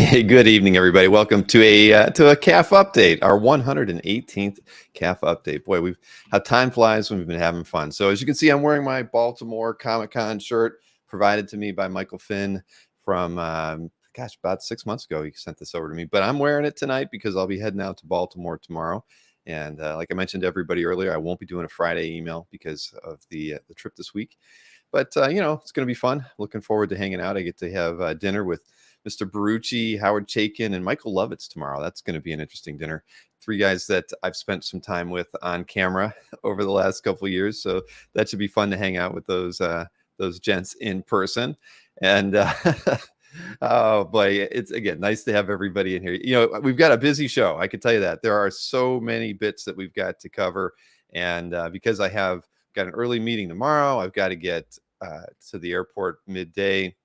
Hey, good evening, everybody. Welcome to a CAF update, our 118th CAF update. Boy, how time flies when we've been having fun. So as you can see, I'm wearing my Baltimore Comic-Con shirt provided to me by Michael Finn from about 6 months ago. He sent this over to me, but I'm wearing it tonight because I'll be heading out to Baltimore tomorrow. And like I mentioned to everybody earlier, I won't be doing a Friday email because of the trip this week. But it's going to be fun. Looking forward to hanging out. I get to have dinner with Mr. Barucci, Howard Chaykin, and Michael Lovitz tomorrow. That's going to be an interesting dinner. 3 guys that I've spent some time with on camera over the last couple of years, so that should be fun to hang out with those gents in person. And oh boy, it's again nice to have everybody in here. We've got a busy show. I can tell you that there are so many bits that we've got to cover, and because I have got an early meeting tomorrow, I've got to get to the airport midday.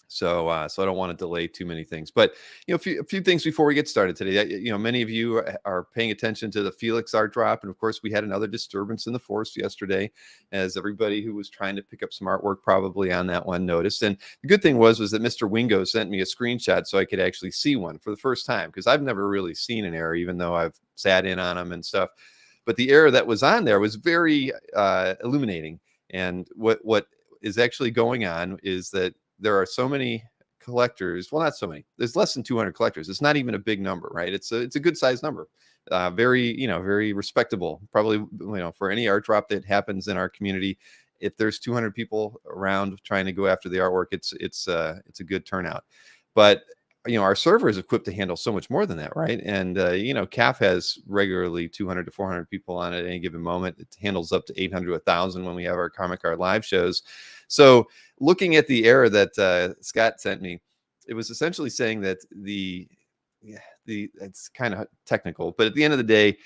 So I don't want to delay too many things, but a few things before we get started today. Many of you are paying attention to the Felix art drop, and of course we had another disturbance in the force yesterday, as everybody who was trying to pick up some artwork probably on that one noticed. And the good thing was that Mr. Wingo sent me a screenshot so I could actually see one for the first time, because I've never really seen an error, even though I've sat in on them and stuff. But the error that was on there was very illuminating. And what is actually going on is that there are so many collectors. Well, not so many. There's less than 200 collectors. It's not even a big number, right? It's a good size number. Very respectable. Probably, for any art drop that happens in our community, if there's 200 people around trying to go after the artwork, it's a good turnout. But our server is equipped to handle so much more than that, right? And CAF has regularly 200 to 400 people on it at any given moment. It handles up to 800 to 1,000 when we have our Comic Art live shows. So looking at the error that Scott sent me, it was essentially saying that it's kind of technical, but at the end of the day,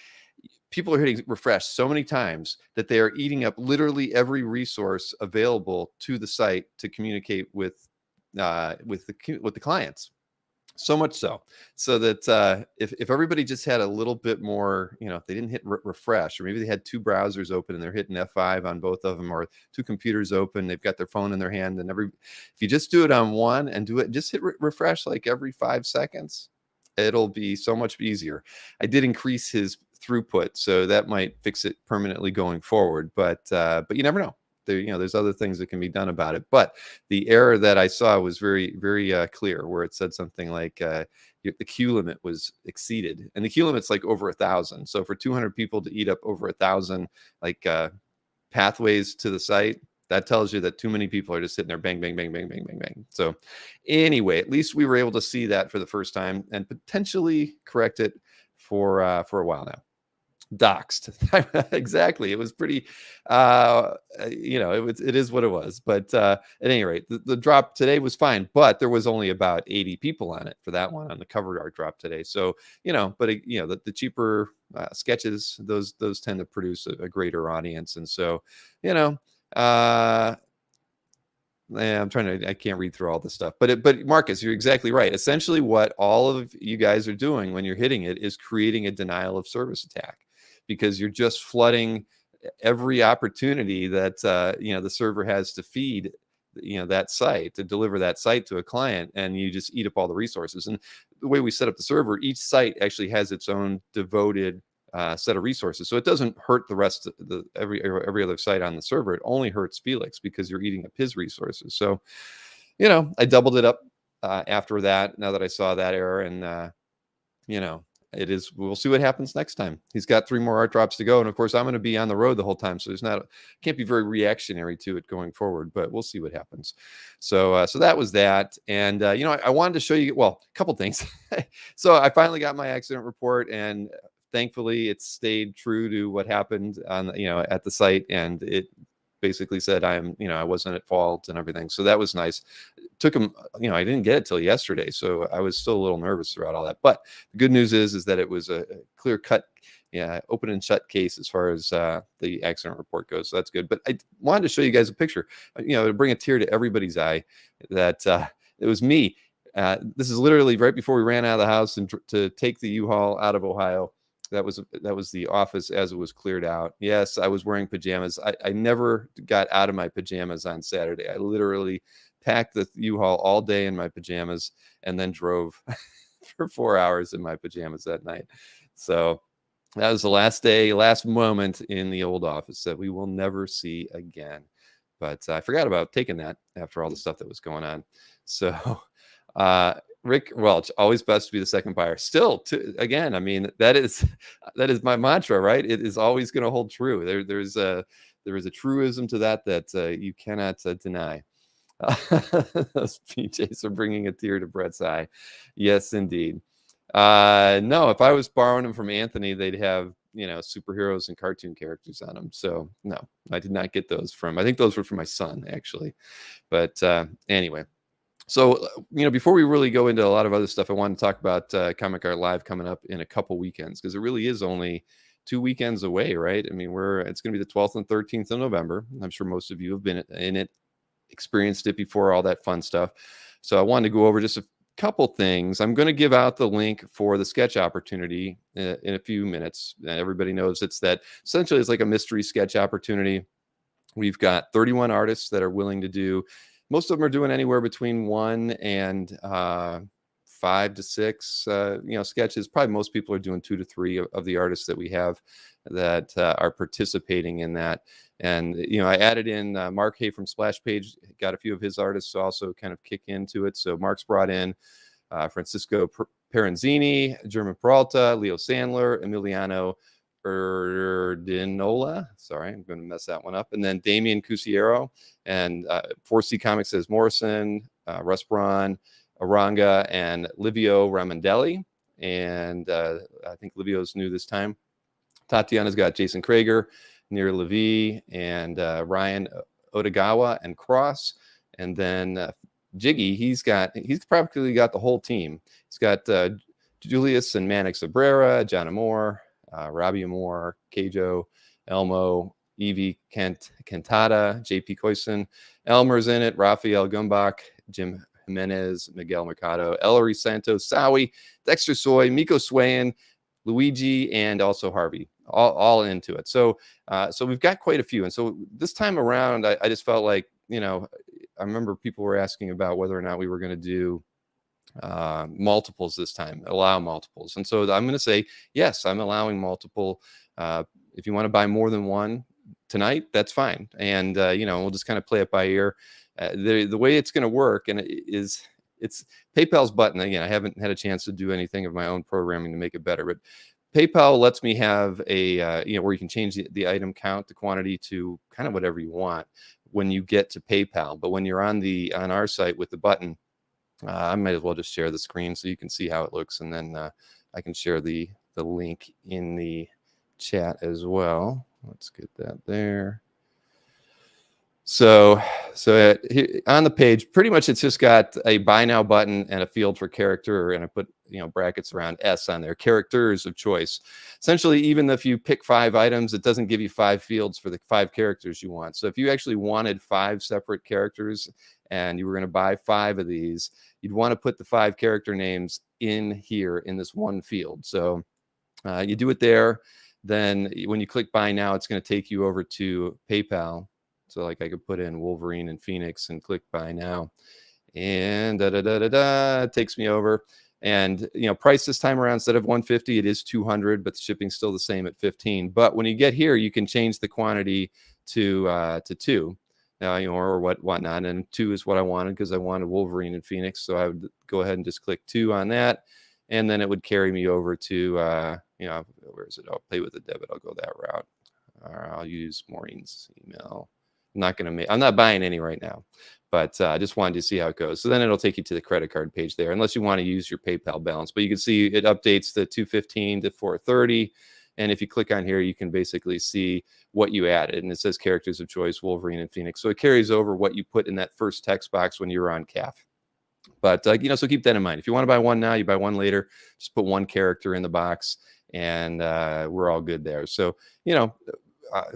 people are hitting refresh so many times that they are eating up literally every resource available to the site to communicate with the clients. So much so that if everybody just had a little bit more, if they didn't hit refresh, or maybe they had 2 browsers open and they're hitting F5 on both of them, or 2 computers open, they've got their phone in their hand, and if you just do it on one and just hit refresh like every 5 seconds, it'll be so much easier. I did increase his throughput, so that might fix it permanently going forward, but you never know. There's other things that can be done about it. But the error that I saw was very, very clear, where it said something like the queue limit was exceeded, and the queue limit's like over 1,000. So for 200 people to eat up over 1,000 pathways to the site, that tells you that too many people are just sitting there, bang, bang, bang, bang, bang, bang, bang. So anyway, at least we were able to see that for the first time and potentially correct it for a while now. Doxed. Exactly. It was pretty it is what it was, but at any rate, the drop today was fine, but there was only about 80 people on it for that one, on the cover art drop today. So the cheaper sketches, those tend to produce a greater audience. And so I can't read through all this stuff, but Marcus, you're exactly right. Essentially what all of you guys are doing when you're hitting it is creating a denial of service attack, because you're just flooding every opportunity that the server has to feed that site, to deliver that site to a client, and you just eat up all the resources. And the way we set up the server, each site actually has its own devoted set of resources, so it doesn't hurt the rest of every other site on the server. It only hurts Felix because you're eating up his resources. So I doubled it up after that, now that I saw that error, and we'll see what happens next time. He's got 3 more art drops to go, and of course I'm going to be on the road the whole time, so can't be very reactionary to it going forward, but we'll see what happens. So that was that. And I wanted to show you, a couple things. So I finally got my accident report, and thankfully it stayed true to what happened on at the site, and it basically said I wasn't at fault and everything. So that was nice. It took him, I didn't get it till yesterday, so I was still a little nervous throughout all that. But the good news is that it was a clear cut, open and shut case as far as the accident report goes. So that's good. But I wanted to show you guys a picture, to bring a tear to everybody's eye, that it was me. This is literally right before we ran out of the house and to take the U-Haul out of Ohio. That was the office as it was cleared out. Yes, I was wearing pajamas. I never got out of my pajamas on Saturday. I literally packed the U-Haul all day in my pajamas and then drove for 4 hours in my pajamas that night. So that was the last day, last moment in the old office that we will never see again. But I forgot about taking that after all the stuff that was going on. So, Rick Welch, always best to be the second buyer. Still, again, I mean, that is my mantra, right? It is always going to hold true. There is a truism to that you cannot deny. Those PJs are bringing a tear to Brett's eye. Yes, indeed. No, if I was borrowing them from Anthony, they'd have, superheroes and cartoon characters on them. So no, I did not get those I think those were from my son, actually. But anyway, so, before we really go into a lot of other stuff, I want to talk about Comic Art Live coming up in a couple weekends, because it really is only 2 weekends away, right? I mean, it's going to be the 12th and 13th of November. I'm sure most of you have been in it, experienced it before, all that fun stuff. So I wanted to go over just a couple things. I'm going to give out the link for the sketch opportunity in a few minutes. And everybody knows essentially it's like a mystery sketch opportunity. We've got 31 artists that are willing to do. Most of them are doing anywhere between 1 and 5 to 6, sketches. Probably most people are doing 2 to 3 of the artists that we have that are participating in that. And, I added in Mark Hay from Splash Page, got a few of his artists to also kind of kick into it. So Mark's brought in Francisco Peranzini, German Peralta, Leo Sandler, Emiliano Erdinola. Sorry, I'm going to mess that one up. And then Damian Cusiero, and 4C Comics says Morrison, Russ Braun, Aranga, and Livio Ramondelli. And I think Livio's new this time. Tatiana's got Jason Krager, Nir Levy, and Ryan Odegawa and Cross. And then Jiggy, he's practically got the whole team. He's got Julius and Mannix Abrera, John Amore, Robbie Amore, Keijo, Elmo, Evie Cantata, JP Coyson, Elmer's in it, Rafael Gumbach, Jim Jimenez, Miguel Mercado, Ellery Santos, Sowie, Dexter Soy, Miko Swayan, Luigi, and also Harvey, all into it. So we've got quite a few. And so this time around, I just felt like, I remember people were asking about whether or not we were going to do multiples this time, allow multiples. And so I'm going to say, yes, I'm allowing multiple. If you want to buy more than one tonight, that's fine. And, we'll just kind of play it by ear. The way it's going to work, and it's PayPal's button. Again, I haven't had a chance to do anything of my own programming to make it better, but PayPal lets me have where you can change the item count, the quantity to kind of whatever you want when you get to PayPal. But when you're on our site with the button, I might as well just share the screen so you can see how it looks, and then I can share the link in the chat as well. Let's get that there. So on the page, pretty much it's just got a buy now button and a field for character, and I put brackets around S on there, characters of choice. Essentially, even if you pick 5 items, it doesn't give you 5 fields for the 5 characters you want. So if you actually wanted 5 separate characters and you were going to buy 5 of these, you'd want to put the 5 character names in here in this one field. So you do it there. Then when you click buy now, it's going to take you over to PayPal. So like I could put in Wolverine and Phoenix and click buy now, and it takes me over. And price this time around, instead of $150, it is $200, but the shipping's still the same at $15. But when you get here, you can change the quantity to 2 now, or whatnot. And 2 is what I wanted because I wanted Wolverine and Phoenix. So I would go ahead and just click 2 on that, and then it would carry me over to where is it? I'll pay with a debit. I'll go that route. Or I'll use Maureen's email. I'm not buying any right now, but I just wanted to see how it goes. So then it'll take you to the credit card page there, unless you want to use your PayPal balance. But you can see it updates the 215 to 430. And if you click on here, you can basically see what you added. And it says characters of choice, Wolverine and Phoenix. So it carries over what you put in that first text box when you were on CAF. But, so keep that in mind. If you want to buy one now, you buy one later, just put one character in the box, and we're all good there. So,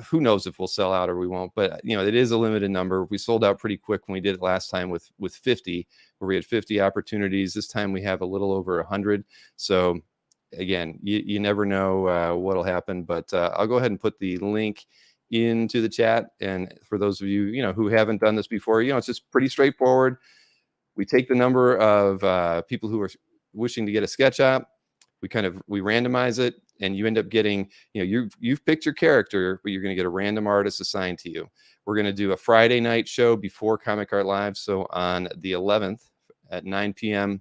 who knows if we'll sell out or we won't, but it is a limited number. We sold out pretty quick when we did it last time with 50, where we had 50 opportunities. This time we have a little over 100. So again, you never know what'll happen, but I'll go ahead and put the link into the chat. And for those of you, who haven't done this before, it's just pretty straightforward. We take the number of people who are wishing to get a sketch up. We randomize it, and you end up getting, you've picked your character, but you're going to get a random artist assigned to you. We're going to do a Friday night show before Comic Art Live. So on the 11th at 9 p.m.,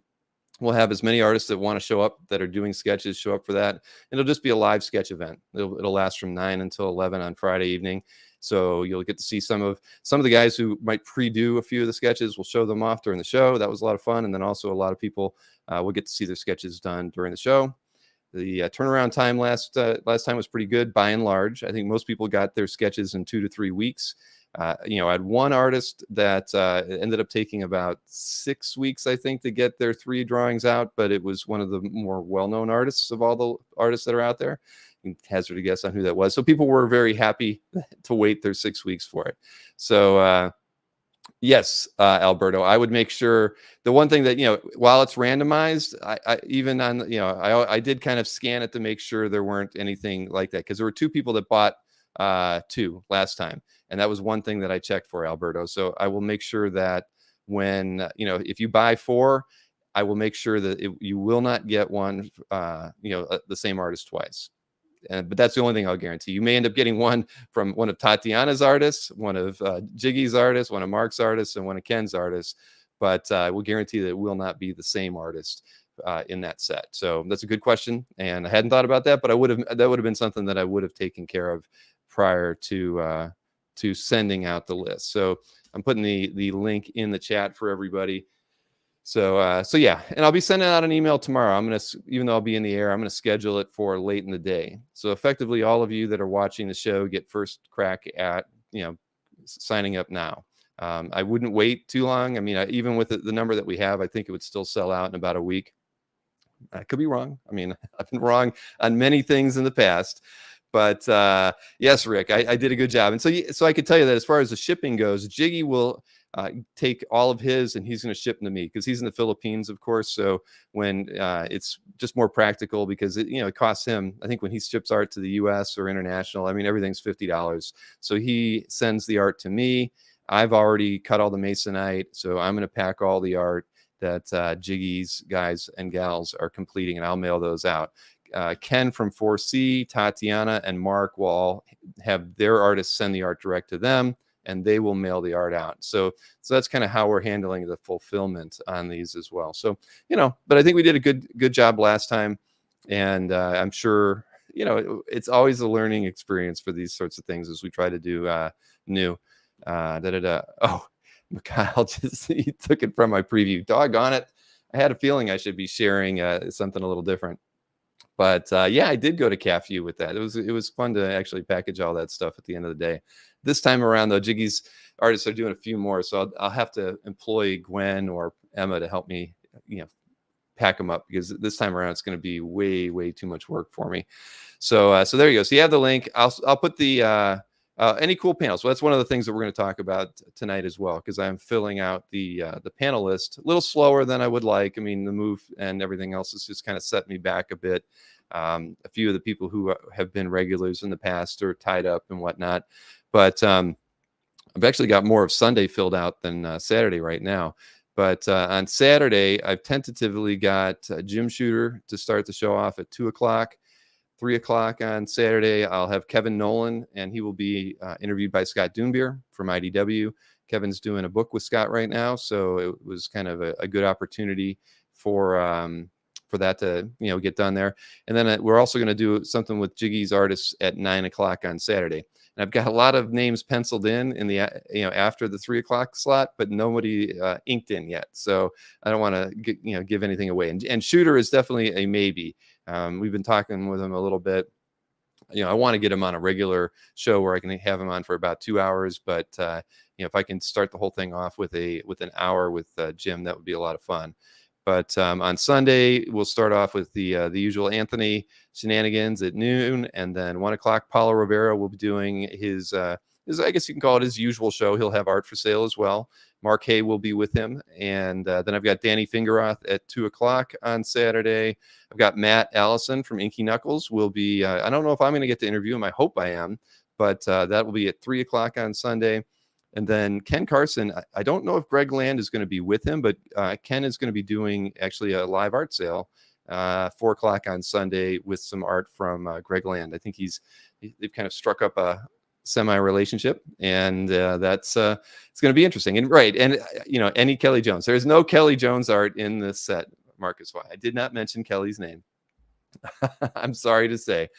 we'll have as many artists that want to show up that are doing sketches show up for that. It'll just be a live sketch event. It'll last from 9 until 11 on Friday evening. So you'll get to see some of the guys who might pre-do a few of the sketches. We'll show them off during the show. That was a lot of fun. And then also a lot of people will get to see their sketches done during the show. The turnaround time last time was pretty good by and large. I think most people got their sketches in 2 to 3 weeks. I had one artist that ended up taking about 6 weeks, I think, to get their 3 drawings out, but it was one of the more well-known artists of all the artists that are out there. You can hazard a guess on who that was. So people were very happy to wait their 6 weeks for it. So yes, Alberto, I would make sure the one thing that, while it's randomized, I even on, I did kind of scan it to make sure there weren't anything like that, because there were 2 people that bought 2 last time. And that was one thing that I checked for, Alberto. So I will make sure that when, if you buy 4, I will make sure that you will not get one, the same artist twice. But that's the only thing I'll guarantee. You may end up getting one from one of Tatiana's artists, one of Jiggy's artists, one of Mark's artists, and one of Ken's artists. But I will guarantee that it will not be the same artist in that set. So that's a good question, and I hadn't thought about that, but that would have been something that I would have taken care of prior to sending out the list. So I'm putting the link in the chat for everybody. So yeah, and I'll be sending out an email tomorrow. Even though I'll be in the air, I'm going to schedule it for late in the day. So effectively, all of you that are watching the show get first crack at, signing up now. I wouldn't wait too long. I mean, even with the number that we have, I think it would still sell out in about a week. I could be wrong. I mean, I've been wrong on many things in the past. But yes, Rick, I did a good job. And so I could tell you that as far as the shipping goes, Jiggy will take all of his, and he's going to ship them to me because he's in the Philippines, of course. So when it's just more practical, because it costs him, I think when he ships art to the US or international, I mean, everything's $50. So he sends the art to me. I've already cut all the Masonite, so I'm going to pack all the art that Jiggy's guys and gals are completing, and I'll mail those out. Ken from 4C, Tatiana, and Mark will all have their artists send the art direct to them, and they will mail the art out. So that's kind of how we're handling the fulfillment on these as well. So, but I think we did a good job last time, and I'm sure, it's always a learning experience for these sorts of things as we try to do new. Oh, Kyle he took it from my preview. Doggone it. I had a feeling I should be sharing something a little different. But yeah, I did go to CAFU with that. It was fun to actually package all that stuff at the end of the day. This time around, though, Jiggy's artists are doing a few more, so I'll have to employ Gwen or Emma to help me, pack them up, because this time around it's going to be way too much work for me. So there you go. So you have the link. I'll put the any cool panels. So that's one of the things that we're going to talk about tonight as well, because I'm filling out the panel list a little slower than I would like. I mean, the move and everything else has just kind of set me back a bit. A few of the people who have been regulars in the past are tied up and whatnot. But I've actually got more of Sunday filled out than Saturday right now. But on Saturday, I've tentatively got Jim Shooter to start the show off at 2 o'clock. 3 o'clock on Saturday, I'll have Kevin Nolan, and he will be interviewed by Scott Doombeer from IDW. Kevin's doing a book with Scott right now, so it was kind of a good opportunity for that to get done there. And then we're also going to do something with Jiggy's artists at 9 o'clock on Saturday. And I've got a lot of names penciled in the after the 3 o'clock slot, but nobody inked in yet. So I don't want to give anything away. And Shooter is definitely a maybe. We've been talking with him a little bit. I want to get him on a regular show where I can have him on for about 2 hours. But if I can start the whole thing off with an hour with Jim, that would be a lot of fun. But on Sunday, we'll start off with the usual Anthony shenanigans at noon, and then 1 o'clock, Paulo Rivera will be doing his I guess you can call it his usual show. He'll have art for sale as well. Mark Hay will be with him, and then I've got Danny Fingeroth at 2 o'clock on Saturday. I've got Matt Allison from Inky Knuckles will be. I don't know if I'm going to get to interview him. I hope I am. but that will be at 3 o'clock on Sunday. And then Ken Carson, I don't know if Greg Land is going to be with him, but Ken is going to be doing actually a live art sale 4 o'clock on Sunday with some art from Greg Land. I think they've kind of struck up a semi relationship, and that's it's going to be interesting. And right, and any Kelly Jones. There's no Kelly Jones art in this set, Marcus. Why I did not mention Kelly's name. I'm sorry to say.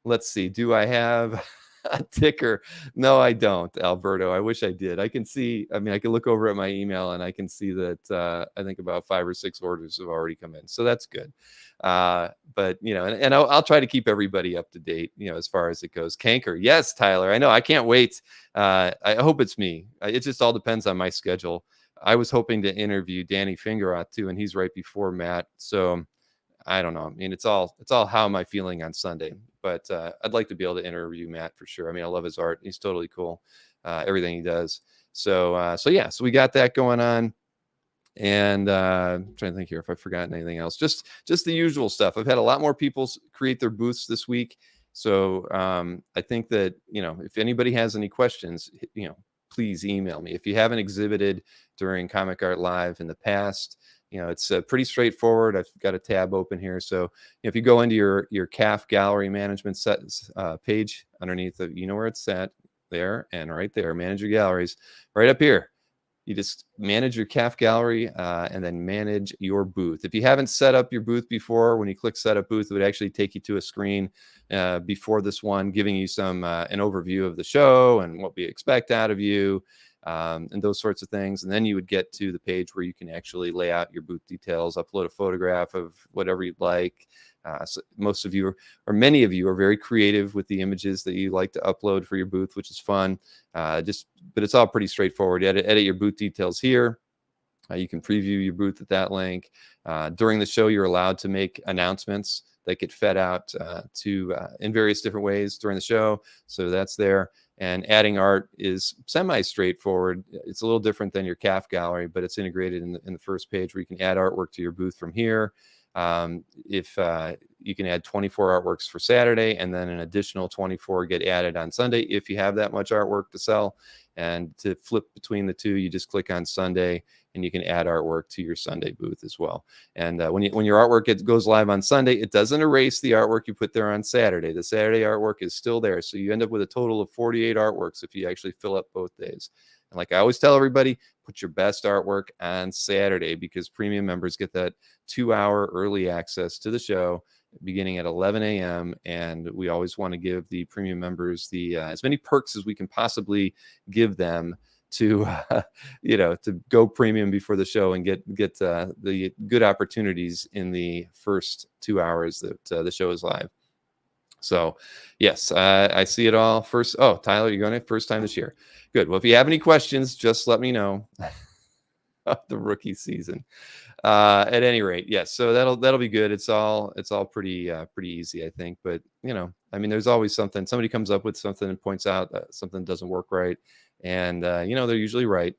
Let's see. Do I have a ticker? No, I don't, Alberto. I wish I did. I can see. I mean, I can look over at my email and I can see that I think about 5 or 6 orders have already come in, so that's good. But and I'll try to keep everybody up to date, as far as it goes. Canker, yes, Tyler. I know. I can't wait. I hope it's me. It just all depends on my schedule. I was hoping to interview Danny Fingeroth too, and he's right before Matt. So I don't know. I mean, it's all how am I feeling on Sunday? But I'd like to be able to interview Matt for sure. I mean, I love his art. He's totally cool. Everything he does. So we got that going on. And I'm trying to think here if I've forgotten anything else. Just the usual stuff. I've had a lot more people create their booths this week. So I think that, if anybody has any questions, please email me. If you haven't exhibited during Comic Art Live in the past, it's pretty straightforward. I've got a tab open here. So if you go into your CAF gallery management page underneath where it's at there, and right there, manage your galleries, right up here. You just manage your CAF gallery and then manage your booth. If you haven't set up your booth before, when you click set up booth, it would actually take you to a screen before this one, giving you some an overview of the show and what we expect out of you. And those sorts of things. And then you would get to the page where you can actually lay out your booth details, upload a photograph of whatever you'd like. So most of you or many of you are very creative with the images that you like to upload for your booth, which is fun. But it's all pretty straightforward. Edit your booth details here. You can preview your booth at that link. During the show, you're allowed to make announcements that get fed out in various different ways during the show. So that's there. And adding art is semi-straightforward. It's a little different than your CAF gallery, but it's integrated in the first page where you can add artwork to your booth from here. If you can add 24 artworks for Saturday, and then an additional 24 get added on Sunday if you have that much artwork to sell. And to flip between the two, you just click on Sunday, and you can add artwork to your Sunday booth as well. And when your artwork goes live on Sunday, it doesn't erase the artwork you put there on Saturday. The Saturday artwork is still there. So you end up with a total of 48 artworks if you actually fill up both days. And like I always tell everybody, put your best artwork on Saturday, because premium members get that 2-hour early access to the show beginning at 11 a.m. And we always want to give the premium members as many perks as we can possibly give them to to go premium before the show and get the good opportunities in the first 2 hours that the show is live. So yes, I see it all. Tyler, you're going to first time this year. Good. Well, if you have any questions, just let me know. The rookie season. At any rate, yes. So that'll be good. It's all pretty easy, I think. But I mean, there's always something. Somebody comes up with something and points out that something doesn't work right, and they're usually right.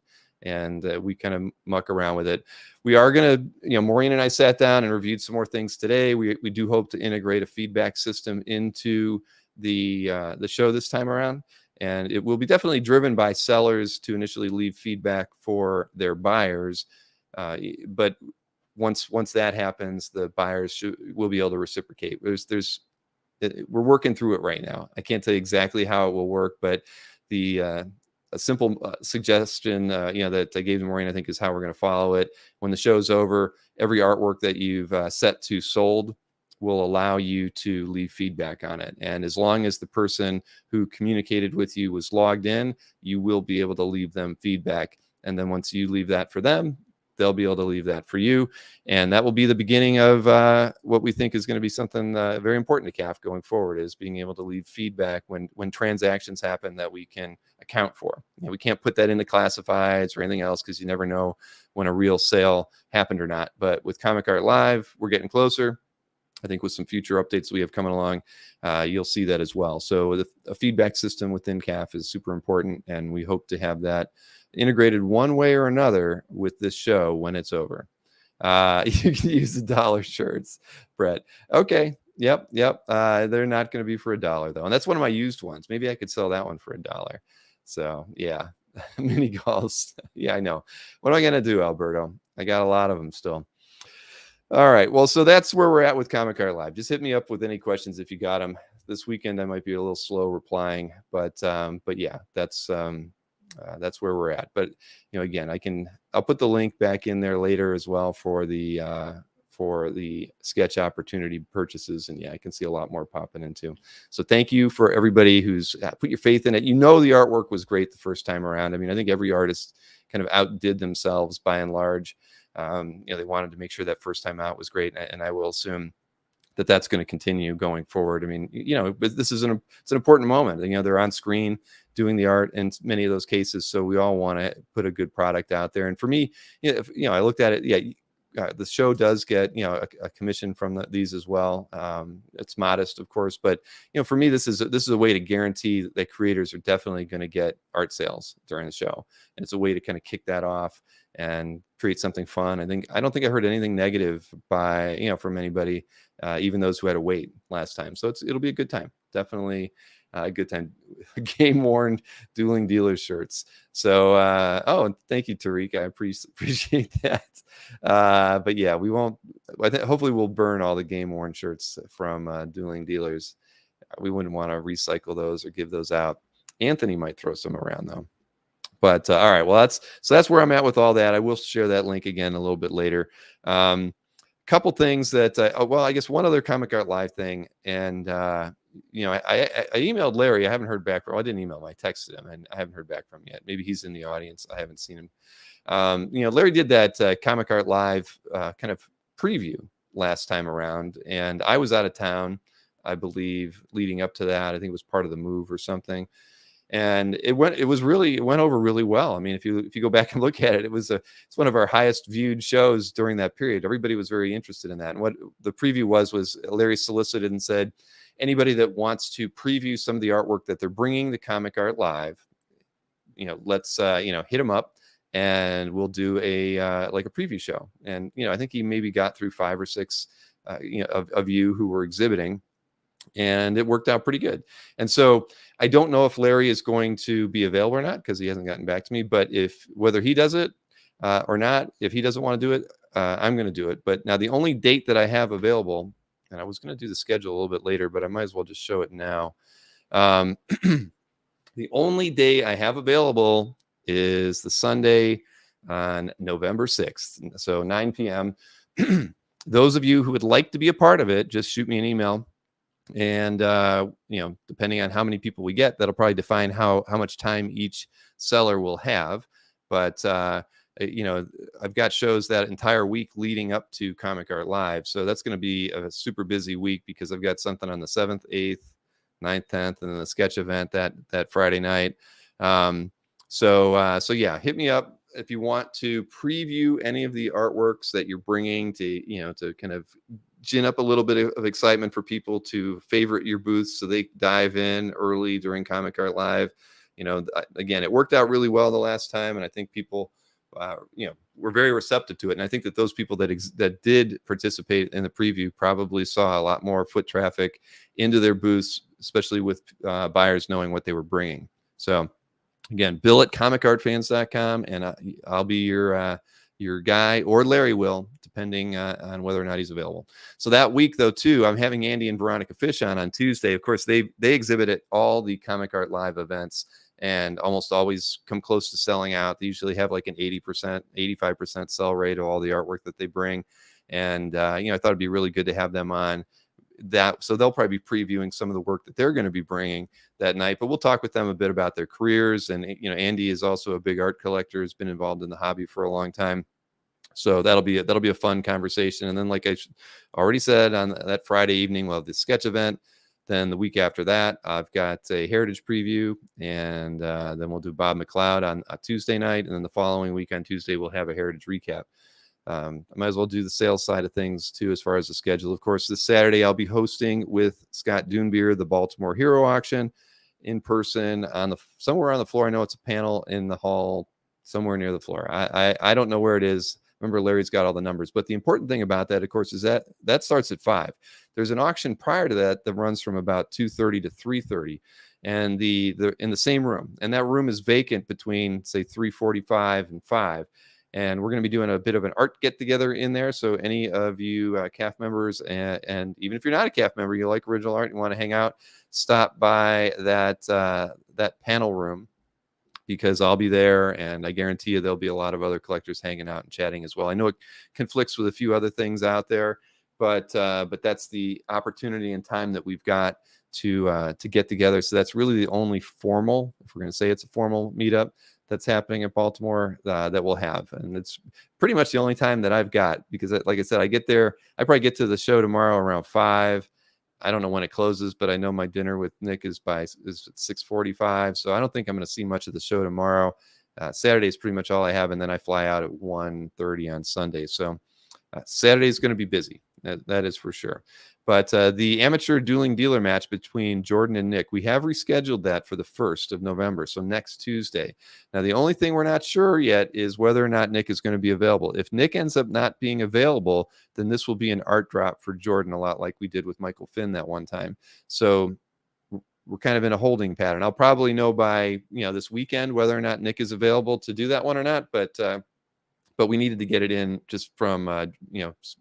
And we kind of muck around with it. We are going to, Maureen and I sat down and reviewed some more things today. We do hope to integrate a feedback system into the show this time around. And it will be definitely driven by sellers to initially leave feedback for their buyers. But once that happens, the buyers will be able to reciprocate. We're working through it right now. I can't tell you exactly how it will work, but a simple suggestion, that I gave to Maureen, I think, is how we're going to follow it. When the show's over, every artwork that you've set to sold will allow you to leave feedback on it. And as long as the person who communicated with you was logged in, you will be able to leave them feedback. And then once you leave that for them, they'll be able to leave that for you. And that will be the beginning of what we think is going to be something very important to CAF going forward, is being able to leave feedback when transactions happen that we can account for. We can't put that into classifieds or anything else, because you never know when a real sale happened or not. But with Comic Art Live, we're getting closer. I think with some future updates we have coming along, you'll see that as well. So a feedback system within CAF is super important, and we hope to have that integrated one way or another with this show when it's over. You can use the dollar shirts, Brett. Okay. Yep. They're not going to be for $1 though, and that's one of my used ones. Maybe I could sell that one for $1. So yeah, mini golfs. Yeah, I know. What am I going to do, Alberto? I got a lot of them still. All right. Well, so that's where we're at with Comic Art Live. Just hit me up with any questions if you got them. This weekend I might be a little slow replying, but yeah, that's where we're at. But again, I'll put the link back in there later as well for the sketch opportunity purchases, and yeah, I can see a lot more popping into. So thank you for everybody who's put your faith in it. The artwork was great the first time around. I mean, I think every artist kind of outdid themselves by and large. They wanted to make sure that first time out was great, and I will assume that that's going to continue going forward. I mean, but this is it's an important moment. They're on screen doing the art in many of those cases, so we all want to put a good product out there. And for me, I looked at it, yeah. The show does get a commission from these as well. It's modest, of course, but for me, this is a way to guarantee that creators are definitely going to get art sales during the show, and it's a way to kind of kick that off and create something fun. I don't think I heard anything negative from anybody, even those who had to wait last time. So it'll be a good time. Definitely a good time. Game worn Dueling Dealers shirts. So and thank you, Tariq. I appreciate that. But yeah, we won't. Hopefully we'll burn all the game worn shirts from Dueling Dealers. We wouldn't want to recycle those or give those out. Anthony might throw some around though. But all right, well, that's where I'm at with all that. I will share that link again a little bit later. Couple things that I guess one other Comic Art Live thing, and I emailed Larry. I haven't heard back from. I didn't email him. I texted him, and I haven't heard back from him yet. Maybe he's in the audience. I haven't seen him. Larry did that Comic Art Live kind of preview last time around, and I was out of town, I believe, leading up to that. I think it was part of the move or something. And it went over really well. I mean, if you go back and look at it, it's one of our highest viewed shows during that period. Everybody was very interested in that. And what the preview was Larry solicited and said, anybody that wants to preview some of the artwork that they're bringing to Comic Art Live, let's hit them up, and we'll do a preview show. And I think he maybe got through 5 or 6 of you who were exhibiting. And it worked out pretty good. And so I don't know if Larry is going to be available or not, because he hasn't gotten back to me. But whether he does it or not, if he doesn't want to do it, I'm going to do it. But now the only date that I have available, and I was going to do the schedule a little bit later, but I might as well just show it now. The only day I have available is the Sunday on November 6th. So 9 p.m. Those of you who would like to be a part of it, just shoot me an email. And depending on how many people we get, that'll probably define how much time each seller will have. But I've got shows that entire week leading up to Comic Art Live, so that's going to be a super busy week, because I've got something on the 7th, 8th, 9th, 10th, and then the sketch event that Friday night. So yeah, hit me up if you want to preview any of the artworks that you're bringing to kind of gin up a little bit of excitement for people to favorite your booths, so they dive in early during Comic Art Live. Again, it worked out really well the last time, and I think people were very receptive to it. And I think that those people that did participate in the preview probably saw a lot more foot traffic into their booths, especially with buyers knowing what they were bringing. So again, Bill at comicartfans.com, and I'll be your guy, or Larry will, depending on whether or not he's available. So that week, though, too, I'm having Andy and Veronica Fish on Tuesday. Of course, they exhibit at all the Comic Art Live events, and almost always come close to selling out. They usually have like an 80%, 85% sell rate of all the artwork that they bring. And I thought it'd be really good to have them on that. So they'll probably be previewing some of the work that they're going to be bringing that night. But we'll talk with them a bit about their careers. And Andy is also a big art collector, has been involved in the hobby for a long time. So that'll be a fun conversation. And then, like I already said, on that Friday evening, we'll have the sketch event. Then the week after that, I've got a heritage preview, and then we'll do Bob McLeod on a Tuesday night. And then the following week on Tuesday, we'll have a heritage recap. I might as well do the sales side of things too, as far as the schedule. Of course, this Saturday, I'll be hosting with Scott Doonbeer the Baltimore Hero Auction in person somewhere on the floor. I know it's a panel in the hall somewhere near the floor. I don't know where it is. Remember, Larry's got all the numbers. But the important thing about that, of course, is that starts at 5. there's an auction prior to that that runs from about 2:30 to 3:30, and the in the same room, and that room is vacant between say 3:45 and 5. And we're going to be doing a bit of an art get together in there. So any of you CAF members, and even if you're not a CAF member, you like original art, and you want to hang out, stop by that panel room, because I'll be there, and I guarantee you there'll be a lot of other collectors hanging out and chatting as well. I know it conflicts with a few other things out there, but that's the opportunity and time that we've got to get together. So that's really the only formal, if we're going to say it's a formal meetup, that's happening in Baltimore that we'll have. And it's pretty much the only time that I've got, because like I said, I get there, I probably get to the show tomorrow around 5. I don't know when it closes, but I know my dinner with Nick is at 6:45. So I don't think I'm going to see much of the show tomorrow. Saturday is pretty much all I have. And then I fly out at 1:30 on Sunday. So Saturday is going to be busy. That is for sure. But the amateur dueling dealer match between Jordan and Nick, we have rescheduled that for the 1st of November. So next Tuesday. Now, the only thing we're not sure yet is whether or not Nick is going to be available. If Nick ends up not being available, then this will be an art drop for Jordan, a lot like we did with Michael Finn that one time. So we're kind of in a holding pattern. I'll probably know by this weekend whether or not Nick is available to do that one or not. But we needed to get it in just from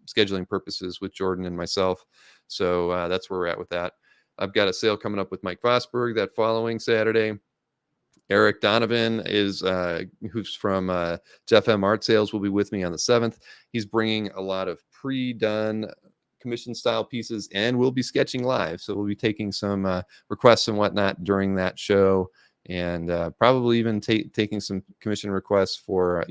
scheduling purposes with Jordan and myself. So that's where we're at with that. I've got a sale coming up with Mike Vosberg that following Saturday. Eric Donovan is who's from Jeff M Art Sales, will be with me on the 7th. He's bringing a lot of pre-done commission style pieces, and we'll be sketching live. So we'll be taking some requests and whatnot during that show, and probably even taking some commission requests for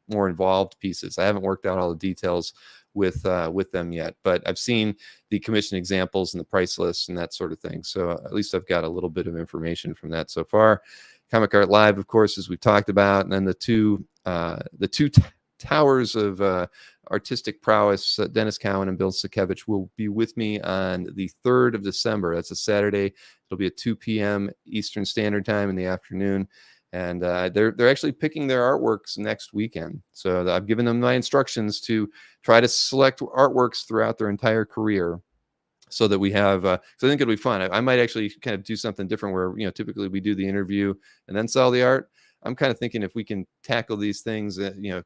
more involved pieces. I haven't worked out all the details with them yet, but I've seen the commission examples and the price lists and that sort of thing. So at least I've got a little bit of information from that so far. Comic Art Live, of course, as we talked about, and then the two towers of artistic prowess, Dennis Cowan and Bill Sienkiewicz, will be with me on the 3rd of December. That's a Saturday. It'll be at 2 p.m. Eastern Standard Time in the afternoon. And they're actually picking their artworks next weekend. So I've given them my instructions to try to select artworks throughout their entire career, so that we have. So I think it'll be fun. I might actually kind of do something different where typically we do the interview and then sell the art. I'm kind of thinking if we can tackle these things,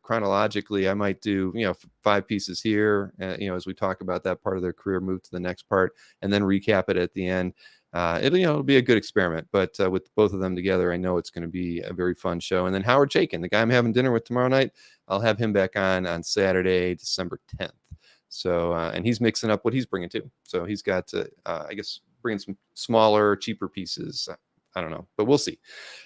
chronologically, I might do 5 pieces here, as we talk about that part of their career, move to the next part, and then recap it at the end. It'll be a good experiment, but with both of them together, I know it's going to be a very fun show. And then Howard Chaykin, the guy I'm having dinner with tomorrow night, I'll have him back on Saturday, December 10th. So, and he's mixing up what he's bringing too. So he's got, I guess, bringing some smaller, cheaper pieces. I don't know, but we'll see.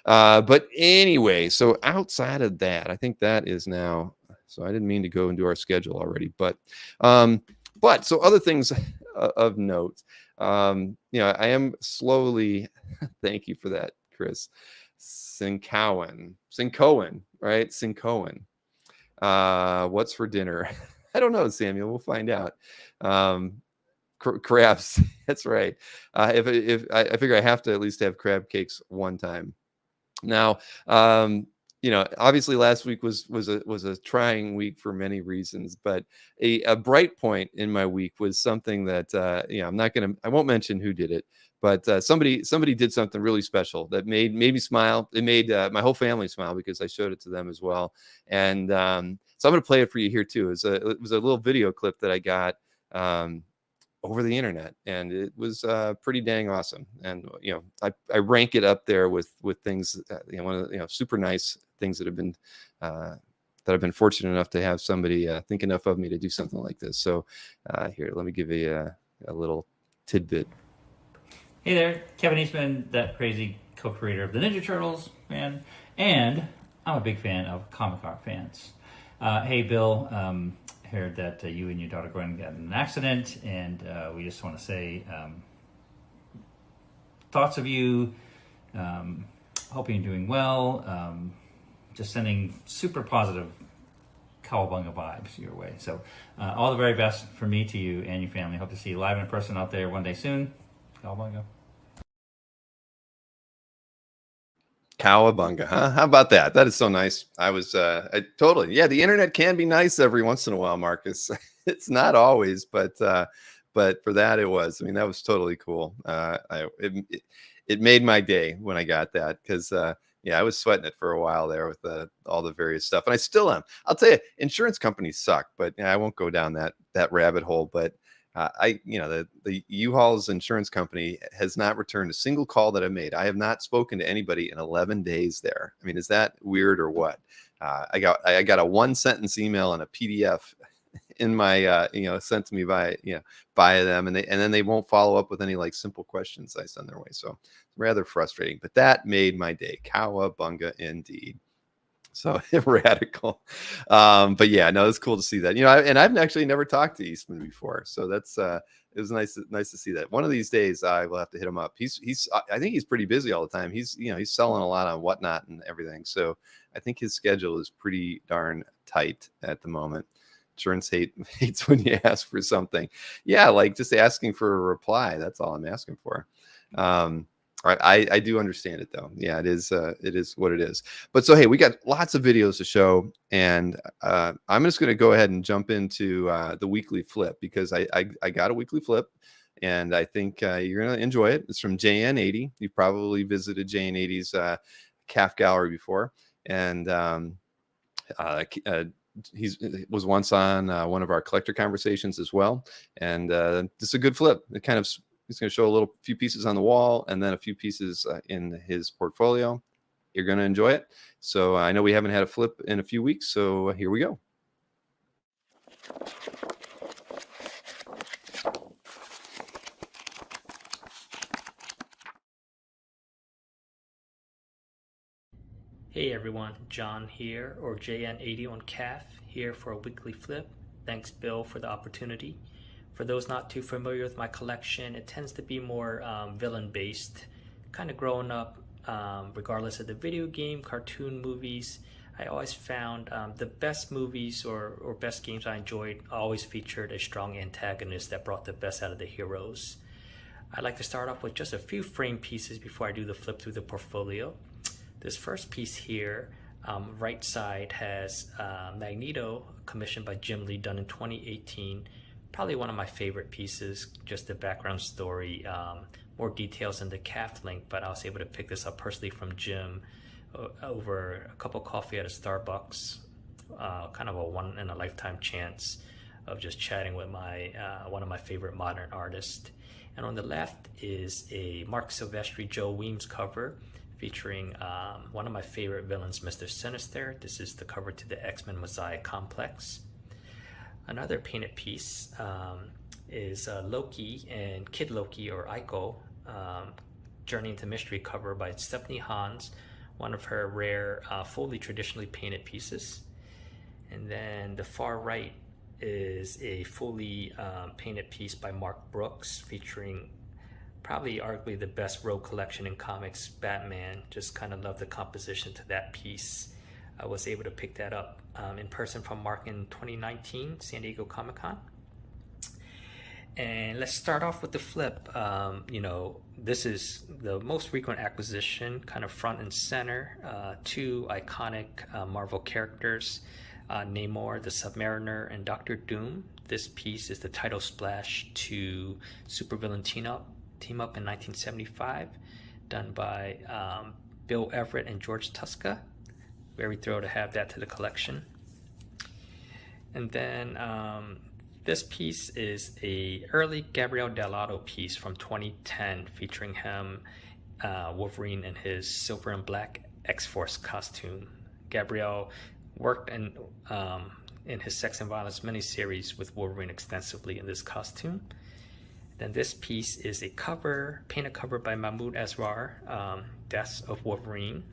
But anyway, so outside of that, I think that is now. So I didn't mean to go and do our schedule already, but so other things of note. I am slowly. Thank you for that, Chris. Sincoen, right? Sincoen. What's for dinner? I don't know, Samuel. We'll find out. Crabs. That's right. If I figure I have to at least have crab cakes one time. Now, obviously last week was a trying week for many reasons, but a bright point in my week was something that I won't mention who did it, but somebody did something really special that made me smile. It made my whole family smile because I showed it to them as well. And so I'm going to play it for you here too. It was a little video clip that I got over the internet, and it was pretty dang awesome. And I rank it up there with things, one of the super nice things that have been that I've been fortunate enough to have somebody think enough of me to do something like this. So here, let me give you a little tidbit. Hey there, Kevin Eastman, that crazy co-creator of the Ninja Turtles, man, and I'm a big fan of comic art fans. Hey, Bill, heard that you and your daughter Gwen got in an accident, and we just want to say thoughts of you. Hoping you're doing well. Just sending super positive Cowabunga vibes your way. So all the very best from me to you and your family. Hope to see you live in person out there one day soon. Cowabunga. Cowabunga, huh? How about that? That is so nice. The internet can be nice every once in a while, Marcus. It's not always, but but for that it was. I mean, that was totally cool. It made my day when I got that, because yeah, I was sweating it for a while there with all the various stuff, and I still am. I'll tell you, insurance companies suck, but I won't go down that rabbit hole. But the U-Haul's insurance company has not returned a single call that I made. I have not spoken to anybody in 11 days there. I mean, is that weird or what? I got a 1-sentence email and a PDF in my sent to me via them, and then they won't follow up with any like simple questions I send their way. So it's rather frustrating, but that made my day. Cowabunga indeed. So radical. But yeah, no, it's cool to see that. And I've actually never talked to Eastman before, so that's it was nice to see that. One of these days I will have to hit him up. I think he's pretty busy all the time. He's selling a lot on Whatnot and everything, so I think his schedule is pretty darn tight at the moment. Insurance hates when you ask for something. Yeah, like just asking for a reply. That's all I'm asking for. I do understand it though. Yeah, it is what it is. But so hey, we got lots of videos to show, and I'm just going to go ahead and jump into the weekly flip, because I got a weekly flip, and I think you're going to enjoy it. It's from JN80. You've probably visited JN80's calf gallery before, and he was once on one of our collector conversations as well, and this is a good flip. He's going to show a few pieces on the wall, and then a few pieces in his portfolio. You're going to enjoy it. So I know we haven't had a flip in a few weeks, so here we go. Hey everyone, John here, or JN80 on CAF, here for a weekly flip. Thanks Bill for the opportunity. For those not too familiar with my collection, it tends to be more villain based. Kind of growing up, regardless of the video game, cartoon, movies, I always found the best movies or best games I enjoyed always featured a strong antagonist that brought the best out of the heroes. I'd like to start off with just a few frame pieces before I do the flip through the portfolio. This first piece here, right side, has Magneto, commissioned by Jim Lee, done in 2018. Probably one of my favorite pieces, just the background story, more details in the calf link, but I was able to pick this up personally from Jim over a cup of coffee at a Starbucks. Kind of a one-in-a-lifetime chance of just chatting with one of my favorite modern artists. And on the left is a Marc Silvestri Joe Weems cover, featuring one of my favorite villains, Mr. Sinister. This is the cover to the X-Men Messiah Complex. Another painted piece is Loki and Kid Loki, or Aiko, Journey into Mystery cover by Stephanie Hans, one of her rare fully traditionally painted pieces. And then the far right is a fully painted piece by Mark Brooks, featuring probably arguably the best rogue collection in comics, Batman. Just kind of love the composition to that piece. I was able to pick that up in person from Mark in 2019, San Diego Comic-Con. And let's start off with the flip. This is the most frequent acquisition, kind of front and center. Two iconic Marvel characters, Namor the Submariner and Doctor Doom. This piece is the title splash to Supervillain Team Up in 1975, done by Bill Everett and George Tuska. Very thrilled to have that to the collection. And then this piece is a early Gabriel Dell'Otto piece from 2010, featuring him, Wolverine, in his silver and black X-Force costume. Gabriel worked in his Sex and Violence miniseries with Wolverine extensively in this costume. Then this piece is a painted cover by Mahmoud Asrar, Deaths of Wolverine.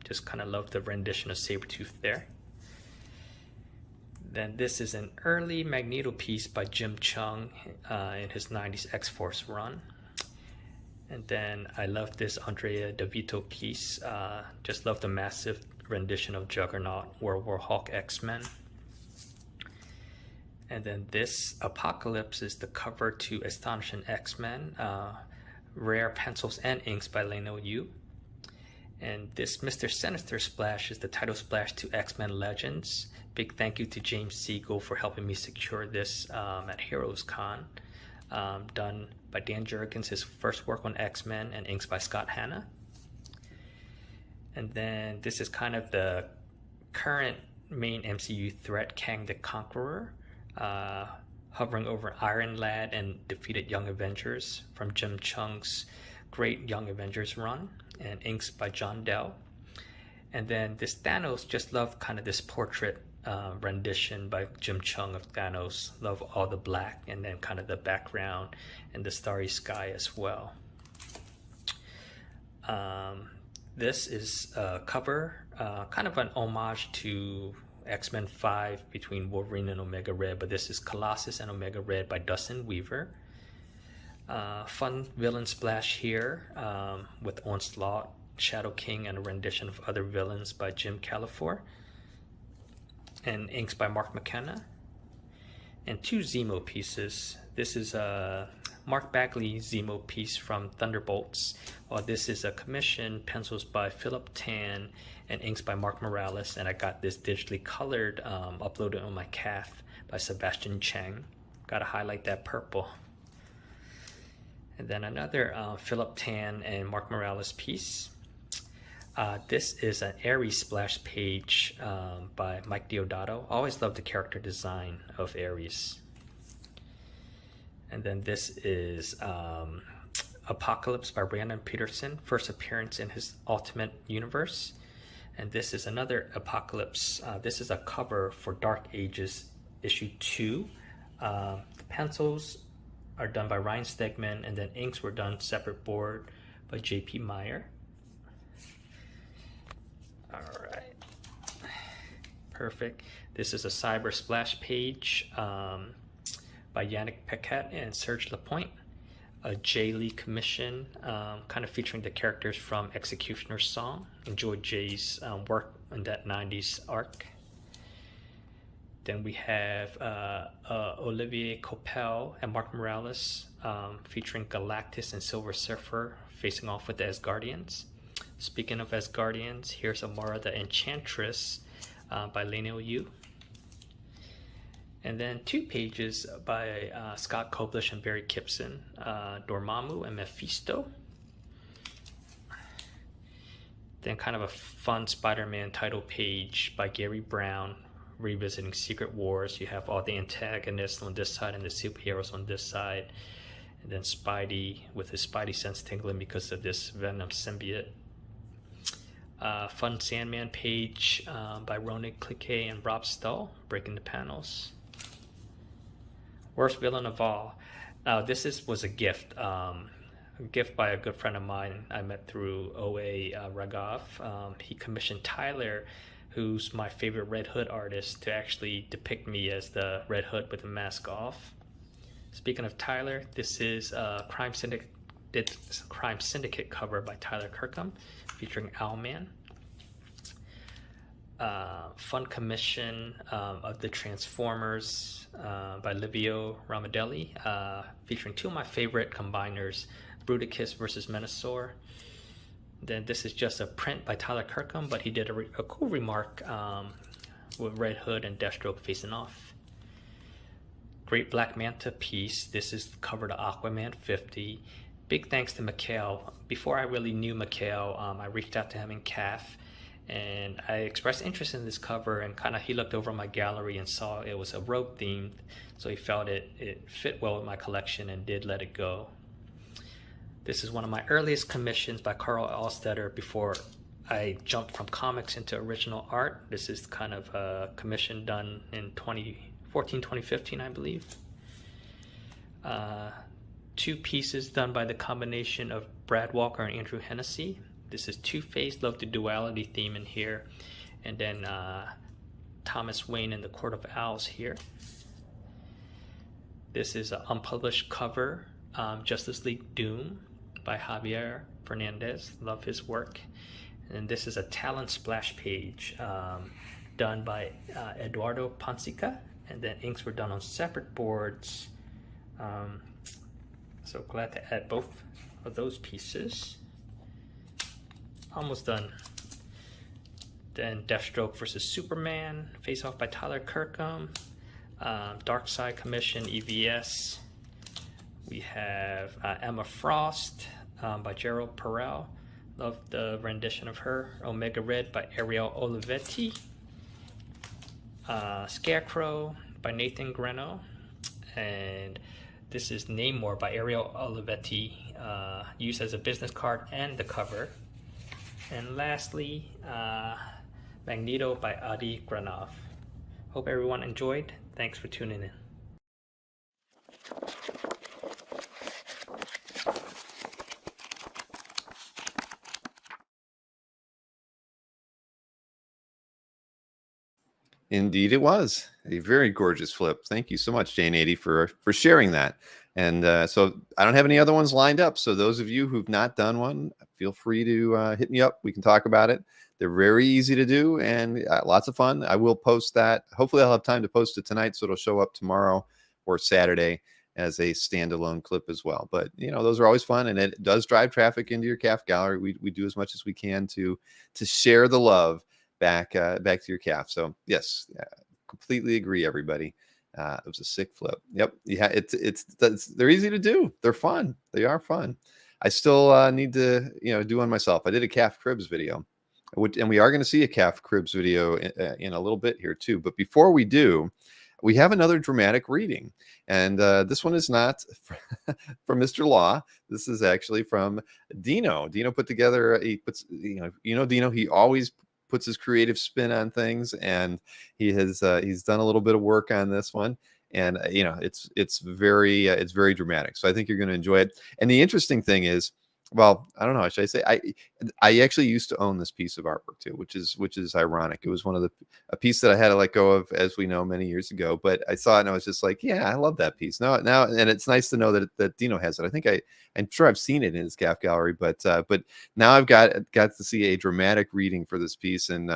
Just kind of love the rendition of Sabretooth there. Then this is an early Magneto piece by Jim Chung in his 90s X-Force run. And then I love this Andrea DeVito piece. Just love the massive rendition of Juggernaut, World War Hulk X-Men. And then this Apocalypse is the cover to Astonishing X-Men, rare pencils and inks by Leno Yu. And this Mr. Sinister splash is the title splash to X-Men Legends. Big thank you to James Siegel for helping me secure this at Heroes Con. done by Dan Jurgens, his first work on X-Men, and inks by Scott Hanna. And then this is kind of the current main MCU threat, Kang the Conqueror, hovering over Iron Lad and defeated Young Avengers from Jim Cheung's great Young Avengers run, and inks by John Dell. And then this Thanos, just love kind of this portrait rendition by Jim Cheung of Thanos. Love all the black and then kind of the background and the starry sky as well. This is a cover, kind of an homage to X-Men 5 between Wolverine and Omega Red, but this is Colossus and Omega Red by Dustin Weaver. Fun villain splash here with Onslaught, Shadow King, and a rendition of other villains by Jim Calafiore, and inks by Mark McKenna. And 2 Zemo pieces. This is a Mark Bagley Zemo piece from Thunderbolts, while this is a commission, pencils by Philip Tan and inks by Mark Morales, and I got this digitally colored, uploaded on my calf by Sebastian Chang. Gotta highlight that purple. And then another Philip Tan and Mark Morales piece. This is an Ares splash page by Mike Deodato. Always loved the character design of Ares. And then this is Apocalypse by Brandon Peterson, first appearance in his Ultimate Universe. And this is another Apocalypse. This is a cover for Dark Ages issue 2. The pencils are done by Ryan Stegman, and then inks were done separate board by JP Meyer. All right, perfect. This is a Cyber splash page by Yannick Paquette and Serge Lapointe. A Jay Lee commission, kind of featuring the characters from Executioner's Song. Enjoyed Jay's work in that 90s arc. Then we have Olivier Coipel and Mark Morales featuring Galactus and Silver Surfer facing off with the Asgardians. Speaking of Asgardians, here's Amara the Enchantress by Leinil Yu. And then 2 pages by Scott Koblish and Barry Kipson, Dormammu and Mephisto. Then kind of a fun Spider-Man title page by Gary Brown, revisiting Secret Wars. You have all the antagonists on this side and the superheroes on this side. And then Spidey with his Spidey sense tingling because of this Venom symbiote. Fun Sandman page by Ronan Cliquet and Rob Stull, breaking the panels. Worst villain of all. This was a gift. A gift by a good friend of mine I met through OA Raghav. He commissioned Tyler, who's my favorite Red Hood artist, to actually depict me as the Red Hood with the mask off. Speaking of Tyler, this is a Crime Syndicate cover by Tyler Kirkham featuring Owlman. Fun commission of the Transformers by Livio Ramadelli, featuring 2 of my favorite combiners, Bruticus versus Menasor. Then this is just a print by Tyler Kirkham, but he did a cool remark with Red Hood and Deathstroke facing off. Great Black Manta piece. This is the cover to Aquaman 50. Big thanks to Mikhail. Before I really knew Mikhail, I reached out to him in CAF, and I expressed interest in this cover, and kind of he looked over my gallery and saw it was a rogue themed, so he felt it fit well with my collection and did let it go. This is one of my earliest commissions by Carl Alstetter before I jumped from comics into original art. This is kind of a commission done in 2014, 2015, I believe. 2 pieces done by the combination of Brad Walker and Andrew Hennessy. This is Two-Face, love the duality theme in here. And then Thomas Wayne and the Court of Owls here. This is an unpublished cover, Justice League Doom by Javier Fernandez. Love his work. And this is a Talon splash page done by Eduardo Ponsica. And then inks were done on separate boards. So glad to add both of those pieces. Almost done. Then Deathstroke versus Superman, Face Off by Tyler Kirkham. Dark Side Commission, EVS We have Emma Frost by Gerald Perel. Love the rendition of her. Omega Red by Ariel Olivetti. Scarecrow by Nathan Greno. And this is Namor by Ariel Olivetti, used as a business card and the cover. And lastly, Magneto by Adi Granov. Hope everyone enjoyed. Thanks for tuning in. Indeed, it was a very gorgeous flip. Thank you so much, Jane 80, for sharing that. And so I don't have any other ones lined up. So those of you who've not done one, feel free to hit me up. We can talk about it. They're very easy to do and lots of fun. I will post that. Hopefully I'll have time to post it tonight, so it'll show up tomorrow or Saturday as a standalone clip as well. But, you know, those are always fun, and it does drive traffic into your calf gallery. We do as much as we can to share the love back to your calf. So yes, completely agree, everybody. It was a sick flip. Yep. Yeah. They're easy to do. They're fun. They are fun. I still need to, do one myself. I did a calf cribs video, and we are going to see a calf cribs video in a little bit here too. But before we do, we have another dramatic reading, and this one is not from Mr. Law. This is actually from Dino. Dino put together. He puts, Dino. He always puts his creative spin on things, and he's done a little bit of work on this one, and it's very dramatic. So I think you're going to enjoy it. And the interesting thing is, well, I don't know, should I say, I actually used to own this piece of artwork too, which is ironic. It was a piece that I had to let go of, as we know, many years ago. But I saw it and I was just like, yeah, I love that piece. Now, and it's nice to know that Dino has it. I think I'm sure I've seen it in his calf gallery, but now I've got to see a dramatic reading for this piece, and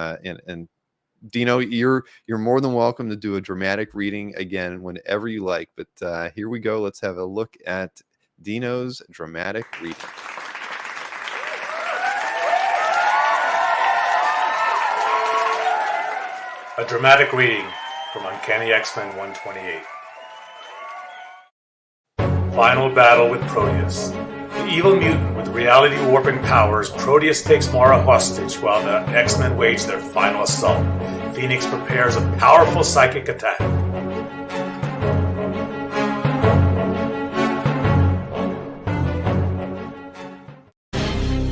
Dino, you're more than welcome to do a dramatic reading again whenever you like. But here we go. Let's have a look at Dino's dramatic reading. A dramatic reading from Uncanny X-Men 128. Final battle with Proteus. The evil mutant with reality-warping powers, Proteus takes Mara hostage while the X-Men wage their final assault. Phoenix prepares a powerful psychic attack.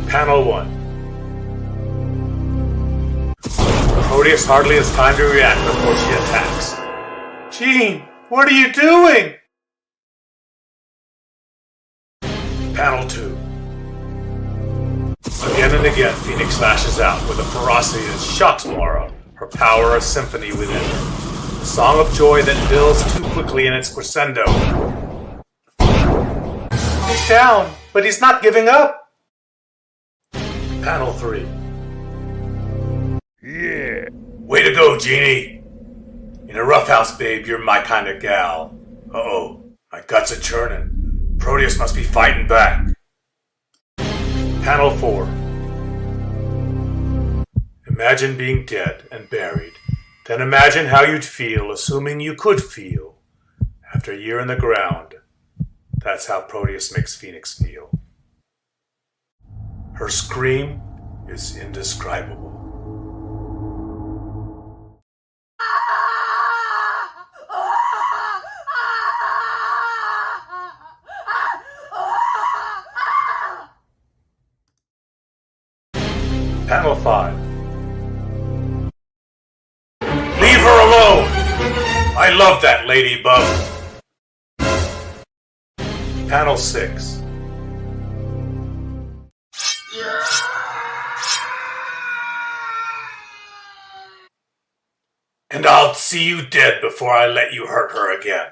Panel 1. Proteus hardly has time to react before she attacks. Jean, what are you doing? Panel 2. Again and again, Phoenix lashes out with a ferocity that shocks Mara, her power a symphony within her. A song of joy that builds too quickly in its crescendo. He's down, but he's not giving up. Panel 3. Yeah. Way to go, Jeannie. In a roughhouse, babe, you're my kind of gal. Uh-oh, my guts are churning. Proteus must be fighting back. Panel 4. Imagine being dead and buried. Then imagine how you'd feel, assuming you could feel. After a year in the ground, that's how Proteus makes Phoenix feel. Her scream is indescribable. Panel 5. Leave her alone! I love that ladybug! Panel 6. And I'll see you dead before I let you hurt her again.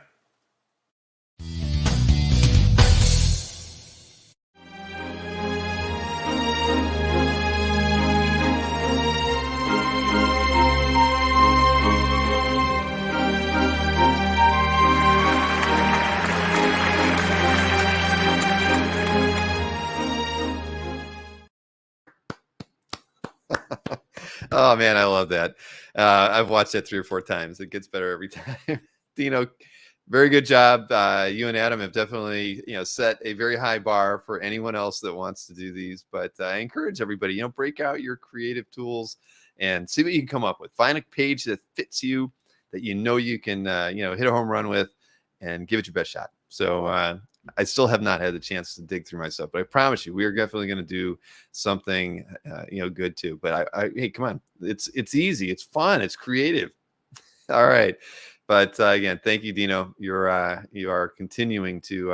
Oh man, I love that. I've watched that 3 or 4 times. It gets better every time. Dino, very good job. You and Adam have definitely, set a very high bar for anyone else that wants to do these. But I encourage everybody, break out your creative tools and see what you can come up with. Find a page that fits you, that you can, hit a home run with, and give it your best shot. So I still have not had the chance to dig through myself, but I promise you, we are definitely going to do something, good too. But hey, come on, it's easy, it's fun, it's creative. All right. But again, thank you, Dino. You are continuing to.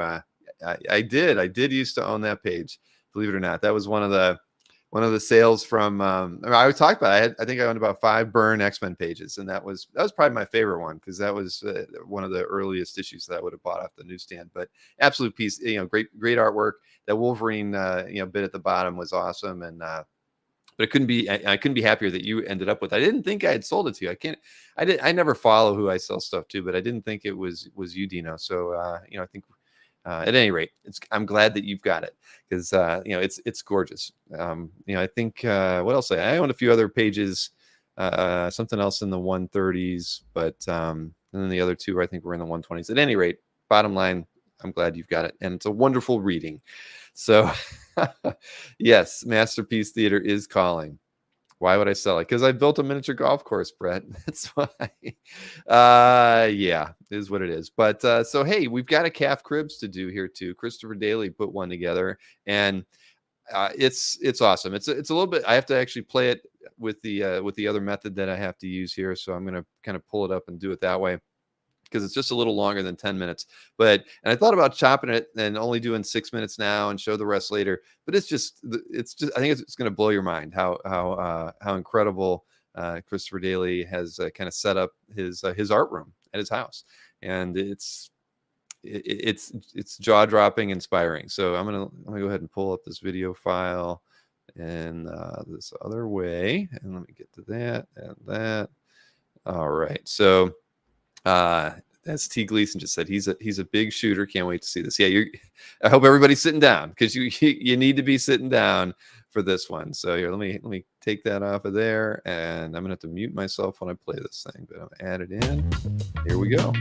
I did used to own that page, believe it or not. That was one of the sales from. I would talk about. I think I owned about 5 Byrne X-Men pages, and that was probably my favorite one because that was one of the earliest issues that I would have bought off the newsstand. But absolute piece, great artwork. That Wolverine, bit at the bottom was awesome, and. But I couldn't be happier that you ended up with. I didn't think I had sold it to you. I never follow who I sell stuff to, but I didn't think it was you, Dino. So I think at any rate, I'm glad that you've got it because it's gorgeous. I think what else? I own a few other pages, something else in the 130s, but and then the other 2 I think were in the 120s. At any rate, bottom line, I'm glad you've got it, and it's a wonderful reading. So. Yes, Masterpiece Theater is calling. Why would I sell it? Because I built a miniature golf course, Brett. That's why. Yeah, it is what it is. But so hey, we've got a calf cribs to do here too. Christopher Daly put one together, and it's awesome. It's a little bit. I have to actually play it with the other method that I have to use here. So I'm gonna kind of pull it up and do it that way, because it's just a little longer than 10 minutes. And I thought about chopping it and only doing 6 minutes now and show the rest later. But it's just I think it's going to blow your mind how incredible Christopher Daly has kind of set up his art room at his house. And it's jaw dropping, inspiring. So I'm gonna go ahead and pull up this video file in this other way, and let me get to that and that. All right, so. As T. Gleason just said, he's a big shooter. Can't wait to see this. Yeah, I hope everybody's sitting down because you need to be sitting down for this one. So here, let me take that off of there, and I'm gonna have to mute myself when I play this thing, but I'll add it in. Here we go.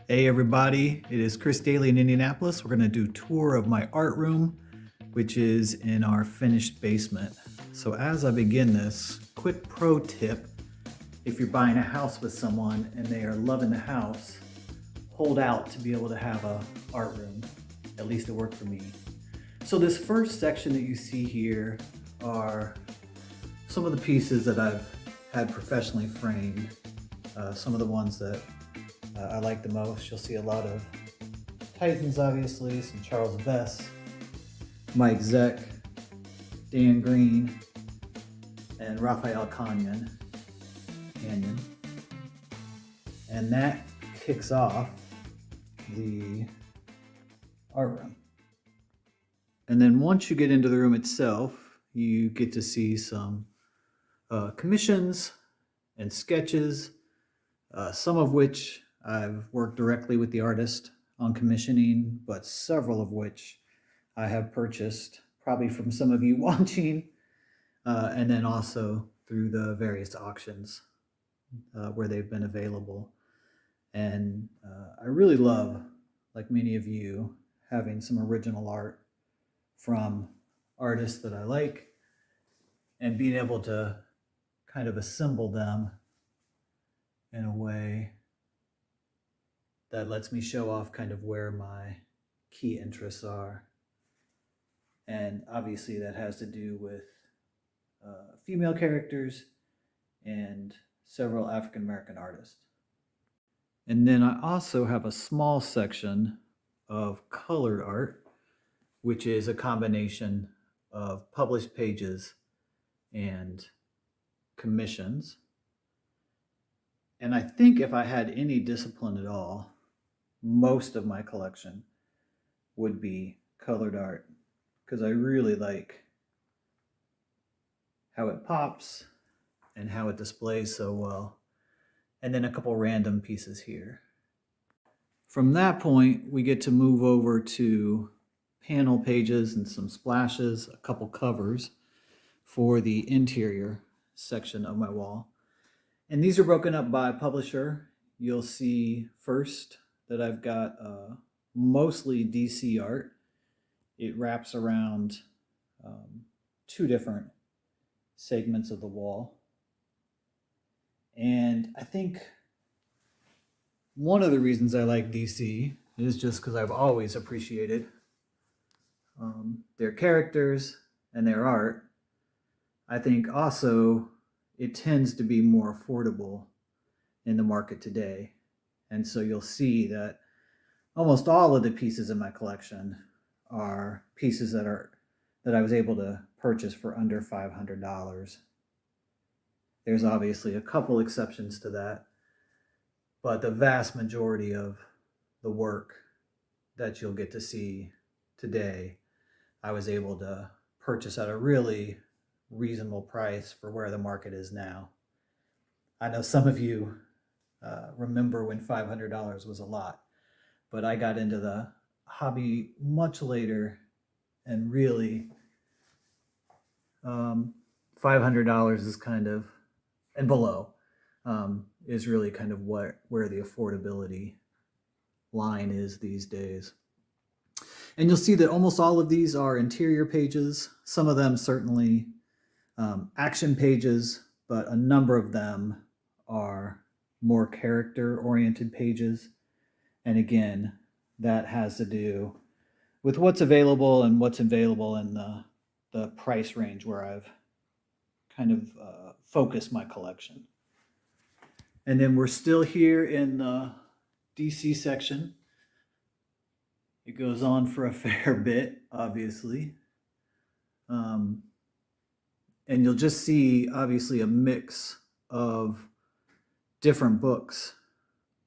Hey everybody, it is Chris Daly in Indianapolis. We're gonna do a tour of my art room, which is in our finished basement. So as I begin this, quick pro tip: if you're buying a house with someone and they are loving the house, hold out to be able to have a art room. At least it worked for me. So this first section that you see here are some of the pieces that I've had professionally framed. Some of the ones that I like the most. You'll see a lot of Titans, obviously, some Charles Vess, Mike Zeck, Dan Green, and Raphael Canyon. And that kicks off the art room. And then once you get into the room itself, you get to see some commissions and sketches, some of which I've worked directly with the artist on commissioning, but several of which I have purchased probably from some of you watching, and then also through the various auctions where they've been available. And I really love, like many of you, having some original art from artists that I like and being able to kind of assemble them in a way that lets me show off kind of where my key interests are. And obviously that has to do with female characters and several African American artists. And then I also have a small section of colored art, which is a combination of published pages and commissions. And I think if I had any discipline at all, most of my collection would be colored art, because I really like how it pops and how it displays so well. And then a couple random pieces here. From that point, we get to move over to panel pages and some splashes, a couple covers for the interior section of my wall. And these are broken up by publisher. You'll see first that I've got mostly DC art. It wraps around 2 different segments of the wall. And I think one of the reasons I like DC is just because I've always appreciated their characters and their art. I think also it tends to be more affordable in the market today. And so you'll see that almost all of the pieces in my collection are pieces that I was able to purchase for under $500. There's obviously a couple exceptions to that, but the vast majority of the work that you'll get to see today, I was able to purchase at a really reasonable price for where the market is now. I know some of you remember when $500 was a lot, but I got into the hobby much later, and really $500 is kind of, and below, is really kind of where the affordability line is these days. And you'll see that almost all of these are interior pages. Some of them certainly action pages, but a number of them are more character-oriented pages. And again, that has to do with what's available and what's available in the price range where I've kind of focused my collection. And then we're still here in the DC section. It goes on for a fair bit, obviously. And you'll just see, obviously, a mix of different books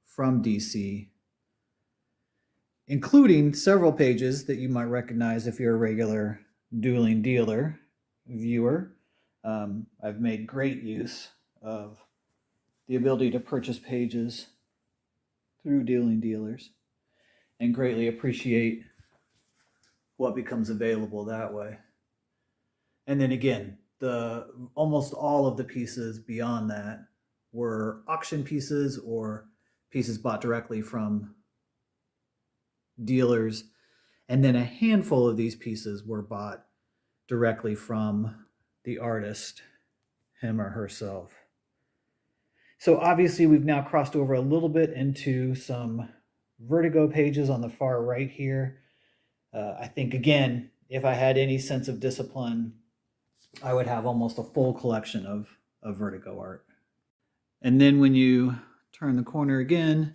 from DC, including several pages that you might recognize if you're a regular Dueling Dealer viewer. I've made great use of the ability to purchase pages through Dueling Dealers and greatly appreciate what becomes available that way. And then again, almost all of the pieces beyond that were auction pieces or pieces bought directly from dealers. And then a handful of these pieces were bought directly from the artist, him or herself. So obviously we've now crossed over a little bit into some Vertigo pages on the far right here. I think, again, if I had any sense of discipline, I would have almost a full collection of Vertigo art. And then when you turn the corner again,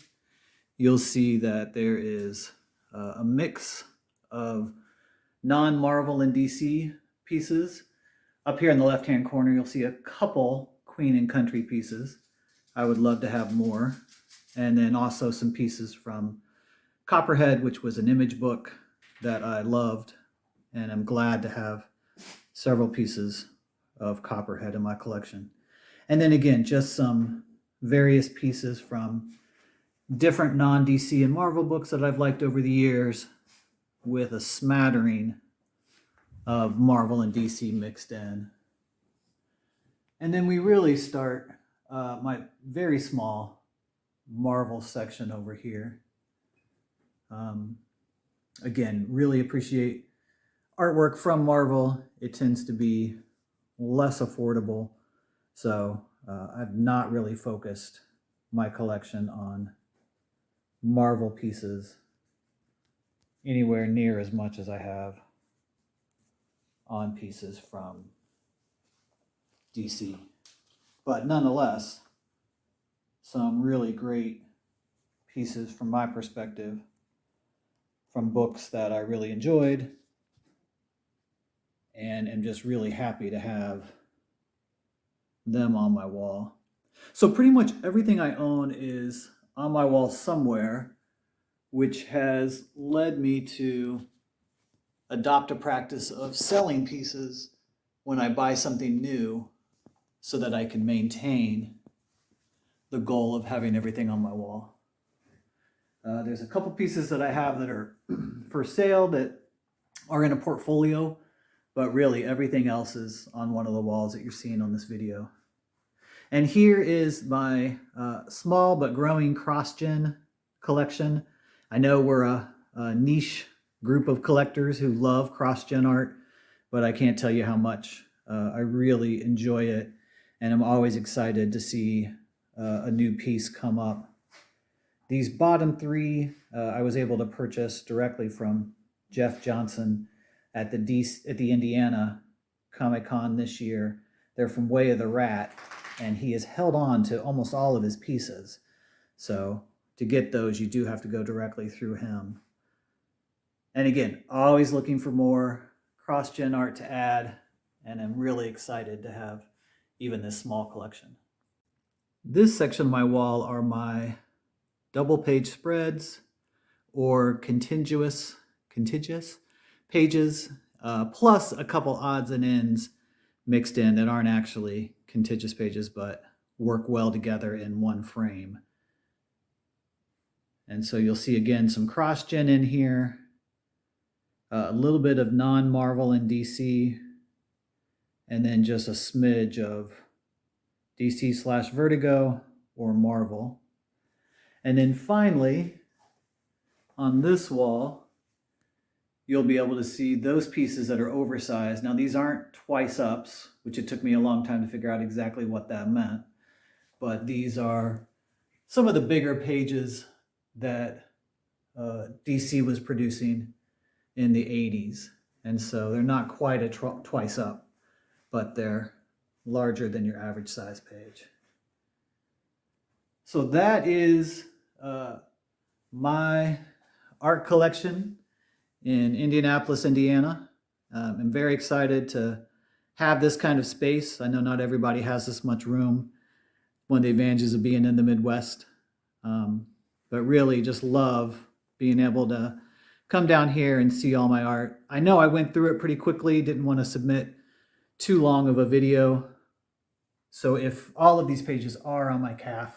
you'll see that there is a mix of non-Marvel and DC pieces. Up here in the left-hand corner, you'll see a couple Queen and Country pieces. I would love to have more. And then also some pieces from Copperhead, which was an Image book that I loved. And I'm glad to have several pieces of Copperhead in my collection. And then again, just some various pieces from different non-DC and Marvel books that I've liked over the years, with a smattering of Marvel and DC mixed in. And then we really start my very small Marvel section over here. Again, really appreciate artwork from Marvel. It tends to be less affordable, so I've not really focused my collection on Marvel pieces anywhere near as much as I have on pieces from DC. But nonetheless, some really great pieces from my perspective from books that I really enjoyed, and am just really happy to have them on my wall. So pretty much everything I own is on my wall somewhere, which has led me to adopt a practice of selling pieces when I buy something new, so that I can maintain the goal of having everything on my wall. There's a couple pieces that I have that are for sale that are in a portfolio but really everything else is on one of the walls that you're seeing on this video. And here is my small but growing cross-gen collection. I know we're a niche group of collectors who love cross-gen art, but I can't tell you how much I really enjoy it. And I'm always excited to see a new piece come up. These bottom three I was able to purchase directly from Jeff Johnson at the Indiana Comic-Con this year. They're from Way of the Rat, and he has held on to almost all of his pieces. So to get those, you do have to go directly through him. And again, always looking for more cross-gen art to add, and I'm really excited to have even this small collection. This section of my wall are my double page spreads or contiguous pages, plus a couple odds and ends mixed in that aren't actually contiguous pages but work well together in one frame. And so you'll see again some cross-gen in here, a little bit of non-Marvel and DC, and then just a smidge of DC/Vertigo or Marvel. And then finally, on this wall, you'll be able to see those pieces that are oversized. Now, these aren't twice ups, which it took me a long time to figure out exactly what that meant. But these are some of the bigger pages that DC was producing in the 80s. And so they're not quite a twice up, but they're larger than your average size page. So that is my art collection in Indianapolis, Indiana. I'm very excited to have this kind of space. I know not everybody has this much room. One of the advantages of being in the Midwest. But really just love being able to come down here and see all my art. I know I went through it pretty quickly, didn't want to submit too long of a video. So if all of these pages are on my CAF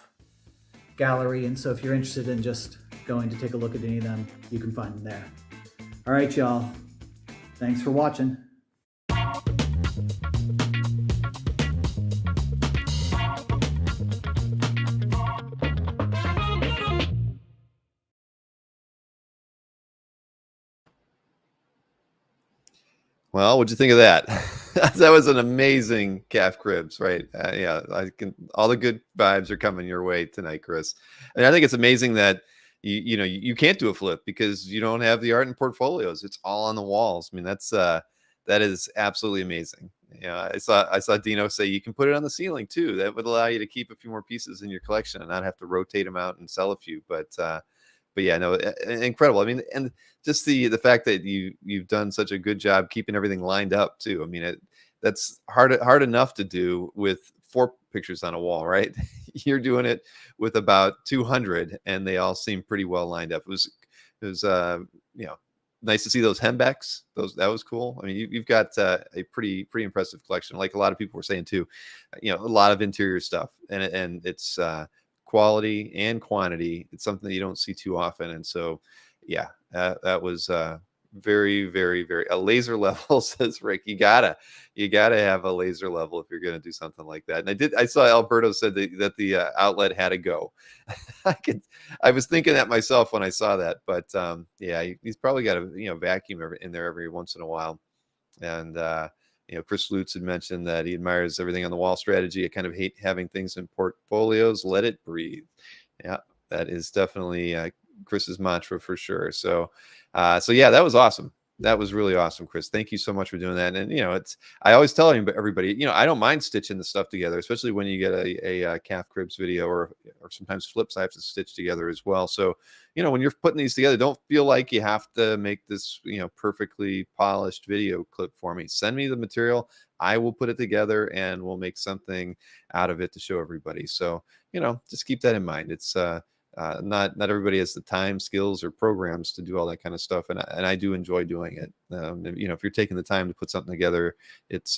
gallery, and so if you're interested in just going to take a look at any of them, you can find them there. All right, y'all. Thanks for watching. Well, what'd you think of that? That was an amazing calf cribs, right? Yeah, all the good vibes are coming your way tonight, Chris. And I think it's amazing that you can't do a flip because you don't have the art in portfolios. It's all on the walls. I mean, that is absolutely amazing. Yeah, I saw Dino say you can put it on the ceiling too. That would allow you to keep a few more pieces in your collection and not have to rotate them out and sell a few. But yeah, no, incredible. I mean, and just the fact that you've done such a good job keeping everything lined up too. I mean, that's hard enough to do with 4 pictures on a wall, right? You're doing it with about 200, and they all seem pretty well lined up. It was nice to see those hembacks. That was cool. I mean, you've got a pretty impressive collection. Like a lot of people were saying too, a lot of interior stuff, and it's quality and quantity. It's something that you don't see too often, and so yeah, that was very, very, very a laser level. Says Rick. You gotta have a laser level if you're gonna do something like that. And I saw Alberto said that the outlet had to go. I was thinking that myself when I saw that, but yeah, he's probably got a vacuum in there every once in a while. And Chris Lutz had mentioned that he admires everything on the wall strategy. I kind of hate having things in portfolios. Let it breathe. Yeah, that is definitely Chris's mantra for sure. So yeah, that was awesome. That was really awesome, Chris. Thank you so much for doing that. And I always tell everybody, I don't mind stitching the stuff together, especially when you get a calf cribs video or sometimes flips I have to stitch together as well. So when you're putting these together, don't feel like you have to make this perfectly polished video clip for me. Send me the material. I will put it together and we'll make something out of it to show everybody. So just keep that in mind. It's not everybody has the time, skills, or programs to do all that kind of stuff, and I do enjoy doing it. If you're taking the time to put something together, it's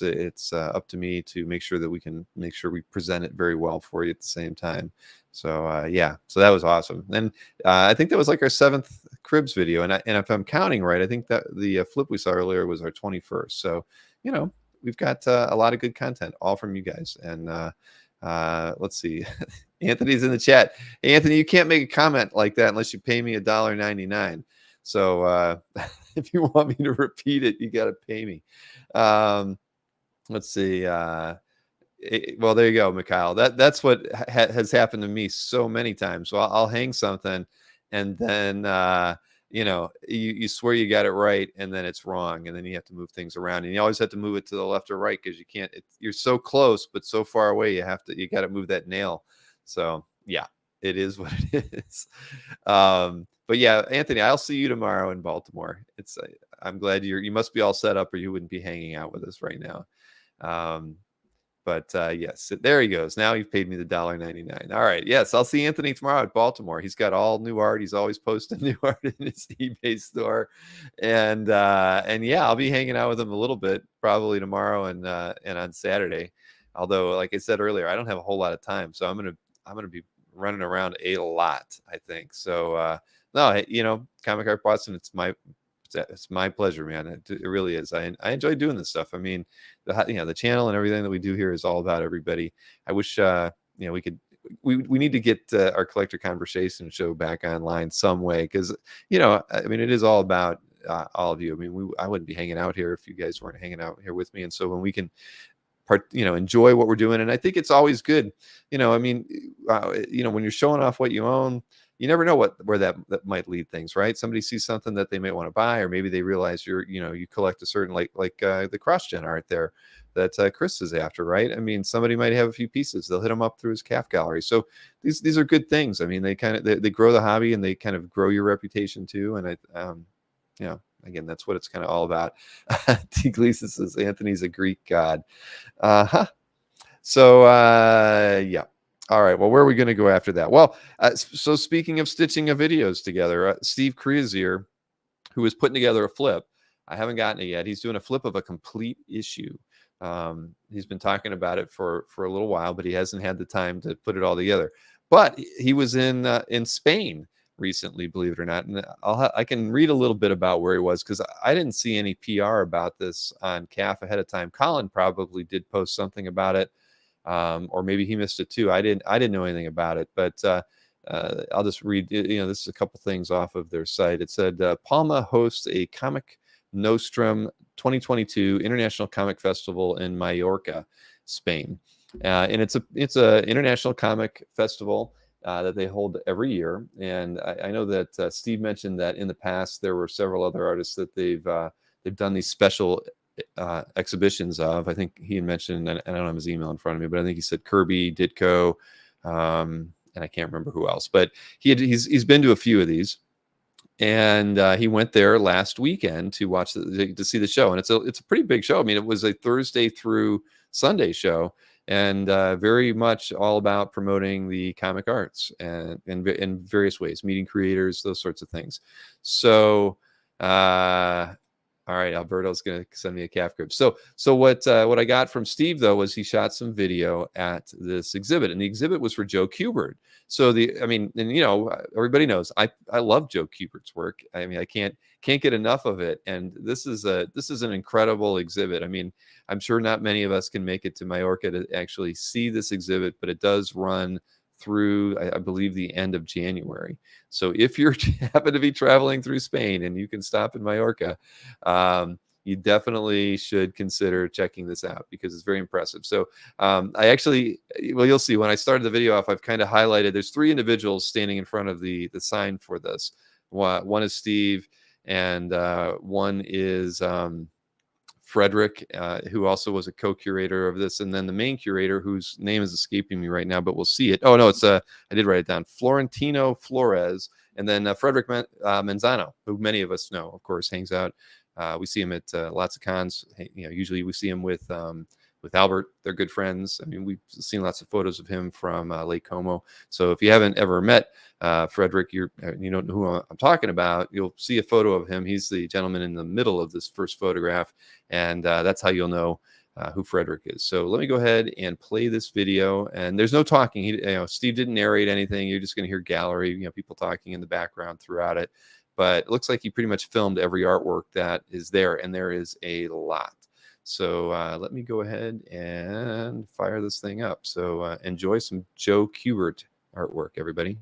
up to me to make sure that we can make sure we present it very well for you at the same time. So yeah, so that was awesome. And I think that was like our 7th cribs video, and if I'm counting right, I think that the flip we saw earlier was our 21st. So, you know, we've got a lot of good content, all from you guys. And let's see, Anthony's in the chat. Hey, Anthony, you can't make a comment like that unless you pay me $1.99. So if you want me to repeat it, you got to pay me. Let's see. Well, there you go, Mikhail. That's what has happened to me so many times. So I'll hang something, and then you know, you swear you got it right, and then it's wrong, and then you have to move things around, and you always have to move it to the left or right because you can't. You're so close, but so far away. You got to move that nail. So yeah, it is what it is. But yeah, Anthony, I'll see you tomorrow in Baltimore. I'm glad you must be all set up, or you wouldn't be hanging out with us right now. But yes, there he goes. Now you've paid me the $1.99. All right. Yes, I'll see Anthony tomorrow at Baltimore. He's got all new art. He's always posting new art in his eBay store. And yeah, I'll be hanging out with him a little bit, probably tomorrow and on Saturday. Although, like I said earlier, I don't have a whole lot of time. So I'm gonna be running around a lot, I think. So no, you know, Comic Art Boston, it's my pleasure, man. It really is. I enjoy doing this stuff. I mean, the channel and everything that we do here is all about everybody. I wish you know, we need to get our collector conversation show back online some way, because you know, I mean, it is all about all of you. I mean, I wouldn't be hanging out here if you guys weren't hanging out here with me. And so when we can enjoy what we're doing, and I think it's always good. You know, I mean, you know, when you're showing off what you own, you never know where that might lead things, right? Somebody sees something that they may want to buy, or maybe they realize you collect a certain like the cross-gen art there that Chris is after, right? I mean, somebody might have a few pieces. They'll hit them up through his calf gallery. So these are good things. I mean, they grow the hobby, and they kind of grow your reputation too. And you know, again, that's what it's kind of all about. Tiglesis says Anthony's a Greek god. So yeah. All right. Well, where are we going to go after that? Well, so speaking of stitching of videos together, Steve Creasier, who is putting together a flip, I haven't gotten it yet. He's doing a flip of a complete issue. He's been talking about it for a little while, but he hasn't had the time to put it all together. But he was in Spain recently, believe it or not, and I can read a little bit about where he was, because I didn't see any PR about this on CAF ahead of time. Colin probably did post something about it. Or maybe he missed it too. I didn't know anything about it, but I'll just read. You know, this is a couple things off of their site. It said Palma hosts a Comic Nostrum 2022 International Comic Festival in Mallorca, Spain, and it's a international comic festival that they hold every year. And I know that Steve mentioned that in the past there were several other artists that they've done these special exhibitions of. I think he had mentioned, and I don't have his email in front of me, but I think he said Kirby, Ditko, and I can't remember who else. But he's been to a few of these, and he went there last weekend to watch to see the show, and it's a pretty big show. I mean, it was a Thursday through Sunday show, and very much all about promoting the comic arts and in various ways, meeting creators, those sorts of things. So. All right, Alberto's going to send me a calf crib. So what I got from Steve, though, was he shot some video at this exhibit, and the exhibit was for Joe Kubert. So and you know, everybody knows I love Joe Kubert's work. I mean, I can't get enough of it. And this is an incredible exhibit. I mean, I'm sure not many of us can make it to Mallorca to actually see this exhibit, but it does run through, I believe, the end of January. So if you happen to be traveling through Spain and you can stop in Mallorca, you definitely should consider checking this out, because it's very impressive. So you'll see when I started the video off, I've kind of highlighted, there's 3 individuals standing in front of the sign for this. One is Steve, and one is Frederick, who also was a co-curator of this, and then the main curator, whose name is escaping me right now, but we'll see it. Oh no, it's I did write it down. Florentino Flores, and then Frederick Manzano, who many of us know, of course, hangs out. We see him at lots of cons. You know, usually we see him with Albert. They're good friends. I mean, we've seen lots of photos of him from Lake Como. So if you haven't ever met Frederick, you don't know who I'm talking about, you'll see a photo of him. He's the gentleman in the middle of this first photograph, and that's how you'll know who Frederick is. So let me go ahead and play this video. And there's no talking. Steve didn't narrate anything. You're just going to hear gallery, people talking in the background throughout it. but it looks like he pretty much filmed every artwork that is there, and there is a lot. So let me go ahead and fire this thing up. So enjoy some Joe Kubert artwork, everybody.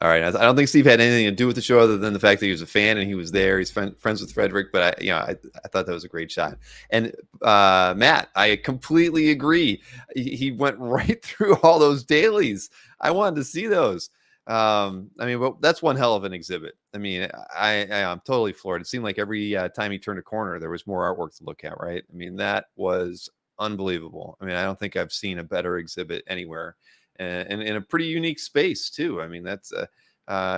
All right. I don't think Steve had anything to do with the show other than the fact that he was a fan and he was there. He's friends with Frederick, but I thought that was a great shot. And Matt, I completely agree. He went right through all those dailies. I wanted to see those. I mean, but that's one hell of an exhibit. I mean, I'm totally floored. It seemed like every time he turned a corner, there was more artwork to look at, right? I mean, that was unbelievable. I mean, I don't think I've seen a better exhibit anywhere. And in a pretty unique space too. I mean, that's it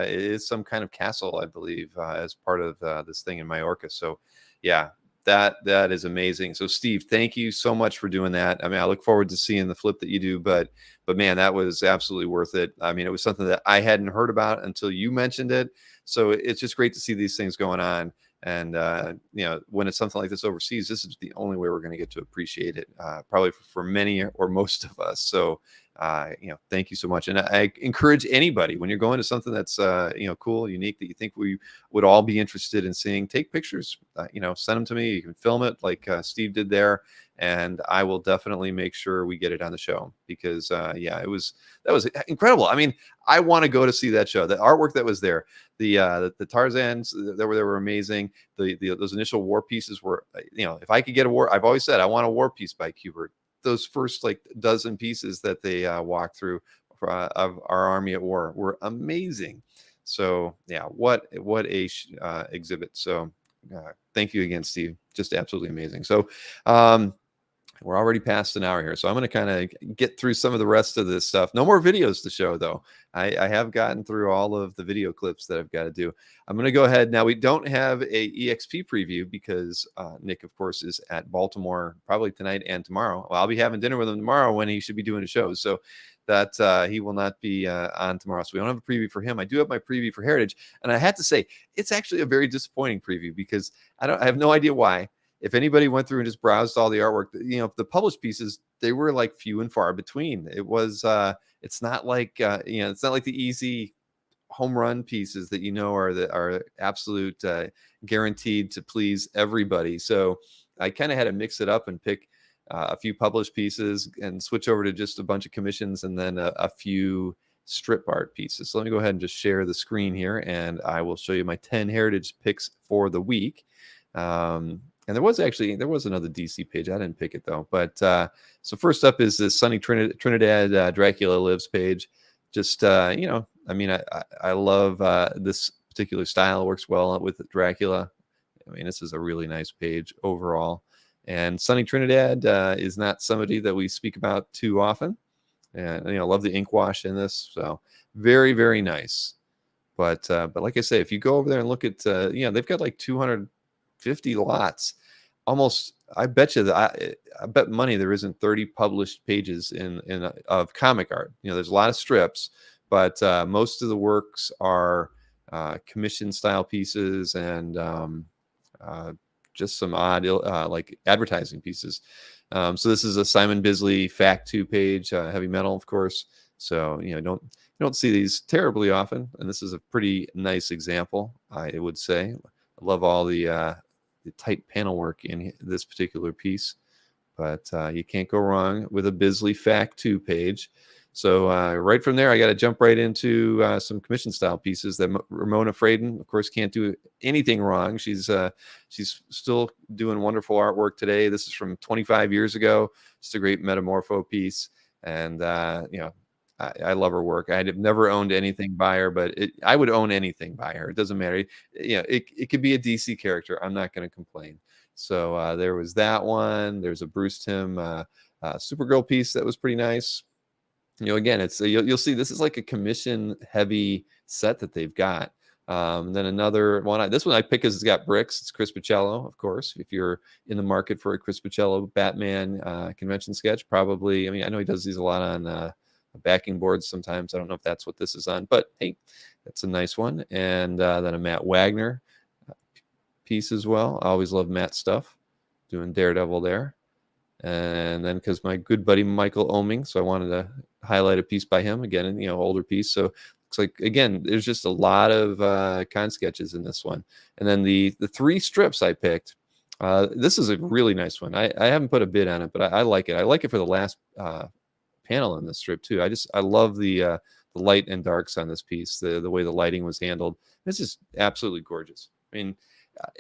is some kind of castle, I believe, as part of this thing in Majorca. So, yeah, that is amazing. So, Steve, thank you so much for doing that. I mean, I look forward to seeing the flip that you do, but man, that was absolutely worth it. I mean, it was something that I hadn't heard about until you mentioned it. So it's just great to see these things going on. And, when it's something like this overseas, this is the only way we're going to get to appreciate it, probably for many or most of us. So, thank you so much. And I encourage anybody, when you're going to something that's, cool, unique, that you think we would all be interested in seeing, take pictures, send them to me. You can film it like Steve did there. And I will definitely make sure we get it on the show because, that was incredible. I mean, I want to go to see that show. The artwork that was there, the Tarzans that were amazing. Those initial war pieces were, if I could get I've always said I want a war piece by Kubert. Those first like dozen pieces that they walked through of our army at war were amazing. So yeah, what a exhibit. So thank you again, Steve. Just absolutely amazing. So we're already past an hour here, so I'm going to kind of get through some of the rest of this stuff. No more videos to show, though. I have gotten through all of the video clips that I've got to do. I'm going to go ahead. Now, we don't have a EXP preview because Nick, of course, is at Baltimore probably tonight and tomorrow. Well, I'll be having dinner with him tomorrow when he should be doing a show, so that he will not be on tomorrow. So we don't have a preview for him. I do have my preview for Heritage, and I have to say, it's actually a very disappointing preview because I have no idea why. If anybody went through and just browsed all the artwork, the published pieces, they were like few and far between. It was, it's not like, it's not like the easy home run pieces that are absolute guaranteed to please everybody. So I kind of had to mix it up and pick a few published pieces and switch over to just a bunch of commissions and then a few strip art pieces. So let me go ahead and just share the screen here, and I will show you my 10 Heritage picks for the week. And there was another DC page. I didn't pick it though. But so first up is this Sunny Trinidad Dracula Lives page. Just I love this particular style. It works well with Dracula. I mean, this is a really nice page overall. And Sunny Trinidad is not somebody that we speak about too often. And love the ink wash in this. So very, very nice. But like I say, if you go over there and look at they've got like 250 lots. Almost, I bet you that I bet money there isn't 30 published pages of comic art. There's a lot of strips, but most of the works are commission style pieces and just some odd like advertising pieces. So this is a Simon Bisley Fact 2 page, heavy metal, of course. So don't see these terribly often, and this is a pretty nice example, I would say. I love all the tight panel work in this particular piece, but you can't go wrong with a Bisley Fact 2 page. So right from there, I got to jump right into some commission style pieces that Ramona Fraden, of course, can't do anything wrong. She's still doing wonderful artwork today. This is from 25 years ago. Just a great Metamorpho piece, and I love her work. I'd never owned anything by her, but I would own anything by her. It doesn't matter. It could be a DC character. I'm not going to complain. So there was that one. There's a Bruce Timm Supergirl piece that was pretty nice. Again, it's you'll see this is like a commission heavy set that they've got. Then another one. This one I pick is it's got bricks. It's Chris Bachalo, of course. If you're in the market for a Chris Bachalo Batman convention sketch, probably. I mean, I know he does these a lot on backing boards sometimes. I don't know if that's what this is on, but hey, that's a nice one. And then a Matt Wagner piece as well. I always love Matt stuff, doing Daredevil there. And then because my good buddy Michael Oeming, so I wanted to highlight a piece by him again, older piece. So looks like, again, there's just a lot of con sketches in this one. And then the 3 strips I picked. This is a really nice one. I haven't put a bid on it, but I like it. I like it for the last panel in this strip too. I love the light and darks on this piece, the way the lighting was handled. This is absolutely gorgeous. I mean,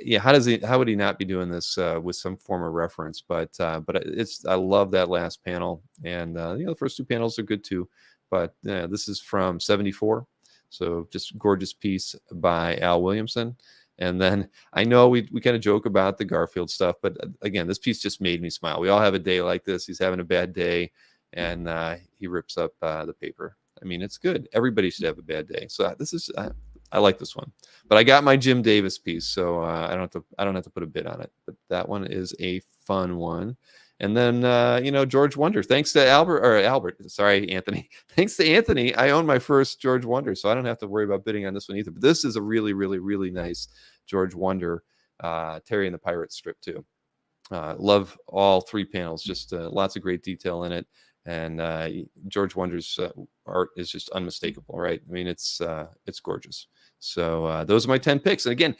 yeah, how would he not be doing this with some form of reference? But I love that last panel, and the first two panels are good too. But this is from '74, so just gorgeous piece by Al Williamson. And then I know we kind of joke about the Garfield stuff, but again, this piece just made me smile. We all have a day like this. He's having a bad day, and he rips up the paper. I mean, it's good. Everybody should have a bad day. So this is I like this one. But I got my Jim Davis piece, so I don't have to put a bid on it. But that one is a fun one. And then George Wonder. Thanks to Anthony. Thanks to Anthony, I own my first George Wonder, so I don't have to worry about bidding on this one either. But this is a really, really, really nice George Wonder, Terry and the Pirates strip too. Love all three panels. Just lots of great detail in it. And George Wonder's art is just unmistakable, right? I mean, it's gorgeous. So those are my 10 picks. And again,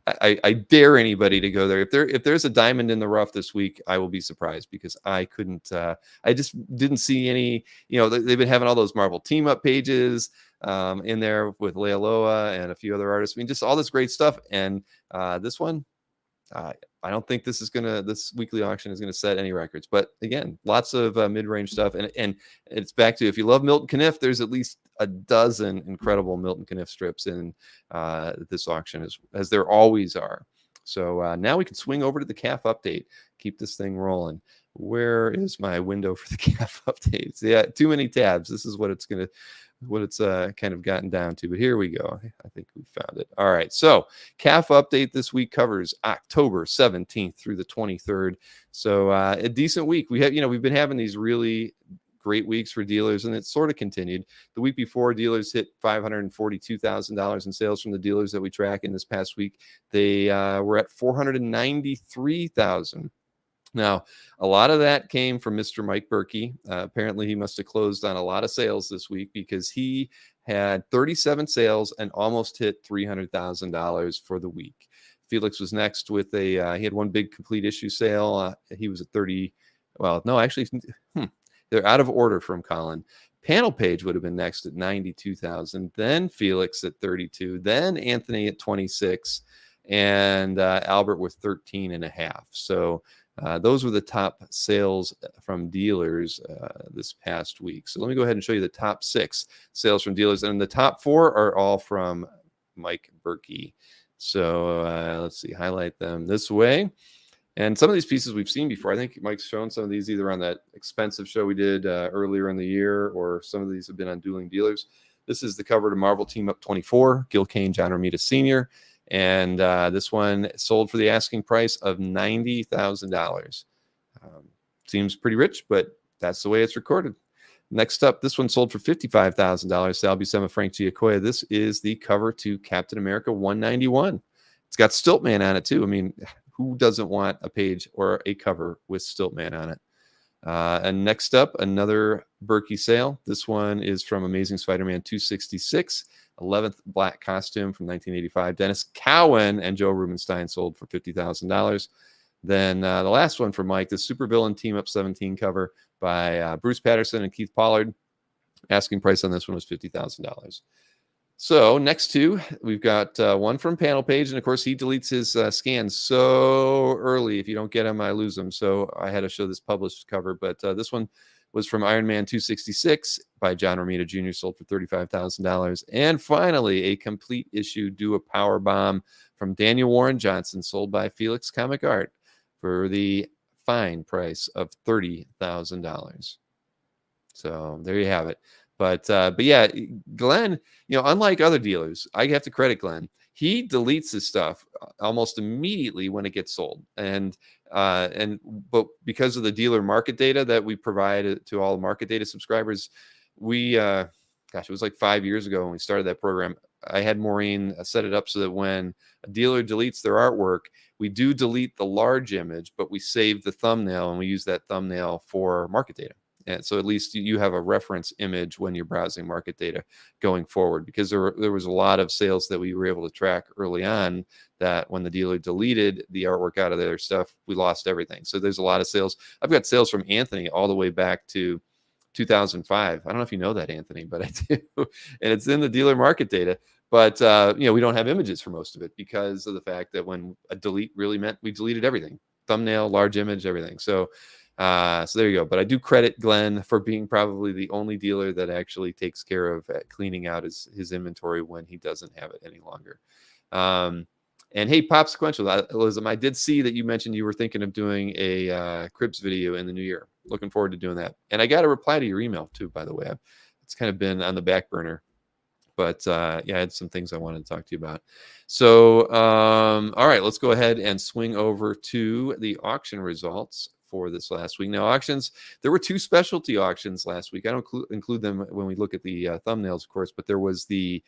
I dare anybody to go there. If there's a diamond in the rough this week, I will be surprised, because I couldn't. I just didn't see any. They've been having all those Marvel team up pages in there with Lealoa and a few other artists. I mean, just all this great stuff. And this one, I don't think this weekly auction is going to set any records. But again, lots of mid-range stuff. And it's back to, if you love Milton Caniff, there's at least a dozen incredible Milton Caniff strips in this auction, as there always are. So now we can swing over to the CAF update, keep this thing rolling. Where is my window for the CAF updates? Yeah, too many tabs. This is what it's kind of gotten down to. But here we go. I think we found it. All right. So CAF update this week covers October 17th through the 23rd. So a decent week. We've been having these really great weeks for dealers, and it sort of continued. The week before, dealers hit $542,000 in sales from the dealers that we track. In this past week, they were at $493,000. Now, a lot of that came from Mr. Mike Berkey. Apparently, he must have closed on a lot of sales this week, because he had 37 sales and almost hit $300,000 for the week. Felix was next with he had one big complete issue sale. He was at 30. Well, no, actually, they're out of order from Colin. Panel Page would have been next at 92,000. Then Felix at 32. Then Anthony at 26, and Albert with 13.5. So those were the top sales from dealers this past week. So let me go ahead and show you the top 6 sales from dealers. And the top 4 are all from Mike Berkey. So let's see, highlight them this way. And some of these pieces we've seen before. I think Mike's shown some of these either on that expensive show we did earlier in the year, or some of these have been on Dueling Dealers. This is the cover to Marvel Team Up 24, Gil Kane, John Romita Sr., and this one sold for the asking price of $90,000. Seems pretty rich, but that's the way it's recorded. Next up, this one sold for $55,000. Sal Buscema, Frank Giacoya. This is the cover to Captain America 191. It's got Stiltman on it too. I mean, who doesn't want a page or a cover with Stiltman on it? And next up, another Berkey sale. This one is from Amazing Spider-Man 266, 11th black costume from 1985. Dennis Cowan and Joe Rubenstein sold for $50,000. Then the last one for Mike, the Supervillain Team Up 17 cover by Bruce Patterson and Keith Pollard. Asking price on this one was $50,000. So next two, we've got one from Panel Page, and of course he deletes his scans so early. If you don't get them, I lose them. So I had to show this published cover, but this one was from Iron Man 266 by John Romita Jr., sold for $35,000. And finally, a complete issue Do a Power Bomb from Daniel Warren Johnson, sold by Felix Comic Art for the fine price of $30,000. So there you have it. But yeah, Glenn, unlike other dealers, I have to credit Glenn. He deletes his stuff almost immediately when it gets sold, but because of the dealer market data that we provide to all market data subscribers, we it was like 5 years ago when we started that program. I had Maureen set it up so that when a dealer deletes their artwork, we do delete the large image, but we save the thumbnail, and we use that thumbnail for market data. And so at least you have a reference image when you're browsing market data going forward, because there was a lot of sales that we were able to track early on that when the dealer deleted the artwork out of their stuff, we lost everything. So there's a lot of sales. I've got sales from Anthony all the way back to 2005. I don't know if you know that, Anthony, but I do. And it's in the dealer market data. But, we don't have images for most of it because of the fact that when a delete really meant we deleted everything, thumbnail, large image, everything. So there you go. But I do credit Glenn for being probably the only dealer that actually takes care of cleaning out his inventory when he doesn't have it any longer. And hey, Pop Sequential, Elizabeth, I did see that you mentioned you were thinking of doing a Cribs video in the new year. Looking forward to doing that. And I got a reply to your email too, by the way. It's kind of been on the back burner. But I had some things I wanted to talk to you about. So, all right, let's go ahead and swing over to the auction results for this last week. Now, auctions, there were 2 specialty auctions last week. I don't include them when we look at the thumbnails, of course, but there was the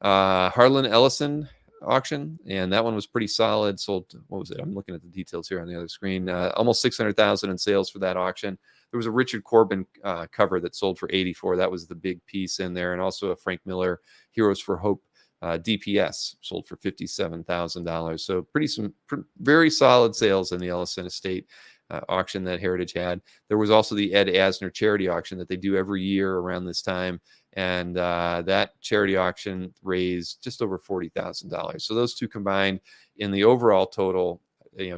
Harlan Ellison auction, and that one was pretty solid. Sold, what was it? I'm looking at the details here on the other screen. Almost 600,000 in sales for that auction. There was a Richard Corbin cover that sold for 84. That was the big piece in there, and also a Frank Miller Heroes for Hope DPS sold for $57,000. So very solid sales in the Ellison Estate auction that Heritage had. There was also the Ed Asner charity auction that they do every year around this time. And that charity auction raised just over $40,000. So those 2 combined in the overall total,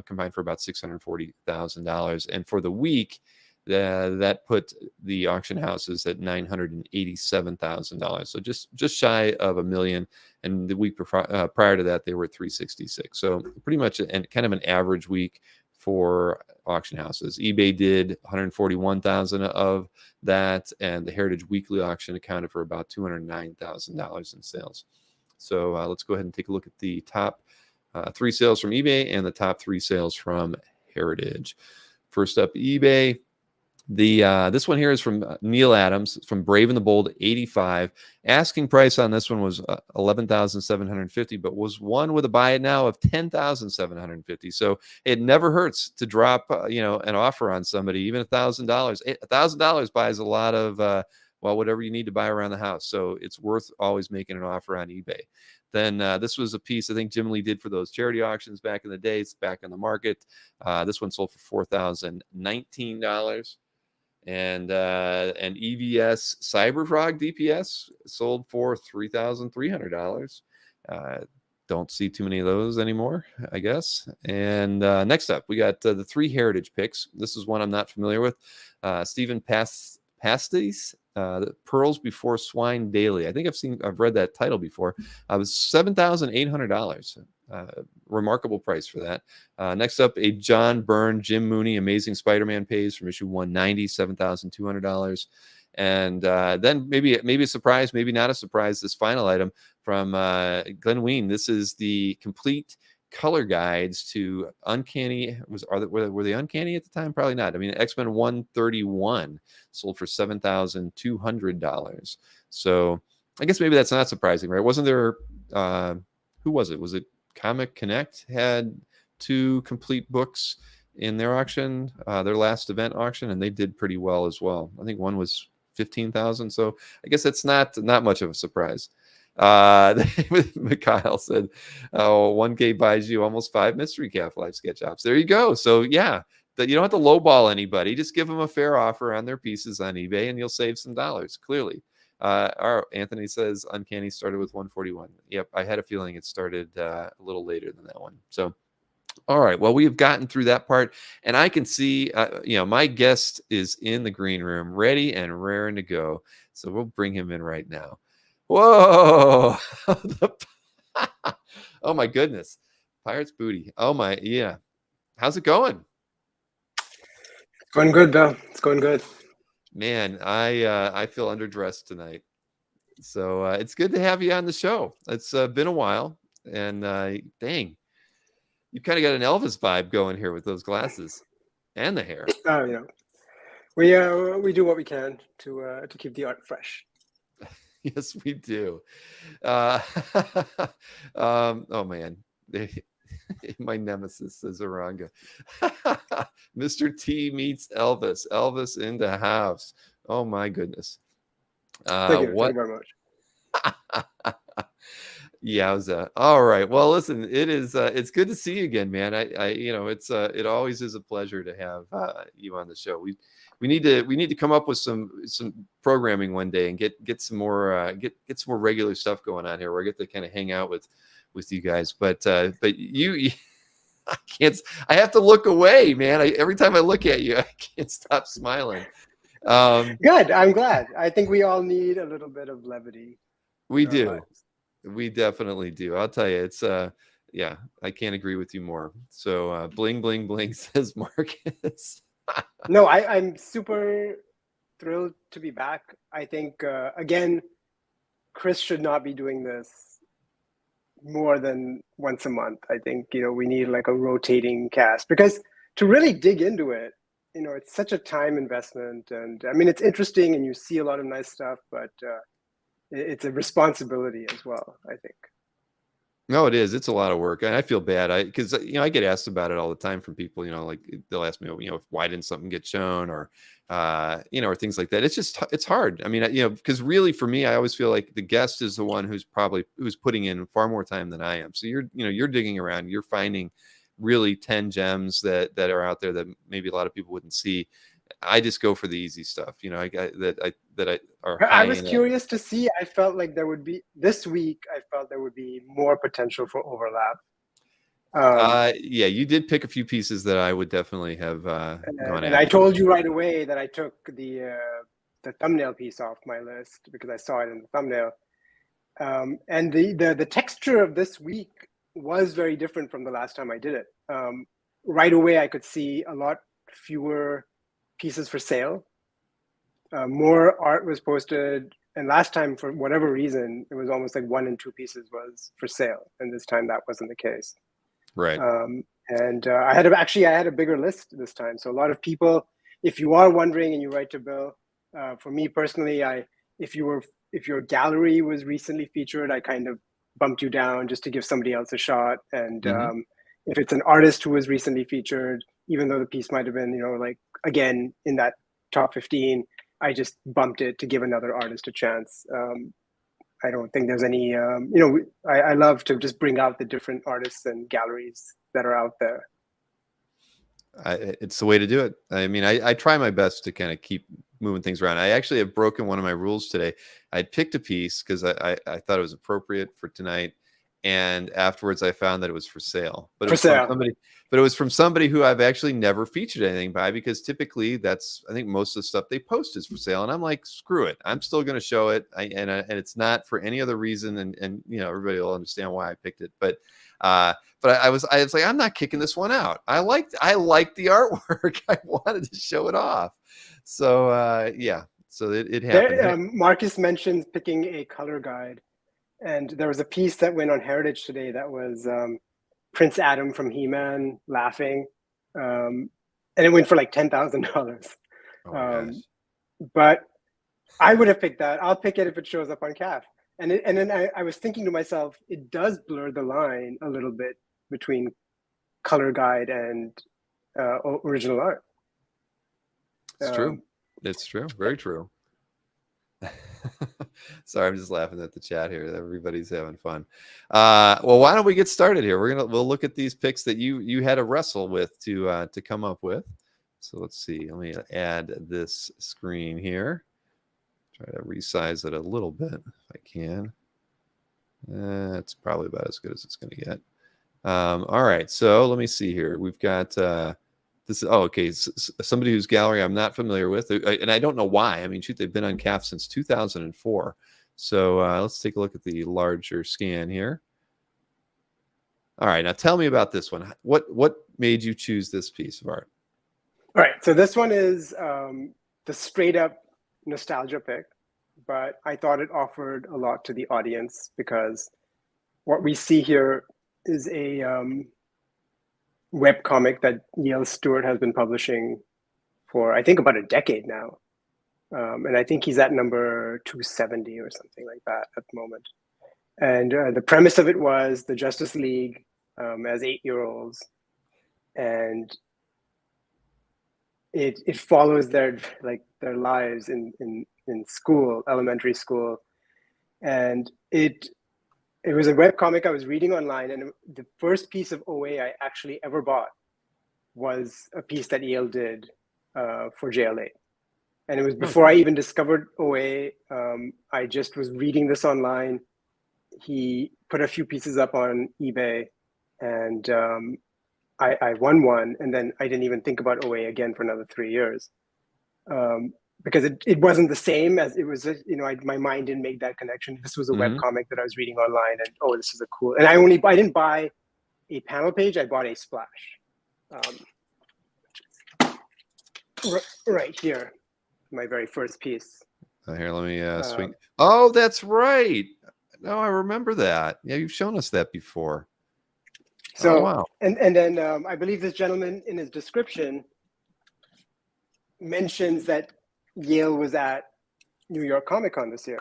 combined for about $640,000. And for the week, that put the auction houses at $987,000. So just shy of $1 million. And the week prior to that, they were at 366. So pretty much kind of an average week for auction houses. eBay did 141,000 of that, and the Heritage Weekly auction accounted for about $209,000 in sales. So let's go ahead and take a look at the top 3 sales from eBay and the top 3 sales from Heritage. First up, eBay. This one here is from Neil Adams from Brave and the Bold 85. Asking price on this one was $11,750, but was one with a buy it now of $10,750. So it never hurts to drop an offer on somebody, even $1,000. $1,000 buys a lot of whatever you need to buy around the house. So it's worth always making an offer on eBay. Then this was a piece I think Jim Lee did for those charity auctions back in the day. It's back on the market. This one sold for $4,019. And EVS Cyberfrog DPS sold for $3,300. Don't see too many of those anymore, I guess. And next up, we got the 3 Heritage picks. This is one I'm not familiar with. Stephen Pastis, Pearls Before Swine Daily. I think I've read that title before. It was $7,800. Remarkable price for that. Next up, a John Byrne, Jim Mooney, Amazing Spider-Man pays from issue 190, $7,200. And then maybe a surprise, maybe not a surprise, this final item from Glenn Wein. This is the complete color guides to Uncanny. Were they Uncanny at the time? Probably not. I mean, X-Men 131 sold for $7,200. So I guess maybe that's not surprising, right? Wasn't there, who was it? Was it Comic Connect had 2 complete books in their auction, their last event auction, and they did pretty well as well. I think one was 15,000. So I guess that's not much of a surprise. Mikhail said, "Oh, 1K buys you almost 5 Mystery Calf Life sketch ops." There you go. So yeah, you don't have to lowball anybody. Just give them a fair offer on their pieces on eBay, and you'll save some dollars. Clearly. Anthony says Uncanny started with 141. Yep, I had a feeling it started a little later than that one. So, all right. Well, we have gotten through that part, and I can see, my guest is in the green room, ready and raring to go. So we'll bring him in right now. Whoa! Oh my goodness, Pirates Booty. Oh my, yeah. How's it going? It's going good, Bill. It's going good. Man, I feel underdressed tonight, so it's good to have you on the show. It's been a while, and dang, you kind of got an Elvis vibe going here with those glasses and the hair. We do what we can to keep the art fresh. Yes, we do. Oh man, my nemesis says Aranga. Mr. T meets Elvis. Elvis in the house. Oh my goodness. Thank you very much. Yowza. All right. Well, listen, it's good to see you again, man. It always is a pleasure to have you on the show. we need to come up with some programming one day and get some more get some more regular stuff going on here where I get to kind of hang out with you guys. But you I can't. I have to look away, man. Every time I look at you, I can't stop smiling. Good. I'm glad. I think we all need a little bit of levity. We do. We definitely do. I'll tell you, it's yeah, I can't agree with you more. So bling bling bling, says Marcus. No, I'm super thrilled to be back. I think again, Chris should not be doing this more than once a month. I think, you know, we need like a rotating cast, because to really dig into it, you know, it's such a time investment, and I mean, it's interesting and you see a lot of nice stuff, but it's a responsibility as well, I think. No, it is. It's a lot of work, and I feel bad. Because you know, I get asked about it all the time from people. You know, like they'll ask me, you know, why didn't something get shown, or you know, or things like that. It's hard. I mean, you know, because really for me, I always feel like the guest is the one who's putting in far more time than I am. So you're digging around, you're finding really 10 gems that are out there that maybe a lot of people wouldn't see. I just go for the easy stuff, you know. I was curious to see. I felt like there would be this week. I felt there would be more potential for overlap. Yeah, you did pick a few pieces that I would definitely have gone and after. I told you right away that I took the thumbnail piece off my list because I saw it in the thumbnail. And the texture of this week was very different from the last time I did it. Right away, I could see a lot fewer pieces for sale. More art was posted, and last time, for whatever reason, it was almost like 1 and 2 pieces was for sale, and this time that wasn't the case. Right. And I had a bigger list this time. So a lot of people, if you are wondering and you write to Bill, for me personally, if your gallery was recently featured, I kind of bumped you down just to give somebody else a shot. And if it's an artist who was recently featured, even though the piece might have been, you know, like again in that top 15, I just bumped it to give another artist a chance. I don't think there's any, you know, I love to just bring out the different artists and galleries that are out there. It's the way to do it. I mean, I try my best to kind of keep moving things around. I actually have broken one of my rules today. I picked a piece because I thought it was appropriate for tonight, and afterwards I found that it was for sale. But it was from somebody who I've actually never featured anything by, because typically I think most of the stuff they post is for sale, and I'm like, screw it, I'm still going to show it. And it's not for any other reason, and you know, everybody will understand why I picked it. But I was like, I'm not kicking this one out. I liked the artwork. I wanted to show it off. So yeah, so it happened. Marcus mentioned picking a color guide, and there was a piece that went on Heritage today that was Prince Adam from He-Man laughing, and it went for like $10,000. Oh, but I would have picked that. I'll pick it if it shows up on CAF. And then I was thinking to myself, it does blur the line a little bit between color guide and original art. It's true. It's true. Very true. Sorry, I'm just laughing at the chat here. Everybody's having fun. Well, why don't we get started here? We'll look at these picks that you had to wrestle with to come up with. So let's see. Let me add this screen here. Try to resize it a little bit if I can. It's probably about as good as it's going to get. All right, so let me see here. We've got this. Oh, okay. Somebody whose gallery I'm not familiar with, and I don't know why. I mean, shoot, they've been on CAF since 2004. So let's take a look at the larger scan here. All right, now tell me about this one. What made you choose this piece of art? All right, so this one is the straight up nostalgia pick, but I thought it offered a lot to the audience, because what we see here is a webcomic that E.L. Stewart has been publishing for, I think, about a decade now. And I think he's at number 270 or something like that at the moment. And the premise of it was the Justice League as 8-year-olds, and it follows their lives in school, elementary school. And it was a webcomic I was reading online, and the first piece of OA I actually ever bought was a piece that EL did for JLA. And it was before I even discovered OA. I just was reading this online. He put a few pieces up on eBay, and I won one, and then I didn't even think about OA again for another 3 years, because it wasn't the same as it was. My mind didn't make that connection. This was a Mhm. webcomic that I was reading online, and oh, this is a cool. And I didn't buy a panel page. I bought a splash, right here, my very first piece. Here, let me swing. Oh, that's right. No, I remember that. Yeah, you've shown us that before. So, oh, wow. and then I believe this gentleman in his description mentions that Yale was at New York Comic Con this year.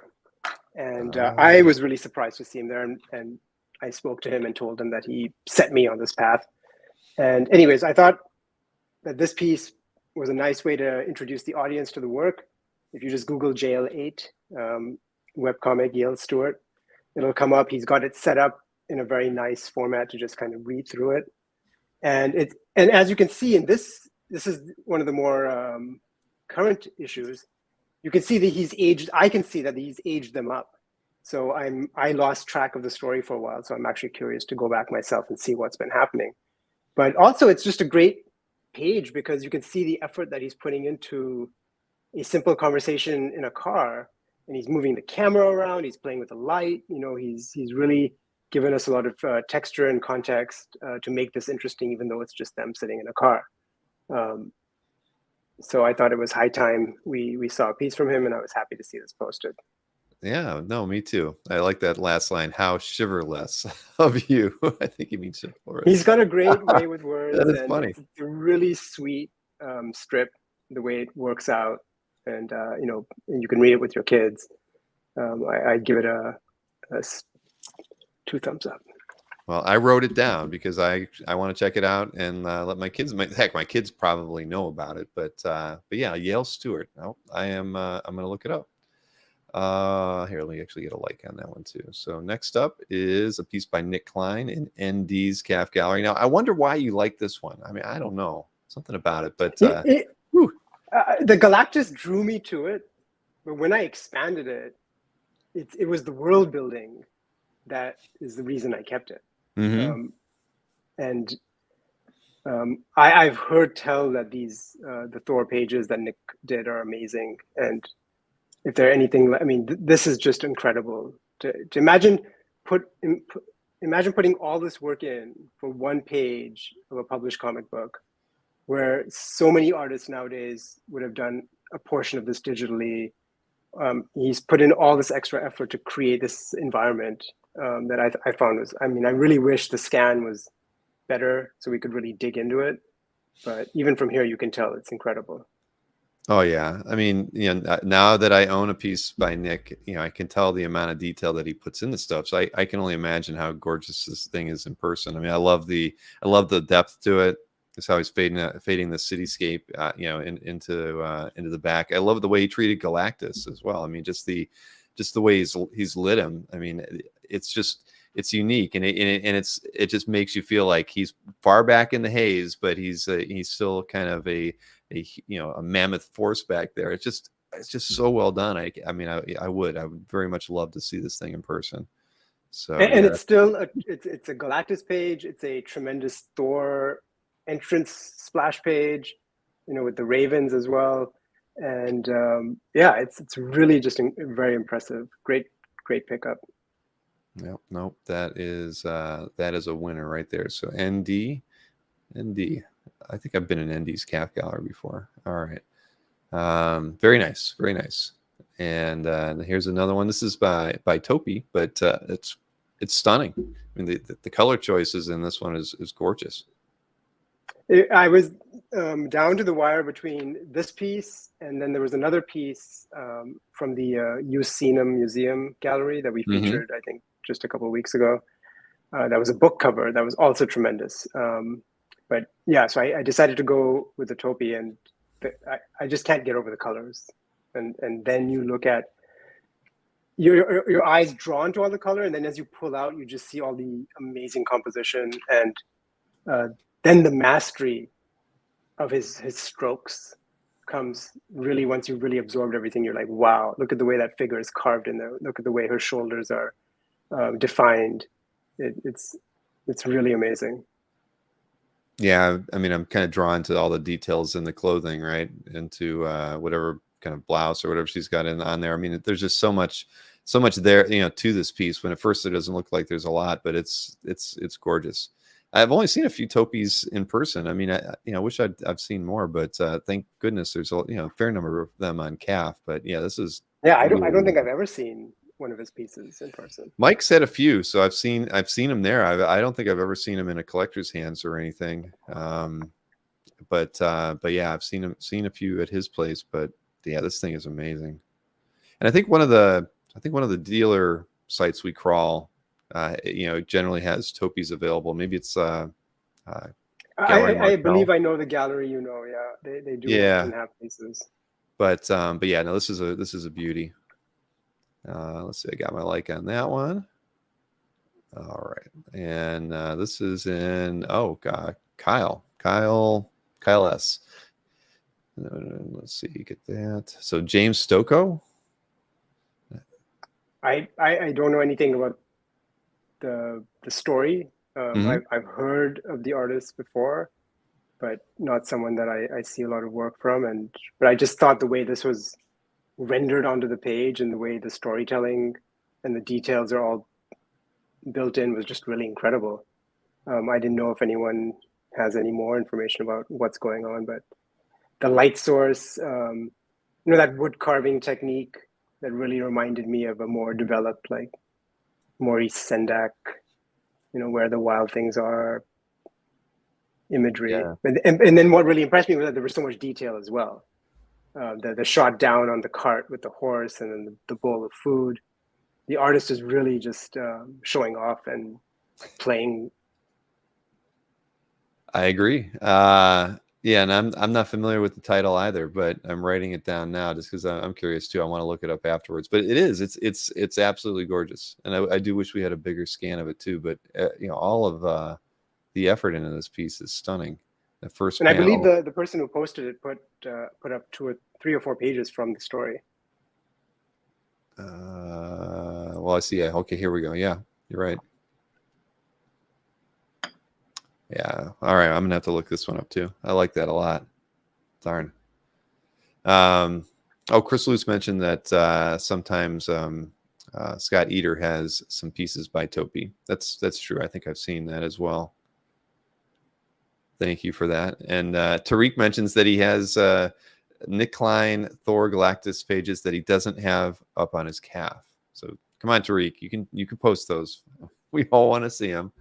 And I was really surprised to see him there. And I spoke to him and told him that he set me on this path. And anyways, I thought that this piece was a nice way to introduce the audience to the work. If you just Google JL8 webcomic Yale Stewart, it'll come up. He's got it set up in a very nice format to just kind of read through it. And as you can see in this is one of the more current issues. You can see that he's aged. I can see that he's aged them up. So I lost track of the story for a while. So I'm actually curious to go back myself and see what's been happening. But also, it's just a great page because you can see the effort that he's putting into a simple conversation in a car, and he's moving the camera around. He's playing with the light. He's really given us a lot of texture and context to make this interesting, even though it's just them sitting in a car. So I thought it was high time we saw a piece from him, and I was happy to see this posted. Yeah, no, me too. I like that last line. How shiverless of you. I think he means chivalrous. He's got a great way with words. That is and funny. It's a really sweet strip, the way it works out, and you can read it with your kids. I give it a 2 thumbs up. Well, I wrote it down because I want to check it out and let my kids. My kids probably know about it, but yeah, Yale Stewart. No, I'm going to look it up. Here, let me actually get a like on that one too. So next up is a piece by Nick Klein in ND's Calf Gallery. Now, I wonder why you like this one. I mean, I don't know, something about it, but the Galactus drew me to it, but when I expanded it, it was the world building that is the reason I kept it. Mhm. I've heard tell that these the Thor pages that Nick did are amazing, and if they're anything, I mean, this is just incredible to imagine putting all this work in for one page of a published comic book, where so many artists nowadays would have done a portion of this digitally. He's put in all this extra effort to create this environment that I found was, I mean, I really wish the scan was better so we could really dig into it. But even from here, you can tell it's incredible. Oh yeah, I mean, now that I own a piece by Nick, I can tell the amount of detail that he puts into stuff. So I can only imagine how gorgeous this thing is in person. I mean, I love the depth to it. It's how he's fading the cityscape, into the back. I love the way he treated Galactus as well. I mean, just the way he's lit him. I mean, it's unique, and it just makes you feel like he's far back in the haze, but he's still kind of a mammoth force back there. It's just so well done. I would very much love to see this thing in person. So and it's still it's a Galactus page. It's a tremendous Thor entrance splash page, with the Ravens as well. And it's really just very impressive. Great pickup. Yep, nope, that is a winner right there. So ND. I think I've been in ND's Calf Gallery before. All right. Very nice. And here's another one. This is by Topi, but it's stunning. I mean, the color choices in this one is gorgeous. I was down to the wire between this piece and then there was another piece from the Usinum Museum Gallery that we featured, I think, just a couple of weeks ago. That was a book cover that was also tremendous. But yeah, so I decided to go with the Topi, and I just can't get over the colors. And then you look at your eyes drawn to all the color, and then as you pull out, you just see all the amazing composition, and then the mastery of his strokes. comes really once you've really absorbed everything. You're like, wow, look at the way that figure is carved in there. Look at the way her shoulders are defined. It's really amazing. Yeah, I mean, I'm kind of drawn to all the details in the clothing, right? Into whatever kind of blouse or whatever she's got on there. I mean, there's just so much there, to this piece. When at first it doesn't look like there's a lot, but it's gorgeous. I've only seen a few Topes in person. I mean, I wish I've seen more, but thank goodness there's a fair number of them on CAF. But yeah, this is I don't think I've ever seen one of his pieces in person. Mike said a few, so I've seen him there. I don't think I've ever seen him in a collector's hands or anything. But yeah, I've seen a few at his place. But yeah, this thing is amazing. And I think one of the dealer sites we crawl, generally has Topes available. Maybe it's I Martel. believe I know the gallery. Yeah, they do often have pieces. But yeah, no, this is a beauty. Let's see, I got my like on that one. All right, and this is in Kyle S. Let's see, get that. So James Stocco. I don't know anything about the story. I've heard of the artist before, but not someone that I see a lot of work from. But I just thought the way this was rendered onto the page and the way the storytelling and the details are all built in was just really incredible. I didn't know if anyone has any more information about what's going on, but the light source, that wood carving technique that really reminded me of a more developed, like Maurice Sendak, where the wild things are imagery. Yeah. And then what really impressed me was that there was so much detail as well. The shot down on the cart with the horse and then the bowl of food. The artist is really just showing off and playing. I agree. Yeah, and I'm not familiar with the title either, but I'm writing it down now just because I'm curious too. I want to look it up afterwards. But it's absolutely gorgeous, and I do wish we had a bigger scan of it too. But all of the effort into this piece is stunning. The first, and panel, I believe the person who posted it put up 2 or 3 or 4 pages from the story. Well, I see. Yeah, okay, here we go. Yeah, you're right. Yeah. All right. I'm gonna have to look this one up too. I like that a lot. Darn. Chris Luce mentioned that sometimes Scott Eder has some pieces by Tope. That's true. I think I've seen that as well. Thank you for that. And Tariq mentions that he has Nick Klein, Thor, Galactus pages that he doesn't have up on his CAF. So come on, Tariq, you can post those. We all want to see them.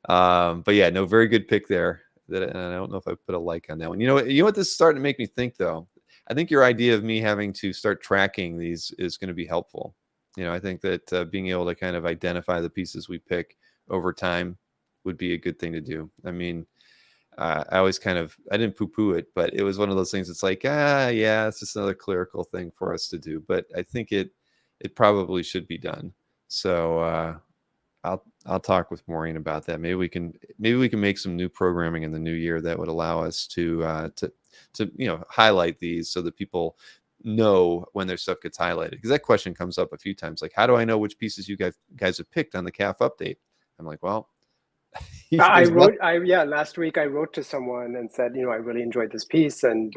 But yeah, no, very good pick there. And I don't know if I put a like on that one. You know what this is starting to make me think though. I think your idea of me having to start tracking these is going to be helpful. I think that being able to kind of identify the pieces we pick over time would be a good thing to do. I mean, I always I didn't poo-poo it, but it was one of those things. It's like, yeah, it's just another clerical thing for us to do. But I think it probably should be done. So I'll talk with Maureen about that. Maybe we can make some new programming in the new year that would allow us to highlight these so that people know when their stuff gets highlighted. Because that question comes up a few times, like, how do I know which pieces you guys have picked on the CAF update? I'm like, well. Last week I wrote to someone and said, I really enjoyed this piece, and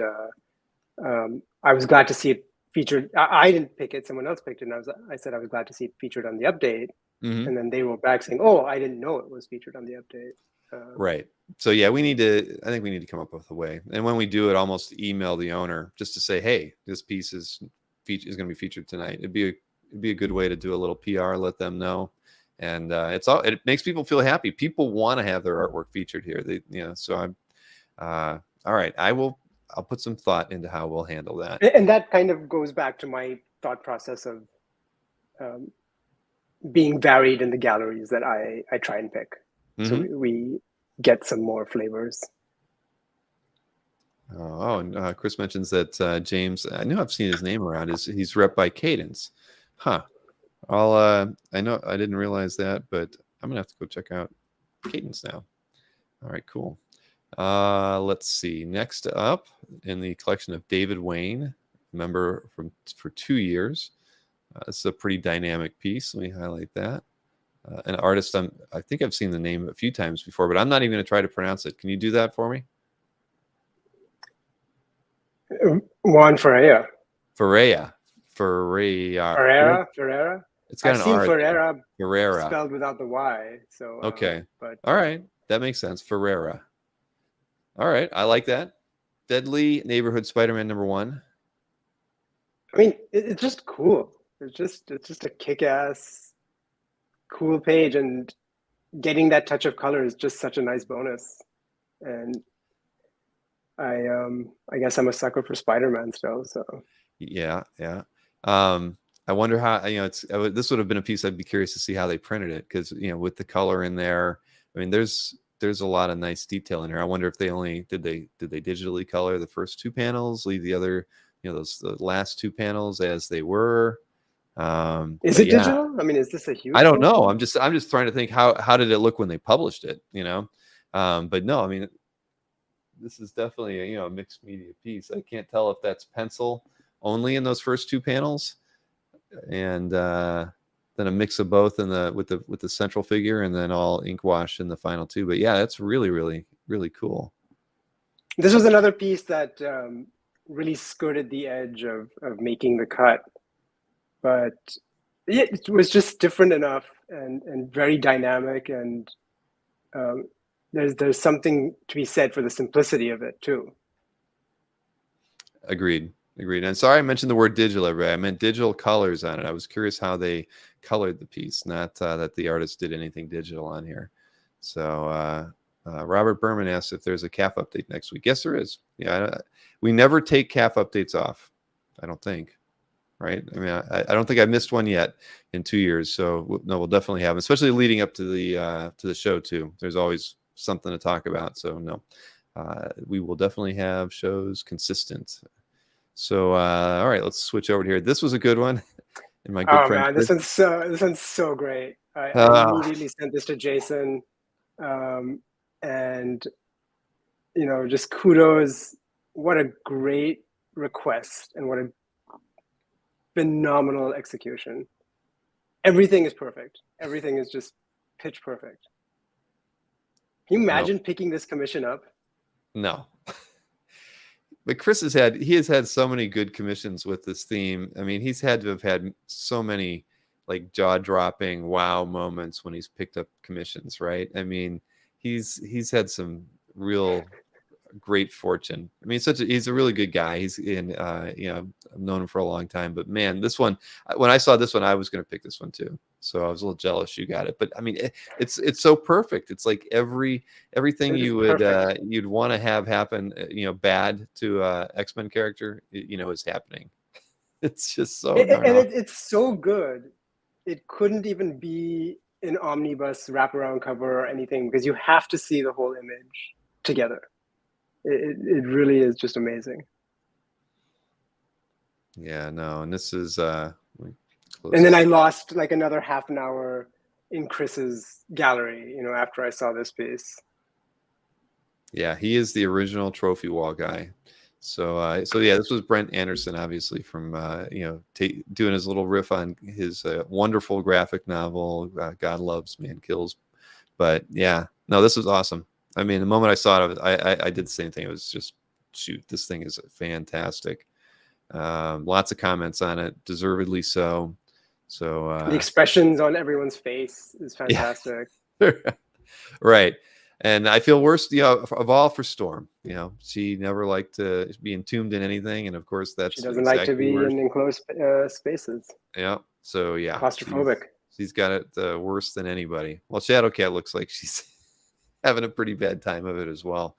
I was glad to see it featured. I didn't pick it; someone else picked it, and I said I was glad to see it featured on the update. Mm-hmm. And then they wrote back saying, "Oh, I didn't know it was featured on the update." Right. So yeah, I think we need to come up with a way, and when we do it, almost email the owner just to say, "Hey, this piece is going to be featured tonight." It'd be a good way to do a little PR, let them know. And it makes people feel happy. People want to have their artwork featured here. So I'm all right. I'll put some thought into how we'll handle that. And that kind of goes back to my thought process of being varied in the galleries that I try and pick. Mm-hmm. So we get some more flavors. And Chris mentions that James, I know I've seen his name around. He's rep by Cadence. Huh. I know I didn't realize that, but I'm gonna have to go check out Cadence now. All right, cool. Let's see. Next up in the collection of David Wayne, member for 2 years. It's a pretty dynamic piece. Let me highlight that. An artist I think I've seen the name a few times before, but I'm not even going to try to pronounce it. Can you do that for me? Juan Ferreira. Ferreira. It's got I've an seen R. Ferreira spelled without the Y. So okay, but all right, that makes sense. Ferreira. All right, I like that. Deadly Neighborhood Spider-Man #1. I mean, it's just cool. It's just a kick-ass, cool page, and getting that touch of color is just such a nice bonus. And I guess I'm a sucker for Spider-Man still. So yeah. I wonder how, this would have been a piece I'd be curious to see how they printed it, because with the color in there, I mean, there's a lot of nice detail in here. I wonder if they did they digitally color the first 2 panels, leave the other, the last 2 panels as they were. Is it digital? I mean, is this a huge? I don't know. I'm just trying to think how did it look when they published it, but no, I mean, this is definitely a mixed media piece. I can't tell if that's pencil only in those first 2 panels, and then a mix of both with the central figure, and then all ink wash in the final 2. But yeah, that's really, really, really cool. This was another piece that really skirted the edge of making the cut, but it was just different enough and very dynamic, and there's something to be said for the simplicity of it too. Agreed. And sorry I mentioned the word digital, everybody. I meant digital colors on it. I was curious how they colored the piece, not that the artist did anything digital on here. So Robert Berman asked if there's a CAF update next week. Yes, there is. Yeah, we never take CAF updates off, I don't think. Right? I mean, I don't think I missed one yet in 2 years. So no, we'll definitely have, especially leading up to the show too. There's always something to talk about. So no, we will definitely have shows consistent. So all right, let's switch over here. This was a good one. And my good friend, man, this one's so great. I immediately sent this to Jason, and just kudos. What a great request, and what a phenomenal execution. Everything is perfect. Everything is just pitch perfect. Can you imagine picking this commission up? No. But Chris has had so many good commissions with this theme. I mean, he's had to have had so many like jaw-dropping wow moments when he's picked up commissions, right? I mean, he's had some real great fortune. I mean, he's a really good guy. He's in I've known him for a long time. But man, this one, when I saw this one, I was going to pick this one too. So I was a little jealous you got it. But I mean, it's so perfect. It's like everything you would you'd want to have happen, bad to X-Men character, is happening. It's just so it's so good. It couldn't even be an omnibus wraparound cover or anything, because you have to see the whole image together. It really is just amazing. Yeah, no, and this is and then I lost like another half an hour in Chris's gallery, after I saw this piece. Yeah, he is the original trophy wall guy. So yeah, this was Brent Anderson, obviously, from doing his little riff on his wonderful graphic novel, God Loves, Man Kills. But yeah, no, this was awesome. I mean, the moment I saw it, I did the same thing. It was just, shoot, this thing is fantastic. Lots of comments on it, deservedly so. So the expressions on everyone's face is fantastic. Yeah. Right. And I feel worse, of all for Storm. She never liked to be entombed in anything, and of course she doesn't like to be in enclosed spaces. Yeah. So yeah, claustrophobic. She's got it worse than anybody. Well, Shadowcat looks like she's having a pretty bad time of it as well.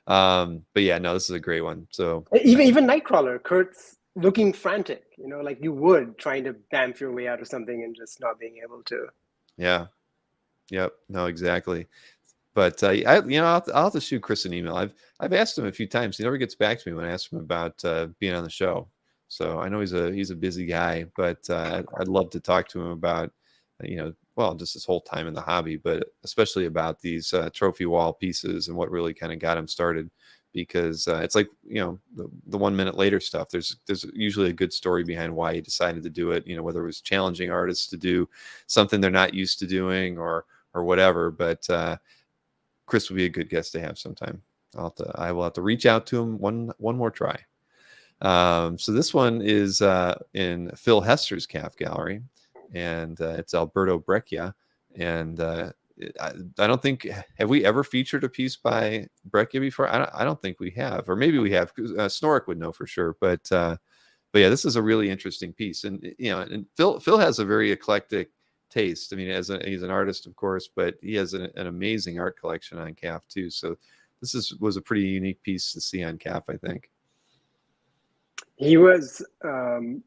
But yeah, no, this is a great one. So even Nightcrawler, Kurt's looking frantic, like you would, trying to bamf your way out of something and just not being able to. Yeah. Yep. No, exactly. But I'll have to shoot Chris an email. I've asked him a few times. He never gets back to me when I ask him about being on the show. So I know he's a busy guy, but I'd love to talk to him about well, just his whole time in the hobby, but especially about these trophy wall pieces and what really kind of got him started. Because it's like, you know, the 1 minute later stuff. There's usually a good story behind why he decided to do it. You know, whether it was challenging artists to do something they're not used to doing or whatever. But Chris would be a good guest to have sometime. I will have to reach out to him one more try. So this one is in Phil Hester's calf gallery, and it's Alberto Breccia. And I don't think, have we ever featured a piece by Breccia before? I don't think we have, or maybe we have. Snorik would know for sure, but yeah, this is a really interesting piece. And you know, and Phil has a very eclectic taste. I mean, he's an artist, of course, but he has an amazing art collection on calf too. So this was a pretty unique piece to see on calf, I think. He was on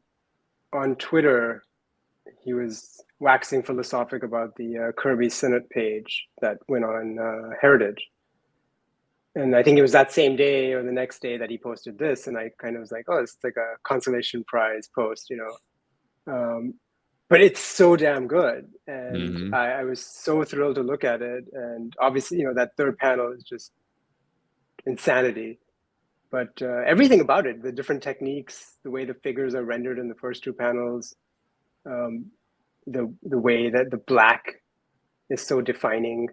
Twitter. He was waxing philosophic about the Kirby Synod page that went on Heritage. And I think it was that same day or the next day that he posted this. And I kind of was like, oh, it's like a consolation prize post, you know. But it's so damn good. And I was so thrilled to look at it. And obviously, you know, that third panel is just insanity. But everything about it, the different techniques, the way the figures are rendered in the first two panels, the way that the black is so defining.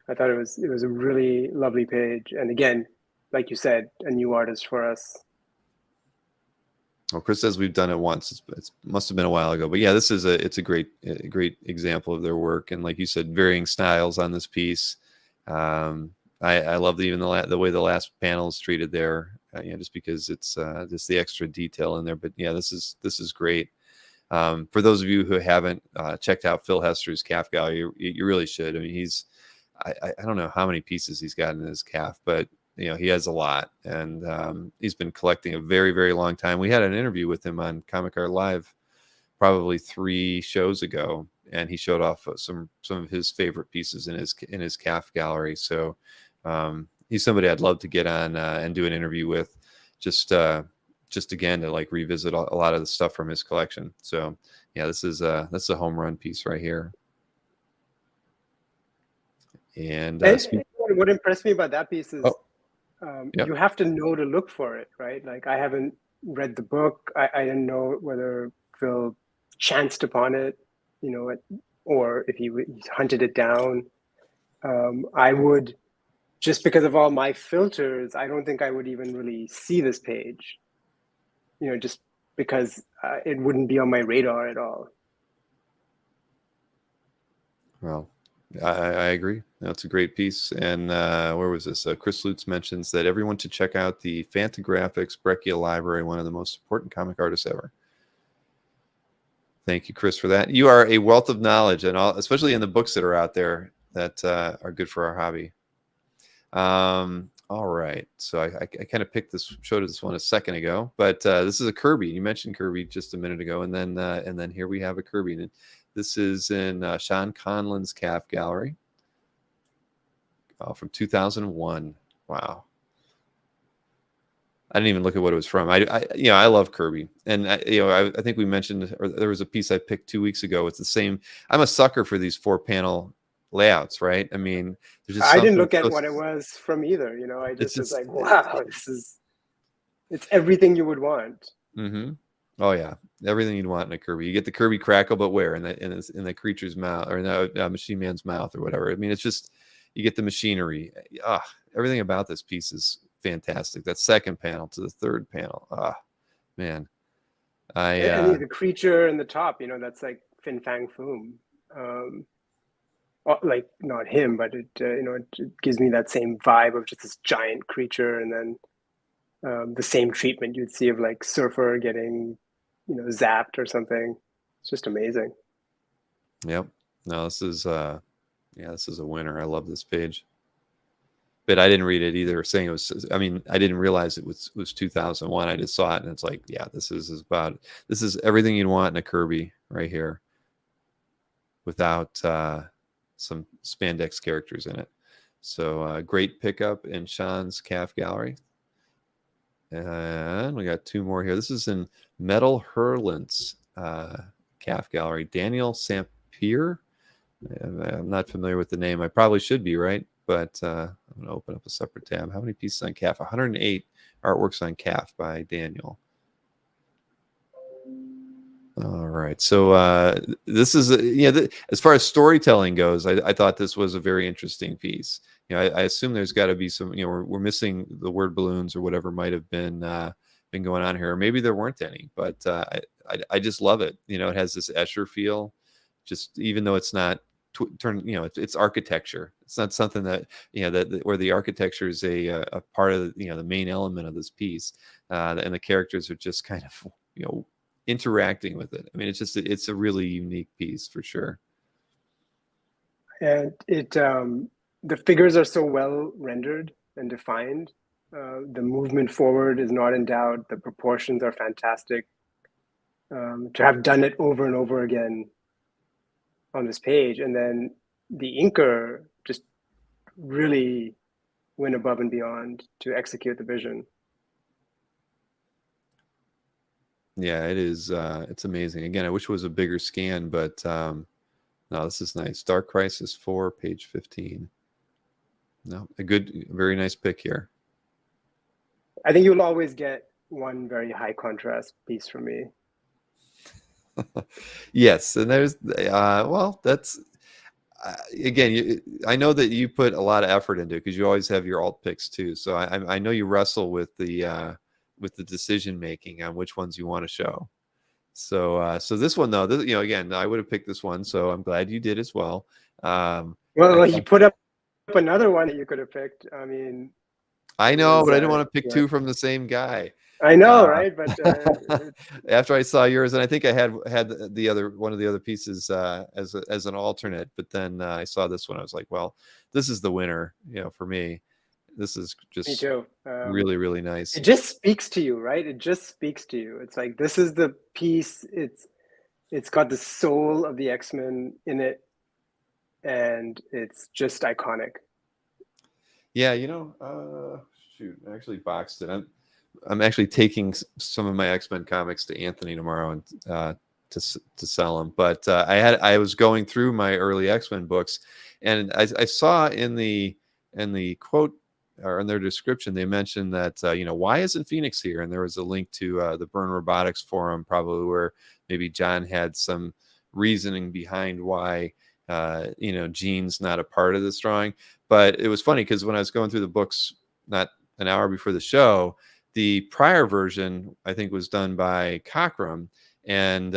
I thought it was a really lovely page. And again, like you said, a new artist for us. Well, Chris says we've done it once. It must have been a while ago, but yeah, it's a great example of their work. And like you said, varying styles on this piece. I love even the way the last panel is treated there, just because it's just the extra detail in there. But yeah, this is great. For those of you who haven't checked out Phil Hester's calf gallery, you really should. I mean, I don't know how many pieces he's got in his calf, but you know, he has a lot, and he's been collecting a very, very long time. We had an interview with him on Comic Art Live probably 3 shows ago, and he showed off some of his favorite pieces in his calf gallery. So he's somebody I'd love to get on and do an interview with, just again to like revisit a lot of the stuff from his collection. So yeah, that's a home run piece right here. And what impressed me about that piece is you have to know to look for it, right? Like, I haven't read the book. I didn't know whether Phil chanced upon it, you know, or if he hunted it down. I would, just because of all my filters, I don't think I would even really see this page, you know, just because it wouldn't be on my radar at all. Well, I agree. That's a great piece. And where was this? Chris Lutz mentions that everyone should check out the Fantagraphics Breccia Library, one of the most important comic artists ever. Thank you, Chris, for that. You are a wealth of knowledge, and especially in the books that are out there that are good for our hobby. All right. So I kind of showed this one a second ago, but this is a Kirby. You mentioned Kirby just a minute ago, and then here we have a Kirby. And this is in Sean Conlon's calf gallery from 2001. Wow. I didn't even look at what it was from. I love Kirby, and I think we mentioned, or there was a piece I picked 2 weeks ago. It's the same. I'm a sucker for these 4-panel layouts, right? I mean, I didn't look at what it was from either. You know, I just was like, wow, it's everything you would want. Mm-hmm. Oh yeah, everything you'd want in a Kirby. You get the Kirby crackle, but where? In the creature's mouth, or in the Machine Man's mouth, or whatever. I mean, it's just, you get the machinery. Everything about this piece is fantastic. That second panel to the third panel. Man. And the creature in the top, you know, that's like Fin Fang Foom. Like, not him, but it gives me that same vibe of just this giant creature, and then the same treatment you'd see of like Surfer getting, you know, zapped or something. It's just amazing. Yep. No, this is a winner. I love this page. But I didn't read it either, saying it was, I mean, I didn't realize it was 2001. I just saw it, and it's like, yeah, this is everything you'd want in a Kirby right here, without some spandex characters in it. So great pickup in Sean's calf gallery. And we got 2 more here. This is in Metal Hurlant's calf gallery. Daniel Sampier. I'm not familiar with the name. I probably should be, right? But I'm going to open up a separate tab. How many pieces on calf? 108 artworks on calf by Daniel. All right. So this is, as far as storytelling goes, I thought this was a very interesting piece. I assume there's got to be some, we're missing the word balloons or whatever might have been going on here. Or maybe there weren't any, but I just love it. It has this Escher feel, just even though it's not it's architecture. It's not something that, that where the architecture is a part of, the main element of this piece. And the characters are just kind of, interacting with it. I mean, it's a really unique piece for sure. And the figures are so well rendered and defined. The movement forward is not in doubt. The proportions are fantastic. To have done it over and over again on this page, and then the inker just really went above and beyond to execute the vision. Yeah, it is. It's amazing. Again, I wish it was a bigger scan, but no, this is nice. Dark Crisis 4, page 15. No, very nice pick here. I think you'll always get one very high contrast piece from me. Yes, and there's that's again. I know that you put a lot of effort into it because you always have your alt picks too. So I know you wrestle with the decision making on which ones you want to show. So this one though, again, I would have picked this one. So I'm glad you did as well. Well, you put up another one that you could have picked. I mean, I know, but I didn't want to pick two from the same guy. I know, right? But after I saw yours, and I think I had one of the other pieces as an alternate, but then I saw this one. I was like, well, this is the winner, for me. This is just me too. Really, really nice. It just speaks to you, right? It just speaks to you. It's like, this is the piece. It's got the soul of the X-Men in it, and it's just iconic. Yeah, shoot, I actually boxed it. I'm actually taking some of my X-Men comics to Anthony tomorrow and to sell them. But I was going through my early X-Men books, and I saw in the quote or in their description they mentioned that why isn't Phoenix here? And there was a link to the Burn Robotics forum, probably where maybe John had some reasoning behind why Jean's not a part of this drawing. But it was funny because when I was going through the books not an hour before the show, the prior version I think was done by Cockrum, and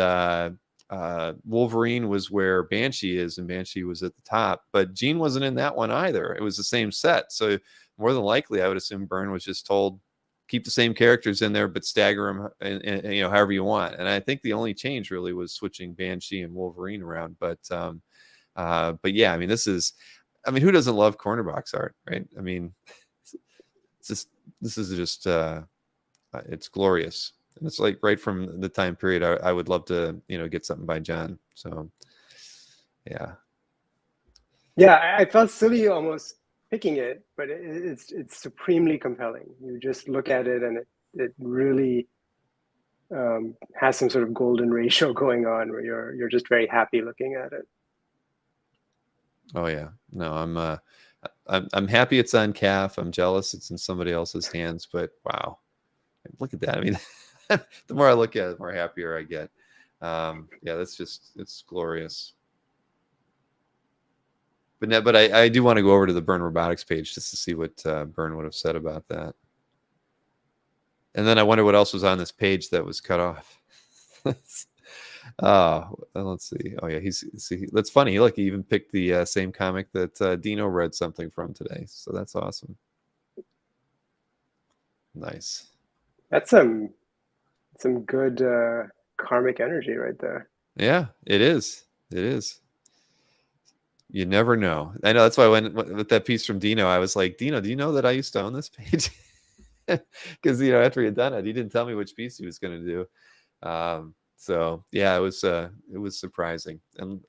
Wolverine was where Banshee is, and Banshee was at the top, but Jean wasn't in that one either. It was the same set, so more than likely I would assume Byrne was just told keep the same characters in there but stagger them and however you want. And I think the only change really was switching Banshee and Wolverine around. But yeah, I mean, who doesn't love corner box art, right? I mean, this is just it's glorious, and it's like right from the time period I would love to get something by John. So yeah, I felt silly almost picking it, but it's supremely compelling. You just look at it and it really has some sort of golden ratio going on where you're just very happy looking at it. Oh yeah, no, I'm happy it's on calf. I'm jealous it's in somebody else's hands, but wow, look at that. I mean, the more I look at it, the more happier I get. Yeah, it's glorious. But I do want to go over to the Burn Robotics page just to see what Burn would have said about that. And then I wonder what else was on this page that was cut off. Let's see. Oh yeah, that's funny. Look, he even picked the same comic that Dino read something from today. So that's awesome. Nice. That's some good karmic energy right there. Yeah, it is. It is. You never know. I know, that's why with that piece from Dino, I was like, Dino, do you know that I used to own this page? Because after he had done it, he didn't tell me which piece he was going to do. So yeah, it was surprising, and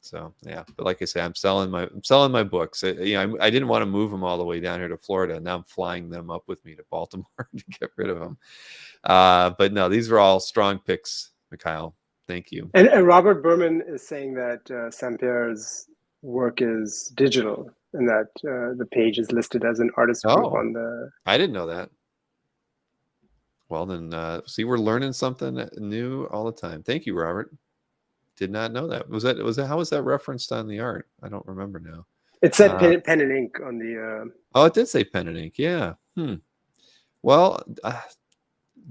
so yeah. But like I say, I'm selling my books. I didn't want to move them all the way down here to Florida. Now I'm flying them up with me to Baltimore to get rid of them. But no, these were all strong picks, Mikhail. Thank you. And Robert Berman is saying that Saint-Pierre's work is digital and that the page is listed as an artist group Oh. on the. I didn't know that. Well, then, see, we're learning something new all the time. Thank you, Robert. Did not know that. Was that how was that referenced on the art? I don't remember now. It said pen and ink on the. Oh, it did say pen and ink. Yeah. Well,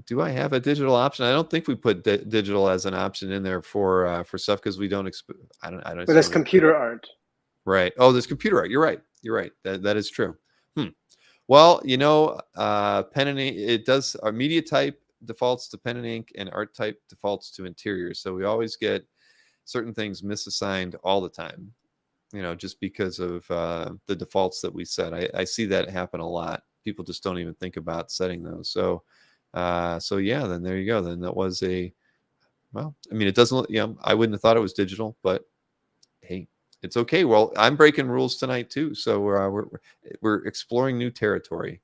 do I have a digital option? I don't think we put digital as an option in there for stuff because we don't. I don't. But there's computer art. Right. Oh, there's computer art. You're right. You're right. That is true. Well, pen and ink. It does. Our media type defaults to pen and ink, and art type defaults to interior. So we always get certain things misassigned all the time. Just because of the defaults that we set. I see that happen a lot. People just don't even think about setting those. So yeah, then there you go. Then that was it doesn't, I wouldn't have thought it was digital, but hey, it's okay. Well, I'm breaking rules tonight too. So we're exploring new territory.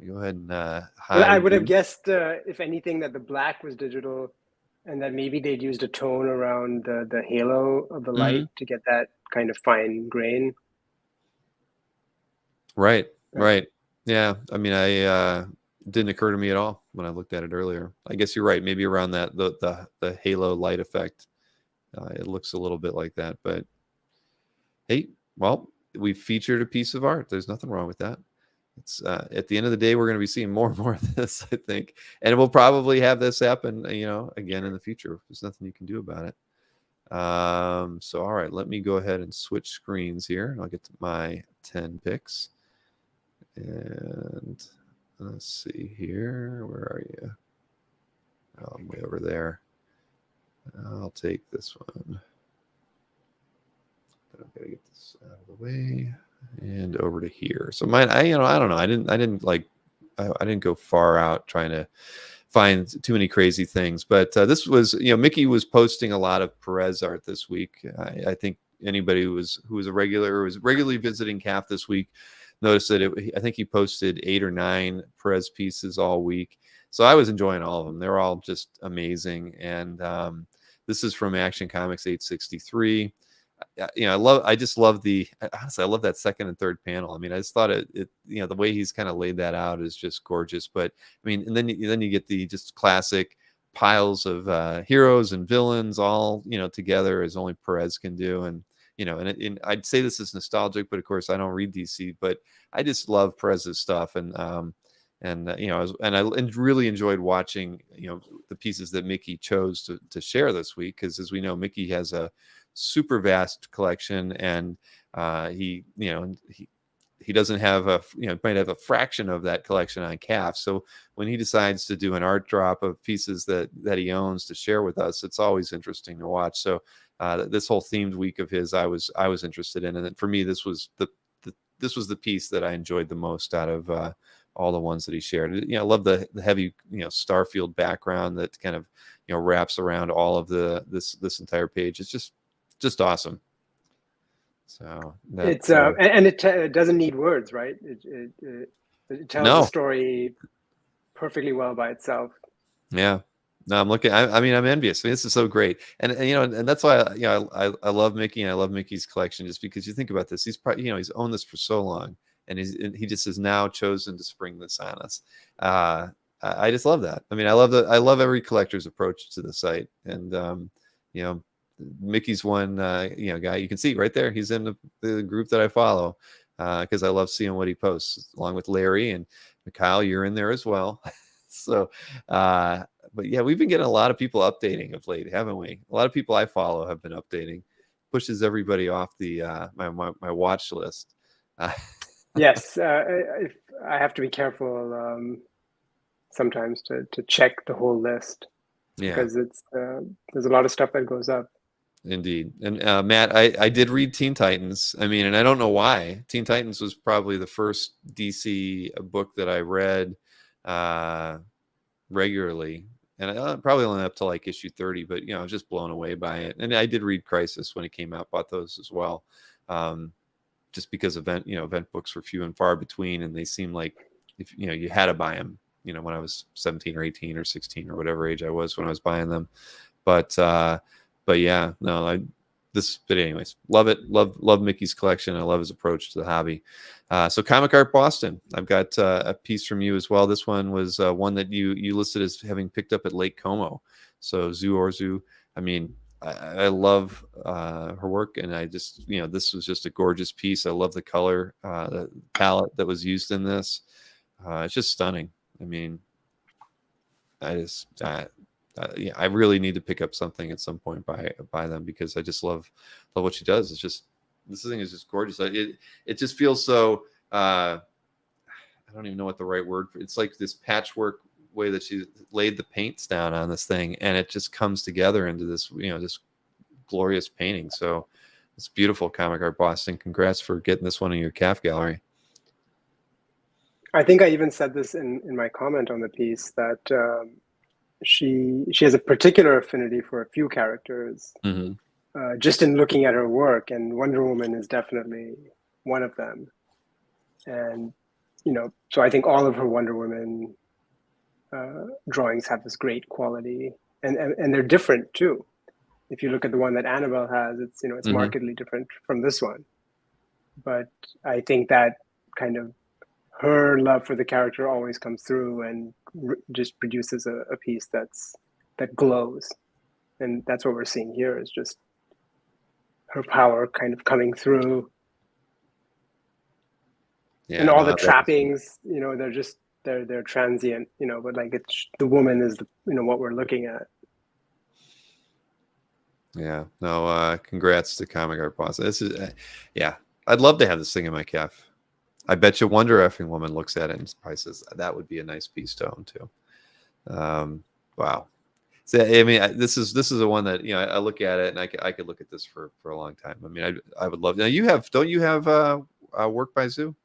Go ahead and I would have guessed, if anything, that the black was digital and that maybe they'd used a tone around the halo of the light to get that kind of fine grain. Right. Yeah. I mean, I didn't occur to me at all when I looked at it earlier. I guess you're right. Maybe around that the halo light effect, it looks a little bit like that. But hey, well, we featured a piece of art. There's nothing wrong with that. It's at the end of the day, we're going to be seeing more and more of this, I think, and we'll probably have this happen, again in the future. There's nothing you can do about it. So all right, let me go ahead and switch screens here, and I'll get to my 10 picks. And let's see here. Where are you? Oh, I'm way over there. I'll take this one. But I've got to get this out of the way and over to here. So mine, I don't know. I didn't go far out trying to find too many crazy things. But this was, Mickey was posting a lot of Perez art this week. I think anybody who was regularly visiting CAF this week noticed that I think he posted 8 or 9 Perez pieces all week. So I was enjoying all of them. They're all just amazing. And this is from Action Comics 863. I love that second and third panel. I mean, I just thought it the way he's kind of laid that out is just gorgeous. But I mean, and then you get the just classic piles of heroes and villains all together as only Perez can do. And and I'd say this is nostalgic, but of course I don't read DC, but I just love Perez's stuff. And I really enjoyed watching the pieces that Mickey chose to share this week, because as we know, Mickey has a super vast collection, and he doesn't have might have a fraction of that collection on CAF. So when he decides to do an art drop of pieces that he owns to share with us, it's always interesting to watch. So this whole themed week of his, I was interested in, and for me, this was the piece that I enjoyed the most out of all the ones that he shared. I love the heavy Starfield background that kind of wraps around all of this entire page. It's just awesome. So it's and it doesn't need words, right? It tells the story perfectly well by itself. Yeah. No, I'm looking. I mean, I'm envious. I mean, this is so great, and and that's why I love Mickey, and I love Mickey's collection, just because you think about this. He's probably he's owned this for so long, and he just has now chosen to spring this on us. I just love that. I mean, I love every collector's approach to the site, and Mickey's one guy you can see right there. He's in the group that I follow because I love seeing what he posts, along with Larry and Kyle. You're in there as well. So but yeah, we've been getting a lot of people updating of late, haven't we? A lot of people I follow have been updating. Pushes everybody off the my watch list. Yes, I have to be careful sometimes to check the whole list. Yeah, because it's there's a lot of stuff that goes up. Indeed. And Matt, I did read Teen Titans. I mean, and I don't know why. Teen Titans was probably the first DC book that I read regularly, and I probably only up to like issue 30, but I was just blown away by it. And I did read Crisis when it came out, bought those as well, just because event books were few and far between, and they seemed like if you had to buy them when I was 17 or 18 or 16 or whatever age I was when I was buying them. But yeah, no, but anyways, love it. Love Mickey's collection. I love his approach to the hobby. So Comic Art Boston, I've got a piece from you as well. This one was one that you listed as having picked up at Lake Como. So Zoo Orzu. I mean, I love her work, and I just, this was just a gorgeous piece. I love the color, the palette that was used in this. It's just stunning. I mean, yeah, I really need to pick up something at some point by them, because I just love what she does. It's just, this thing is just gorgeous. It just feels so. I don't even know what the right word for. It's like this patchwork way that she laid the paints down on this thing, and it just comes together into this, this glorious painting. So it's beautiful. Comic Art Boston, congrats for getting this one in your calf gallery. I think I even said this in my comment on the piece, that she has a particular affinity for a few characters, just in looking at her work, and Wonder Woman is definitely one of them. And so I think all of her Wonder Woman drawings have this great quality, and they're different too. If you look at the one that Annabelle has, it's it's markedly different from this one. But I think that kind of her love for the character always comes through, and just produces a piece that glows. And that's what we're seeing here, is just her power kind of coming through. Yeah, and all the trappings, they're transient, but like the woman is what we're looking at. Yeah, no, congrats to Comic Art Boston. This is, yeah, I'd love to have this thing in my calf. I bet you Wonder Effing Woman looks at it and probably says that would be a nice piece to own too. Wow. So I mean, this is the one that I look at it, and I could look at this for a long time. I mean, I would love. Now don't you have work by Zoo?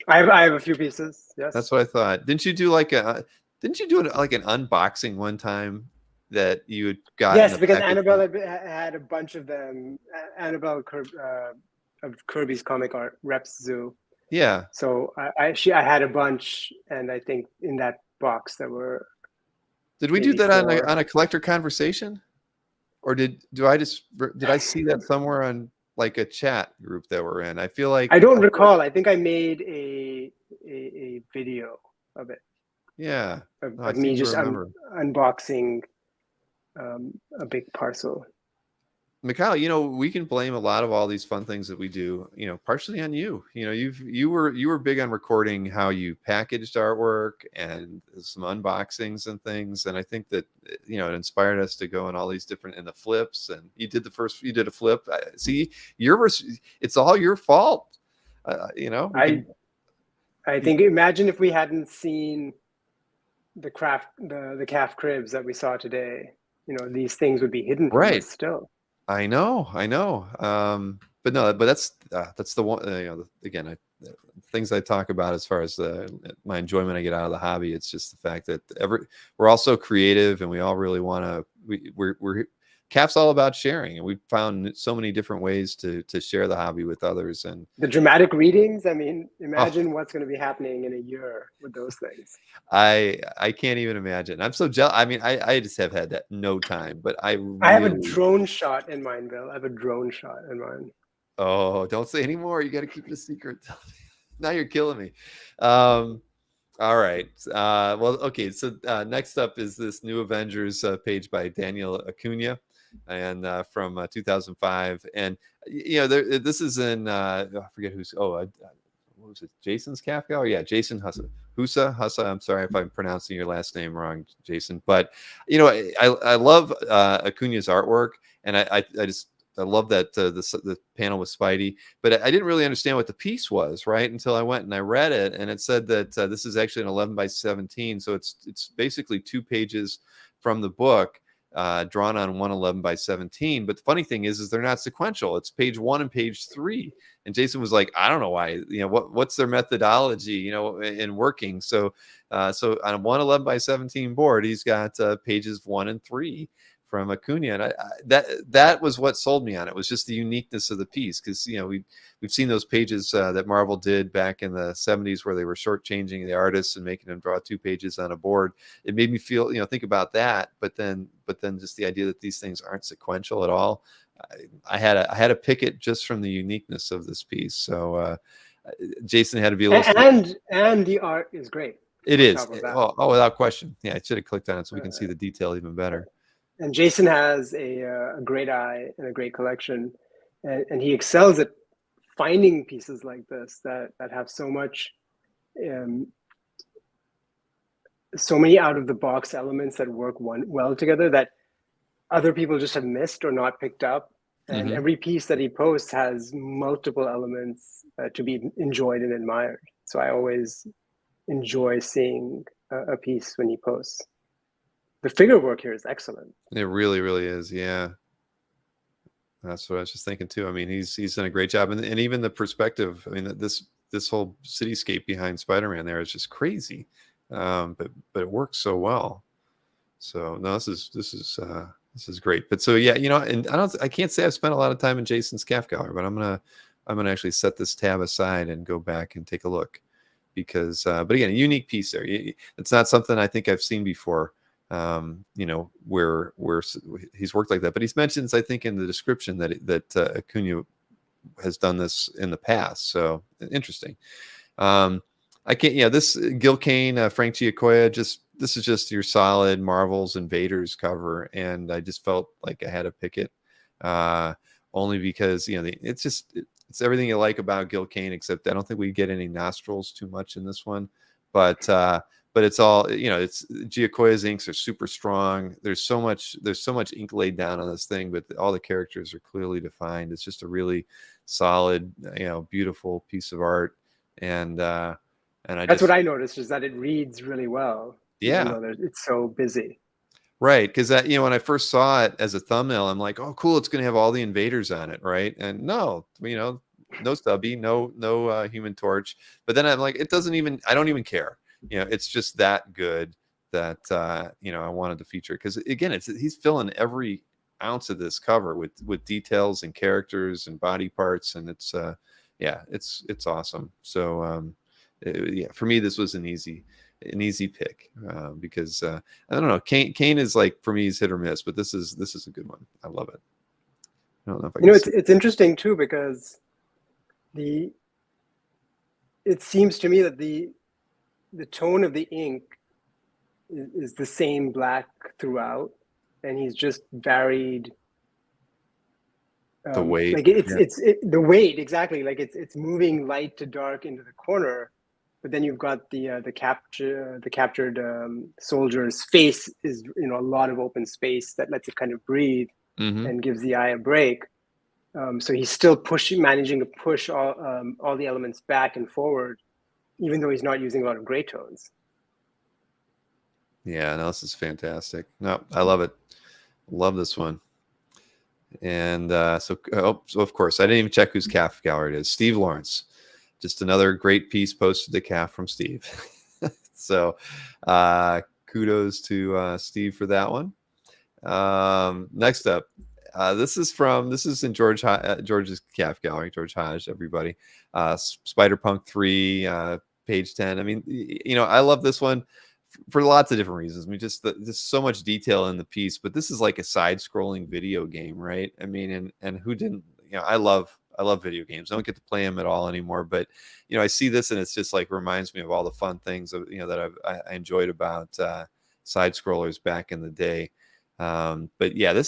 I have a few pieces. Yes, that's what I thought. Didn't you do like an unboxing one time that you had got? Yes, because Annabelle had a bunch of them. Annabelle of Kirby's Comic Art reps Zoo. Yeah. So I had a bunch, and I think in that box there were. Did we do that on a collector conversation, or did I see that somewhere on like a chat group that we're in? I feel like I don't recall. I think I made a video of it. Yeah. Of me just unboxing a big parcel. Mikhail, we can blame a lot of all these fun things that we do, partially on you. You were big on recording how you packaged artwork and some unboxings and things, and I think that it inspired us to go on all these different the flips. And you did a flip. See, it's all your fault. I think, imagine if we hadn't seen the calf cribs that we saw today. These things would be hidden from us still. I know. But that's the one, again, things I talk about as far as my enjoyment I get out of the hobby. It's just the fact that we're all so creative, and we all really want to, we're CAF's all about sharing, and we've found so many different ways to share the hobby with others. And the dramatic readings, I mean, imagine what's going to be happening in a year with those things. I can't even imagine. I'm so jealous. I mean, I just have had no time, but I have a drone shot in mind, Bill. I have a drone shot in mind. Oh, don't say anymore. You got to keep it a secret. Now you're killing me. All right. Well, okay. So next up is this New Avengers page by Daniel Acuna, and from 2005. And this is in I forget who's. what was it? Jason's calf gallery? Yeah, Jason Husa. I'm sorry if I'm pronouncing your last name wrong, Jason. But I love Acuna's artwork, and I love that the panel with Spidey, but I didn't really understand what the piece was, right, until I went and I read it, and it said that this is actually an 11 by 17, so it's basically 2 pages from the book drawn on 111 by 17. But the funny thing is they're not sequential. It's page 1 and page 3. And Jason was like, I don't know why. What's their methodology? In working. So on a 111 by 17 board, he's got pages 1 and 3 from Acuna, and that was what sold me on it. Was just the uniqueness of the piece, because we've seen those pages that Marvel did back in the 70s where they were shortchanging the artists and making them draw 2 pages on a board. It made me feel, think about that, but then just the idea that these things aren't sequential at all. I had to pick it just from the uniqueness of this piece. So Jason had to be a little and the art is great. It is. Oh, without question. Yeah, I should have clicked on it so we can see the detail even better. And Jason has a great eye and a great collection, and he excels at finding pieces like this that have so many out of the box elements that work well together that other people just have missed or not picked up. And every piece that he posts has multiple elements to be enjoyed and admired. So I always enjoy seeing a piece when he posts. The figure work here is excellent. It really, really is. Yeah. That's what I was just thinking too. I mean, he's done a great job. And even the perspective, I mean, this whole cityscape behind Spider-Man there is just crazy. But it works so well. So no, this is great. But so yeah, and I can't say I've spent a lot of time in Jason's CAF gallery, but I'm gonna actually set this tab aside and go back and take a look, because but again, a unique piece there. It's not something I think I've seen before. Where he's worked like that, but he mentions, I think, in the description that Acuna has done this in the past. So interesting. I can't. Yeah, this Gil Kane, Frank Giacoya, this is just your solid Marvel's Invaders cover, and I just felt like I had to pick it, only because it's everything you like about Gil Kane, except I don't think we get any nostrils too much in this one, but it's all, it's Giacoya's inks are super strong. There's so much ink laid down on this thing, but all the characters are clearly defined. It's just a really solid, beautiful piece of art, and that's what I noticed, is that it reads really well. Yeah, it's so busy. Right, because when I first saw it as a thumbnail, I'm like, oh, cool, it's going to have all the Invaders on it, right? And no, no Stubby, no Human Torch. But then I'm like, I don't even care. It's just that good that I wanted to feature, because again, he's filling every ounce of this cover with details and characters and body parts, and it's awesome. So for me, this was an easy pick, because I don't know, Kane is, like, for me, he's hit or miss, but this is a good one. I love it. I don't know if it's interesting too, because it seems to me that the tone of the ink is the same black throughout, and he's just varied the weight. Like it's the weight, exactly. Like it's moving light to dark into the corner, but then you've got the captured soldier's face is a lot of open space that lets it kind of breathe and gives the eye a break. So he's still managing to push all the elements back and forward, even though he's not using a lot of gray tones. Yeah, no, this is fantastic. No, I love it. Love this one. And so of course, I didn't even check whose CAF gallery it is. Steve Lawrence. Just another great piece posted to CAF from Steve. So kudos to Steve for that one. Next up, this is in George's CAF gallery, George Hodge, everybody. Spider-Punk 3, page 10. I mean, I love this one for lots of different reasons. I mean, just there's so much detail in the piece, but this is like a side-scrolling video game, right? I mean, and who didn't? I love video games. I don't get to play them at all anymore, but I see this and it's just like reminds me of all the fun things that I enjoyed about side scrollers back in the day. But yeah,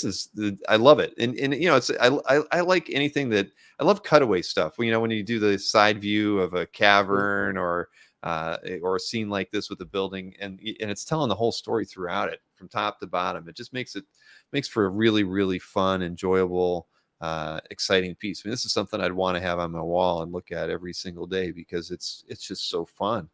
I love it, and it's I like anything that I love cutaway stuff. When you do the side view of a cavern or a scene like this with a building, and it's telling the whole story throughout it from top to bottom. It just makes for a really, really fun, enjoyable, exciting piece. I mean, this is something I'd want to have on my wall and look at every single day, because it's just so fun.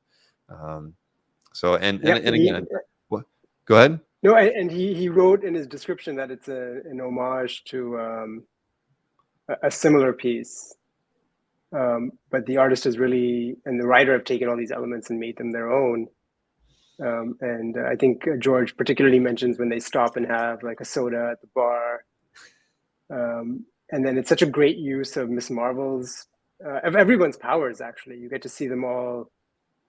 So again, what? Go ahead. No, and he wrote in his description that it's an homage to a similar piece. But the artist and the writer have taken all these elements and made them their own. And I think George particularly mentions when they stop and have like a soda at the bar. And then it's such a great use of Miss Marvel's, of everyone's powers, actually. You get to see them all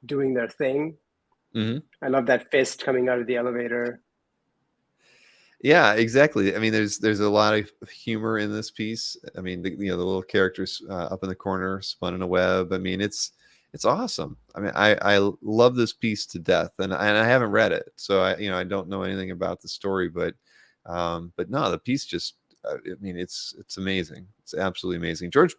doing their thing. Hmm. I love that fist coming out of the elevator. Yeah, exactly. I mean, there's a lot of humor in this piece. I mean, the little characters up in the corner spun in a web. I mean, it's awesome. I mean, I love this piece to death, and I haven't read it, so I don't know anything about the story, but no, the piece just. I mean, it's amazing. It's absolutely amazing. George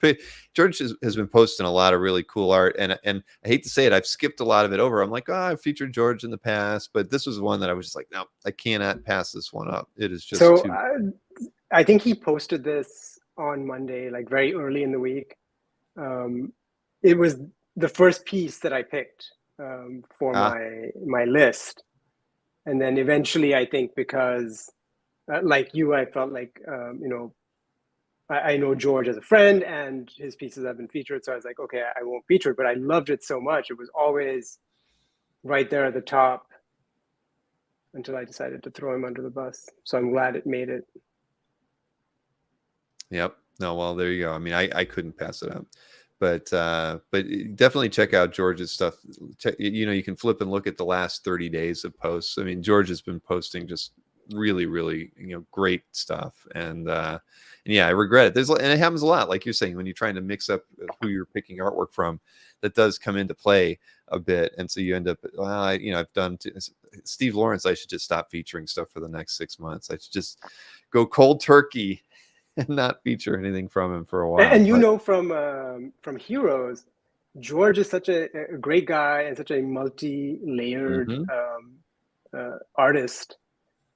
has been posting a lot of really cool art, and I hate to say it, I've skipped a lot of it over. I'm like, oh, I've featured George in the past, but this was one that I was just like, no, I cannot pass this one up. It is just So too. I think he posted this on Monday, like very early in the week. It was the first piece that I picked for Ah, my list, and then eventually, I think because like you, I felt like I know George as a friend, and his pieces have been featured, so I was like, okay, I won't feature it. But I loved it so much; it was always right there at the top until I decided to throw him under the bus. So I'm glad it made it. yep. No, well, there you go. I mean, I couldn't pass it up. But definitely check out George's stuff. You can flip and look at the last 30 days of posts. I mean, George has been posting just really, really, great stuff. And yeah, I regret it. And it happens a lot, like you're saying, when you're trying to mix up who you're picking artwork from, that does come into play a bit. And so you end up, well, I've done Steve Lawrence. I should just stop featuring stuff for the next 6 months. I should just go cold turkey and not feature anything from him for a while. And But from Heroes, George is such a great guy and such a multi-layered mhm. artist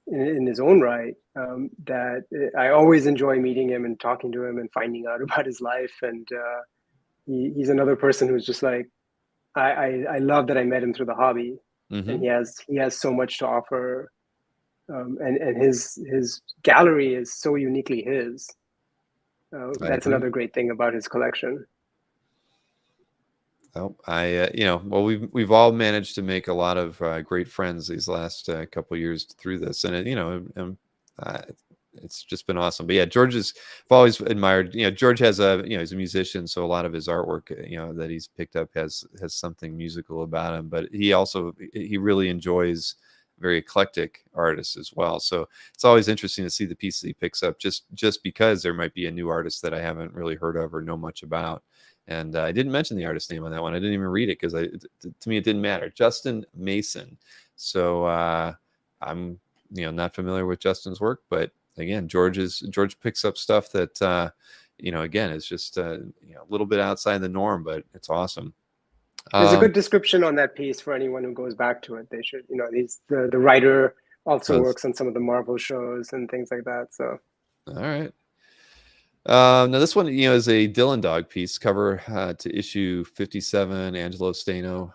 in his own right, that I always enjoy meeting him and talking to him and finding out about his life. And he's another person who's just like, I love that I met him through the hobby, and Hmm. he has so much to offer, and his gallery is so uniquely his. I That's agree. another great thing about his collection. Oh, well, we've all managed to make a lot of great friends these last couple years through this, and uh, it's just been awesome. But yeah, I've always admired. George he's a musician, so a lot of his artwork, that he's picked up has something musical about him. But he really enjoys very eclectic artists as well. So it's always interesting to see the pieces he picks up, just because there might be a new artist that I haven't really heard of or know much about. And I didn't mention the artist name on that one. I didn't even read it because to me it didn't matter. Justin Mason. So I'm not familiar with Justin's work, but again, George picks up stuff that again is just a little bit outside the norm, but it's awesome. There's a Um, good description on that piece for anyone who goes back to it. They should, the writer also does works on some of the Marvel shows and things like that. So all right. Now this one, is a Dylan Dog piece, cover to issue 57, Angelo Stano.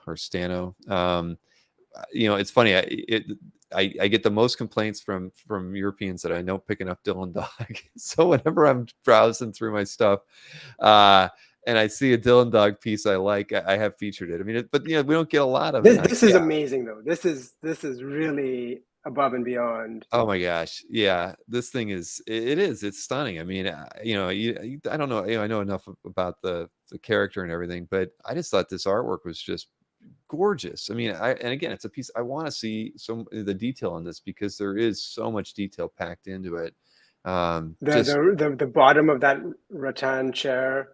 It's funny. I get the most complaints from Europeans that I know picking up Dylan Dog. So whenever I'm browsing through my stuff, and I see a Dylan Dog piece I like, I have featured it. I mean, but we don't get a lot of it on this is Cap. amazing, though. This is really above and beyond. Oh my gosh. Yeah. This thing it's stunning. I mean, I don't know, I know enough about the character and everything, but I just thought this artwork was just gorgeous. I mean, and again, it's a piece I want to see some the detail on this because there is so much detail packed into it. Just The bottom of that rattan chair,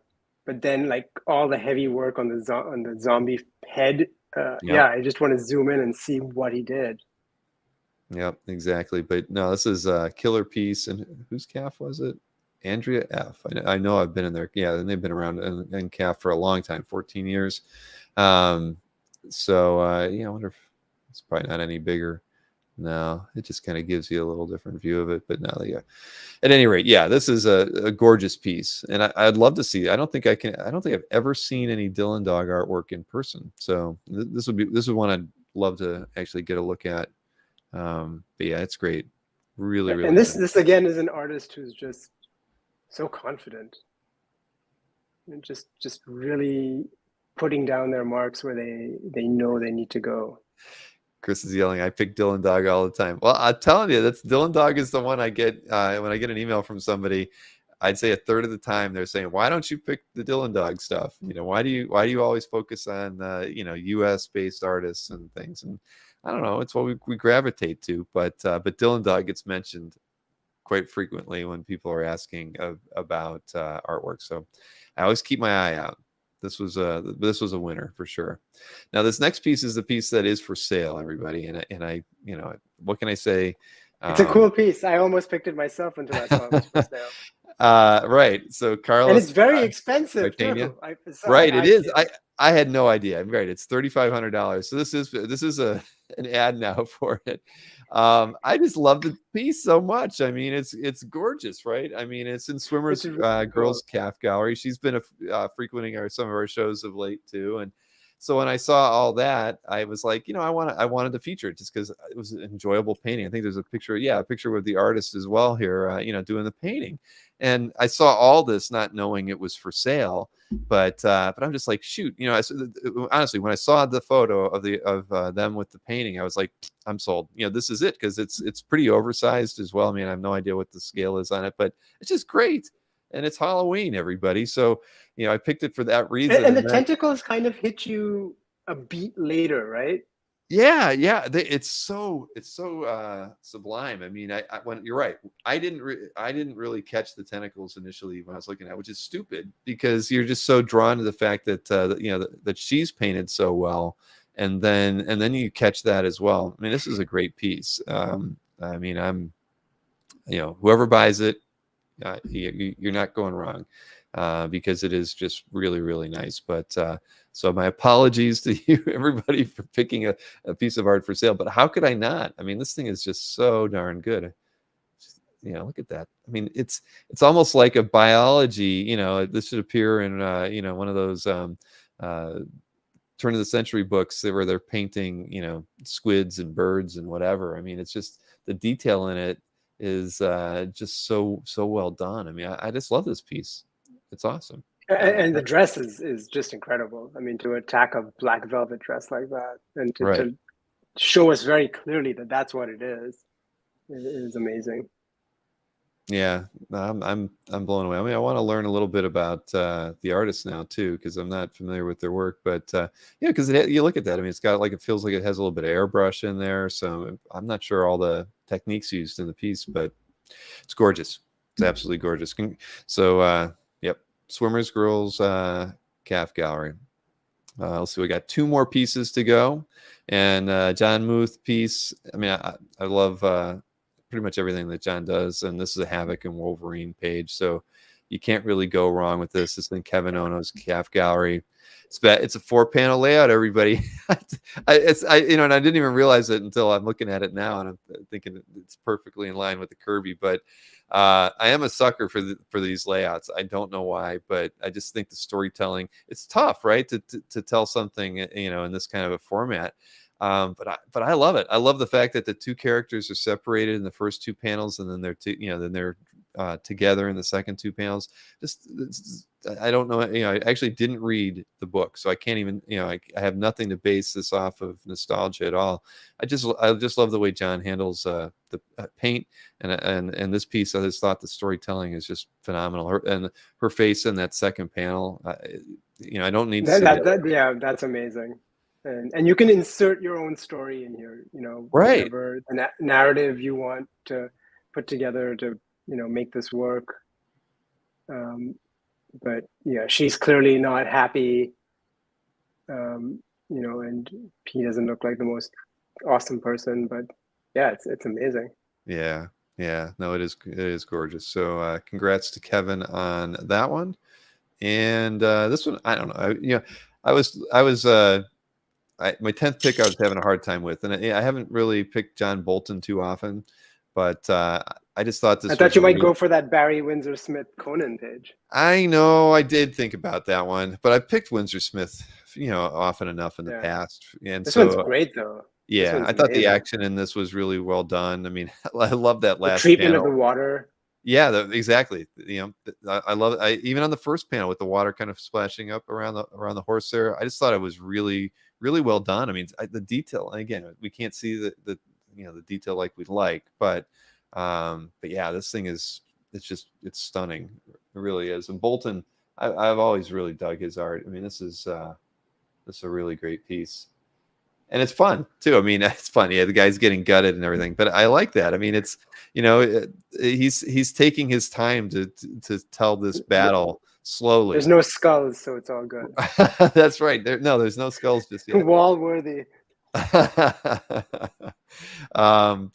but then like all the heavy work on the zombie head. Yep. Yeah, I just want to zoom in and see what he did. Yep, exactly. But no, this is a killer piece. And whose calf was it? Andrea F. I know I've been in there. Yeah, and they've been around in calf for a long time, 14 years. So I wonder if it's probably not any bigger. No, it just kind of gives you a little different view of it. But no, yeah. At any rate, yeah, this is a gorgeous piece, and I'd love to see. I don't think I've ever seen any Dylan Dog artwork in person. So this would one I'd love to actually get a look at. But yeah, it's great. Really, And really cool. this again is an artist who's just so confident and just really putting down their marks where they know they need to go. Chris is yelling, I pick Dylan Dog all the time. Well, I'm telling you, that's Dylan Dog is the one I get when I get an email from somebody. I'd say a third of the time they're saying, why don't you pick the Dylan Dog stuff? Why do you always focus on US based artists and things? And I don't know, it's what we gravitate to, but Dylan Dog gets mentioned quite frequently when people are asking about artwork. So I always keep my eye out. This was a winner for sure. Now this next piece is the piece that is for sale, everybody. And I what can I say? It's a cool piece. I almost picked it myself until I saw it was for sale. Right. So Carlos, and it's very expensive too. Right. It is. I had no idea. I'm right. It's $3,500. So this is an ad now for it. I just love the piece so much. I mean, it's gorgeous, right? I mean, it's in Swimmer's Girls Calf Gallery. She's been frequenting some of our shows of late too, and so when I saw all that, I was like, I wanted to feature it just because it was an enjoyable painting. I think there's a picture with the artist as well here, doing the painting. And I saw all this not knowing it was for sale, but I'm just like, shoot, honestly, when I saw the photo of them with the painting, I was like, I'm sold. This is it, because it's pretty oversized as well. I mean, I have no idea what the scale is on it, but it's just great. And it's Halloween, everybody. So, I picked it for that reason. And the tentacles kind of hit you a beat later, right? Yeah. It's so sublime. I mean, when you're right, I didn't really catch the tentacles initially when I was looking at it, which is stupid because you're just so drawn to the fact that that she's painted so well, and then you catch that as well. I mean, this is a great piece. I mean, I'm, whoever buys it, you're not going wrong, because it is just really, really nice. But so my apologies to you, everybody, for picking a piece of art for sale. But how could I not? I mean, this thing is just so darn good. Look at that. I mean, it's almost like a biology. This should appear in one of those turn of the century books where they're painting squids and birds and whatever. I mean, it's just the detail in it is just so well done. I mean, I just love this piece. It's awesome. And the dress is just incredible. I mean, to attack a black velvet dress like that and to show us very clearly that that's what it is amazing. Yeah, I'm blown away. I mean, I want to learn a little bit about the artist now too, because I'm not familiar with their work. But because you look at that, I mean, it feels like it has a little bit of airbrush in there. So I'm not sure all the techniques used in the piece, but it's gorgeous. It's absolutely gorgeous. So Swimmer's Girls Calf Gallery. Let's see, we got 2 more pieces to go, and John Muth piece. I mean, I love pretty much everything that John does, and this is a Havoc and Wolverine page, so you can't really go wrong with this. It's in Kevin Ono's Calf Gallery. It's a 4-panel layout, everybody. And I didn't even realize it until I'm looking at it now, and I'm thinking it's perfectly in line with the Kirby. But I am a sucker for these layouts. I don't know why, but I just think the storytelling, it's tough, right, to tell something in this kind of a format. But I love it. I love the fact that the 2 characters are separated in the first 2 panels, and then they're together in the second 2 panels. I don't know. I actually didn't read the book, so I can't even. I have nothing to base this off of nostalgia at all. I just love the way John handles the paint, and this piece. I just thought the storytelling is just phenomenal. Her face in that second panel. I don't need to that's amazing. And you can insert your own story in here, right? Whatever the narrative you want to put together to, make this work. But yeah, she's clearly not happy, and he doesn't look like the most awesome person. But yeah, it's amazing. Yeah. No, it is gorgeous. So congrats to Kevin on that one. And this one, I don't know. I was my 10th pick I was having a hard time with, and I haven't really picked John Bolton too often, but I just thought this. I thought you might go for that Barry Windsor Smith Conan page. I know, I did think about that one, but I picked Windsor Smith, often enough in the past. And this one's great though. Yeah, I thought the action in this was really well done. I mean, I love that last treatment panel. of the water. Yeah, exactly. I love it. Even on the first panel with the water kind of splashing up around the horse there. I just thought it was really, really well done. I mean, the detail, again, we can't see the detail like we'd like, but yeah, this thing it's stunning. It really is. And Bolton, I've always really dug his art. I mean, this is a really great piece. And it's fun too. I mean, it's fun. Yeah, the guy's getting gutted and everything, but I like that. I mean, it's, he's taking his time to tell this battle slowly. There's no skulls, so it's all good. That's right. There's no skulls just yet. Wall worthy. But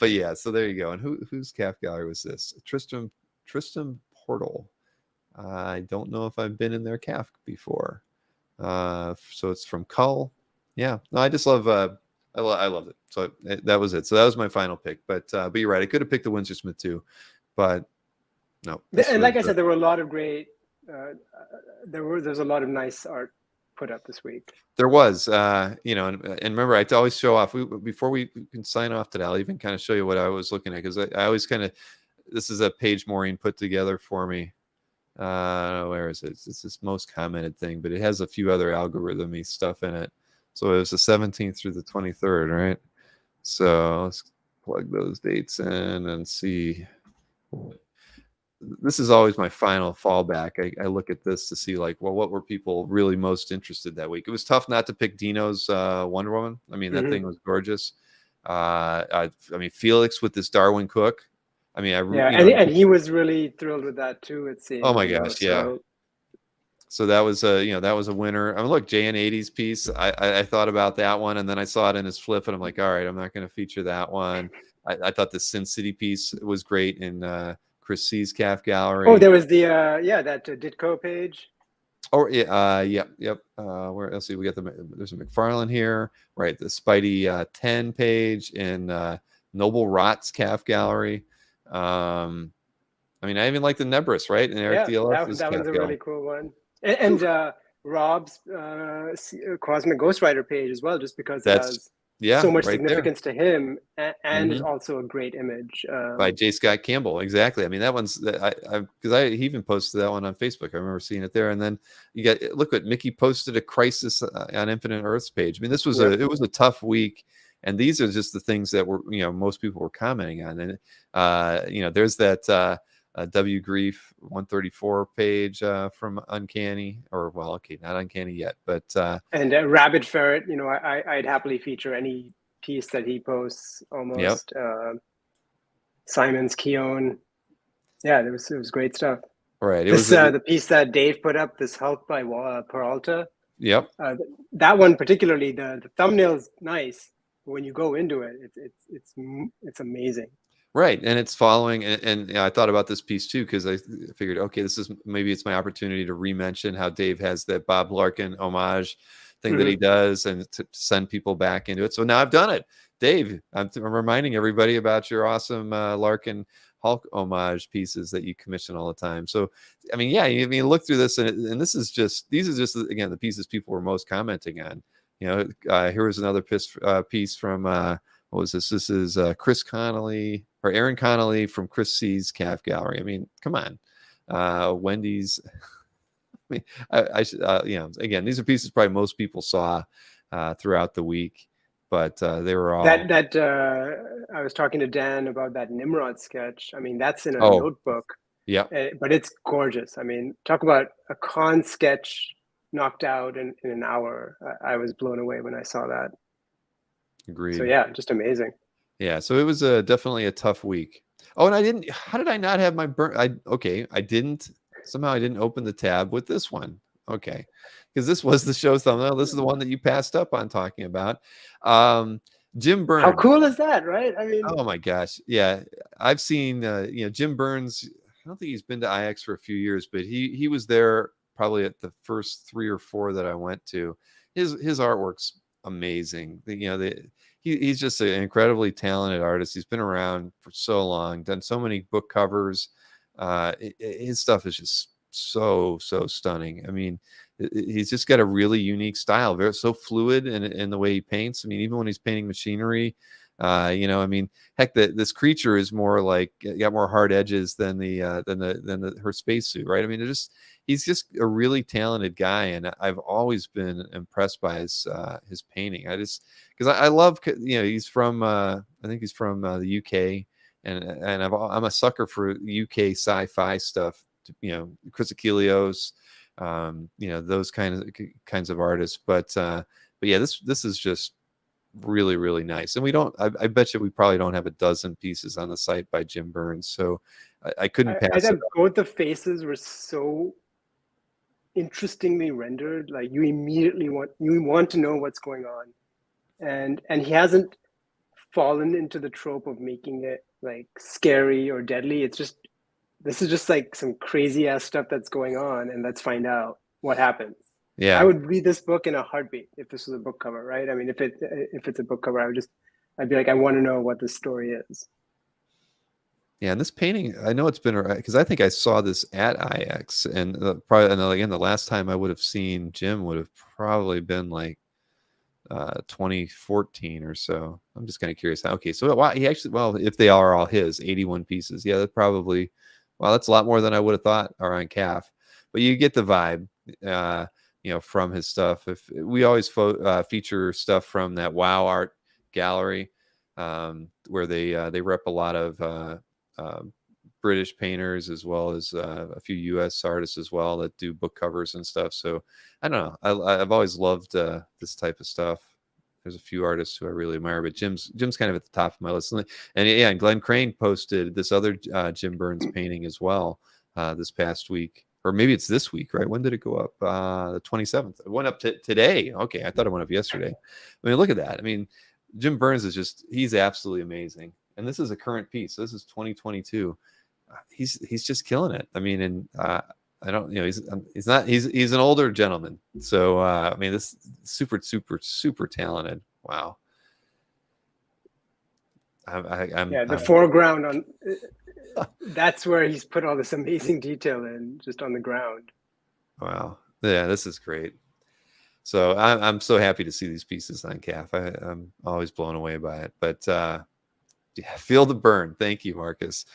yeah, so there you go. And whose calf gallery was this? Tristram Portal. I don't know if I've been in their calf before. So it's from Cull. Yeah, no, I just love. I loved it. So that was it. So that was my final pick. But you're right. I could have picked the Windsor Smith too, but no. And like I said, there were a lot of great. There's a lot of nice art put up this week. There was, and remember, I always show off. Before we can sign off today, I'll even kind of show you what I was looking at, because I always kind of. This is a page Maureen put together for me. Where is it? It's this most commented thing, but it has a few other algorithm-y stuff in it. So it was the 17th through the 23rd, right? So let's plug those dates in and see. This is always my final fallback. I look at this to see, like, well, what were people really most interested that week? It was tough not to pick Dino's Wonder Woman. I mean, that thing was gorgeous. I mean, Felix with this Darwin Cook. I mean, and he was really thrilled with that too. It seems. Oh my gosh, yeah. So that was a winner. I mean, look, JN80's piece. I thought about that one, and then I saw it in his flip, and I'm like, all right, I'm not going to feature that one. I thought the Sin City piece was great in Chris C's calf gallery. Oh, there was the that Ditko page. Oh yeah, yep. Where let's see, we got there's a McFarlane here, right? The Spidey 10 page in Noble Rot's calf gallery. I mean, I even like the Nebris, right? And Eric DLS. That was a really cool one. And Rob's Cosmic Ghost Rider page as well, just because it has so much significance to him, and it's also a great image by J. Scott Campbell. Exactly. I mean, that one's because he even posted that one on Facebook. I remember seeing it there. And then look what Mickey posted, a Crisis on Infinite Earths page. I mean, this was it was a tough week. And these are just the things that were, most people were commenting on. And, there's that W. Grief 134 page from Uncanny, not Uncanny yet, but. And Rabbit Ferret, I'd happily feature any piece that he posts almost. Yep. Simon's Keown. Yeah, it was great stuff. Right. The piece that Dave put up, this Hulk by Peralta. Yep. That one particularly, the thumbnail's nice. When you go into it, it's amazing. Right, and it's following, and I thought about this piece too, because I figured, okay, maybe it's my opportunity to re-mention how Dave has that Bob Larkin homage thing that he does, and to send people back into it. So now I've done it, Dave. I'm reminding everybody about your awesome Larkin Hulk homage pieces that you commission all the time. So, I mean, yeah, you look through this, and these are just again the pieces people were most commenting on. Here was another piece from what was this? This is Chris Connolly or Aaron Connolly from Chris C's calf gallery. I mean, come on, Wendy's. I mean, again, these are pieces probably most people saw throughout the week, but they were all that I was talking to Dan about that Nimrod sketch. I mean, that's in a notebook. Yeah, but it's gorgeous. I mean, talk about a con sketch knocked out in an hour. I was blown away when I saw that. Agreed. So yeah, just amazing. Yeah, so it was definitely a tough week. Oh, and how did I not have my I didn't open the tab with this one. Okay, because this was the show thumbnail. This is the one that you passed up on talking about. Jim Burns. How cool is that, right? I mean, oh my gosh. Yeah, I've seen Jim Burns. I don't think he's been to IX for a few years, but he was there probably at the first 3 or 4 that I went to. His artwork's amazing. He's just an incredibly talented artist. He's been around for so long, done so many book covers. His stuff is just so stunning. I mean, he's just got a really unique style, so fluid in the way he paints. I mean, even when he's painting machinery, I mean, heck, this creature is more like got more hard edges than her spacesuit, right? I mean, he's just a really talented guy, and I've always been impressed by his painting. Because I love, he's from I think he's from the UK, and I'm a sucker for UK sci-fi stuff. Chris Achilleos, those kinds of artists. But yeah, this is just really, really nice. And I bet you we probably don't have a dozen pieces on the site by Jim Burns, so I couldn't pass it up. Both the faces were so interestingly rendered. Like you immediately want to know what's going on, and he hasn't fallen into the trope of making it like scary or deadly. This is just like some crazy ass stuff that's going on, and let's find out what happens. Yeah, I would read this book in a heartbeat if this was a book cover, right? I mean, if it's a book cover, I'd be like, I want to know what this story is. Yeah, and this painting, I know it's been, because I think I saw this at IX, and probably, and again, the last time I would have seen Jim would have probably been like 2014 or so. I'm just kind of curious. Okay, so if they are all his 81 pieces, yeah, that's probably, that's a lot more than I would have thought are on CAF. But you get the vibe, from his stuff. If we always feature stuff from that Wow Art gallery, where they rep a lot of British painters, as well as a few U.S. artists as well that do book covers and stuff. So I don't know. I've always loved this type of stuff. There's a few artists who I really admire, but Jim's kind of at the top of my list. And Glenn Crane posted this other Jim Burns painting as well this past week, or maybe it's this week, right? When did it go up? The 27th. It went up today. Okay, I thought it went up yesterday. I mean, look at that. I mean, Jim Burns he's absolutely amazing. And this is a current piece. This is 2022. He's just killing it. I mean, and I don't, he's an older gentleman. So I mean, this super, super, super talented. Wow. The foreground on that's where he's put all this amazing detail in, just on the ground. Wow. Yeah, this is great. So I'm so happy to see these pieces on CAF. I'm always blown away by it. But yeah, feel the burn. Thank you, Marcus.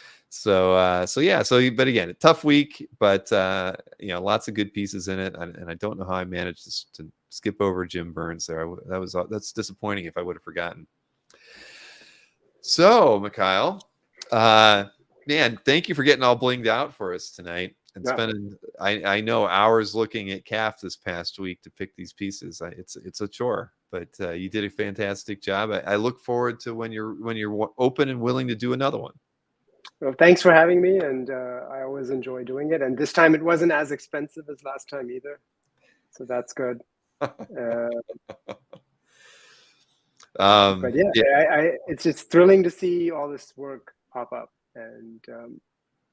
But again, a tough week, but lots of good pieces in it, and I don't know how I managed to skip over Jim Burns there. That's disappointing if I would have forgotten. So, Mikhail, man, thank you for getting all blinged out for us tonight and spending I know hours looking at CAF this past week to pick these pieces. It's a chore, but you did a fantastic job. I look forward to when you're open and willing to do another one. Well, thanks for having me, and I always enjoy doing it. And this time it wasn't as expensive as last time either, so that's good. But it's just thrilling to see all this work pop up, and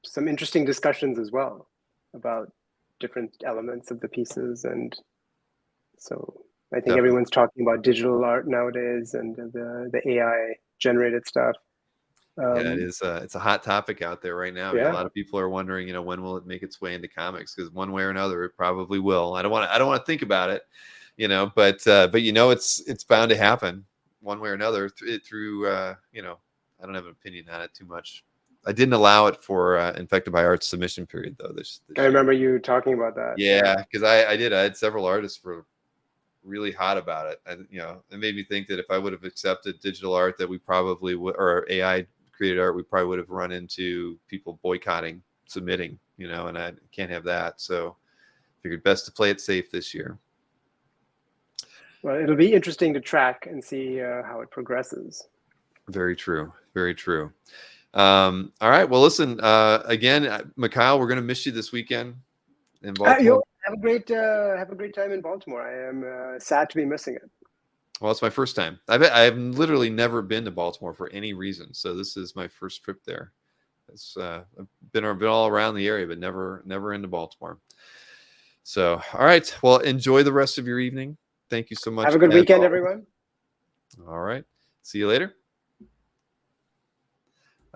some interesting discussions as well about different elements of the pieces. And so I think everyone's talking about digital art nowadays and the AI generated stuff. It is. It's a hot topic out there right now. Yeah. A lot of people are wondering, when will it make its way into comics? Because one way or another, it probably will. I don't want to think about it, but it's bound to happen one way or another through. I don't have an opinion on it too much. I didn't allow it for Infected by Art submission period though. This I remember you talking about that. Yeah, because I did. I had several artists were really hot about it. It made me think that if I would have accepted digital art, that we probably would, or AI created art, we probably would have run into people boycotting submitting, and I can't have that. So figured best to play it safe this year. Well, it'll be interesting to track and see how it progresses. Very true. Very true. All right. Well, listen, again, Mikhail, we're going to miss you this weekend in Baltimore. Have a great time in Baltimore. I am sad to be missing it. Well, it's my first time. I've literally never been to Baltimore for any reason, so this is my first trip there. I've been all around the area, but never into Baltimore. So, all right. Well, enjoy the rest of your evening. Thank you so much. Have a good weekend, everyone. All right. See you later.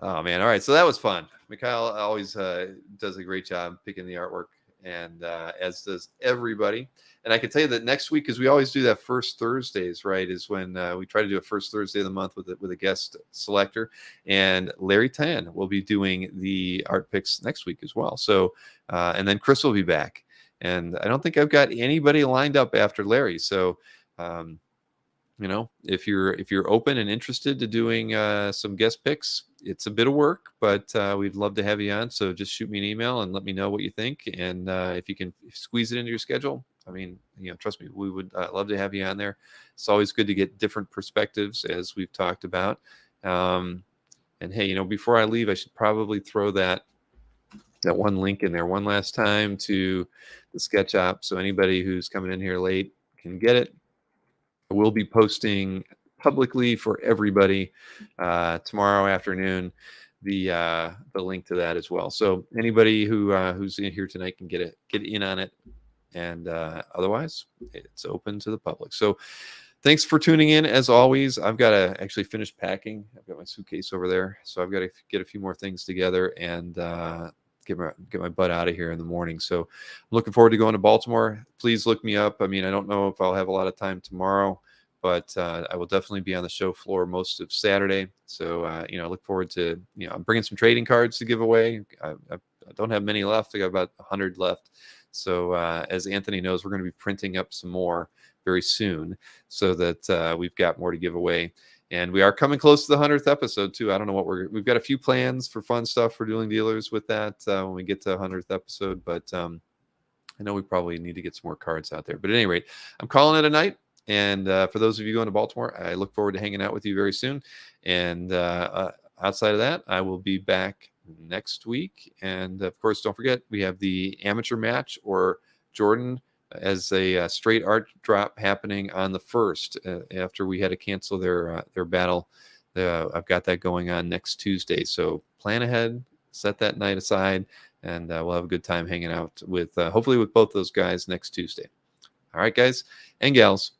Oh man. All right. So that was fun. Mikhail always does a great job picking the artwork, and as does everybody. And I can tell you that next week, because we always do that first Thursdays, right, is when we try to do a first Thursday of the month with a guest selector. And Larry Tan will be doing the art picks next week as well. So, and then Chris will be back. And I don't think I've got anybody lined up after Larry. So, you know, if you're open and interested to doing some guest picks, it's a bit of work, but we'd love to have you on. So just shoot me an email and let me know what you think. And if you can squeeze it into your schedule, I mean, you know, trust me, we would love to have you on there. It's always good to get different perspectives, as we've talked about. And hey, you know, before I leave, I should probably throw that one link in there one last time to the Sketch Op, so anybody who's coming in here late can get it. I will be posting publicly for everybody tomorrow afternoon the link to that as well. So anybody who's in here tonight can get in on it, and otherwise it's open to the public. So thanks for tuning in. As always, I've got to actually finish packing. I've got my suitcase over there, so I've got to get a few more things together and get my butt out of here in the morning. So I'm looking forward to going to Baltimore. Please look me up. I mean, I don't know if I'll have a lot of time tomorrow, but I will definitely be on the show floor most of Saturday. So, you know, I look forward to, you know, I'm bringing some trading cards to give away. I don't have many left. I got about 100 left. So as Anthony knows, we're going to be printing up some more very soon so that we've got more to give away. And we are coming close to the 100th episode too. I don't know what we've got a few plans for fun stuff for Dueling Dealers with that when we get to the 100th episode. But I know we probably need to get some more cards out there. But at any rate, I'm calling it a night. And for those of you going to Baltimore, I look forward to hanging out with you very soon. And outside of that, I will be back next week. And of course, don't forget, we have the amateur match or Jordan as a straight art drop happening on the 1st after we had to cancel their battle. I've got that going on next Tuesday. So plan ahead, set that night aside, and we'll have a good time hanging out with hopefully with both those guys next Tuesday. All right, guys and gals.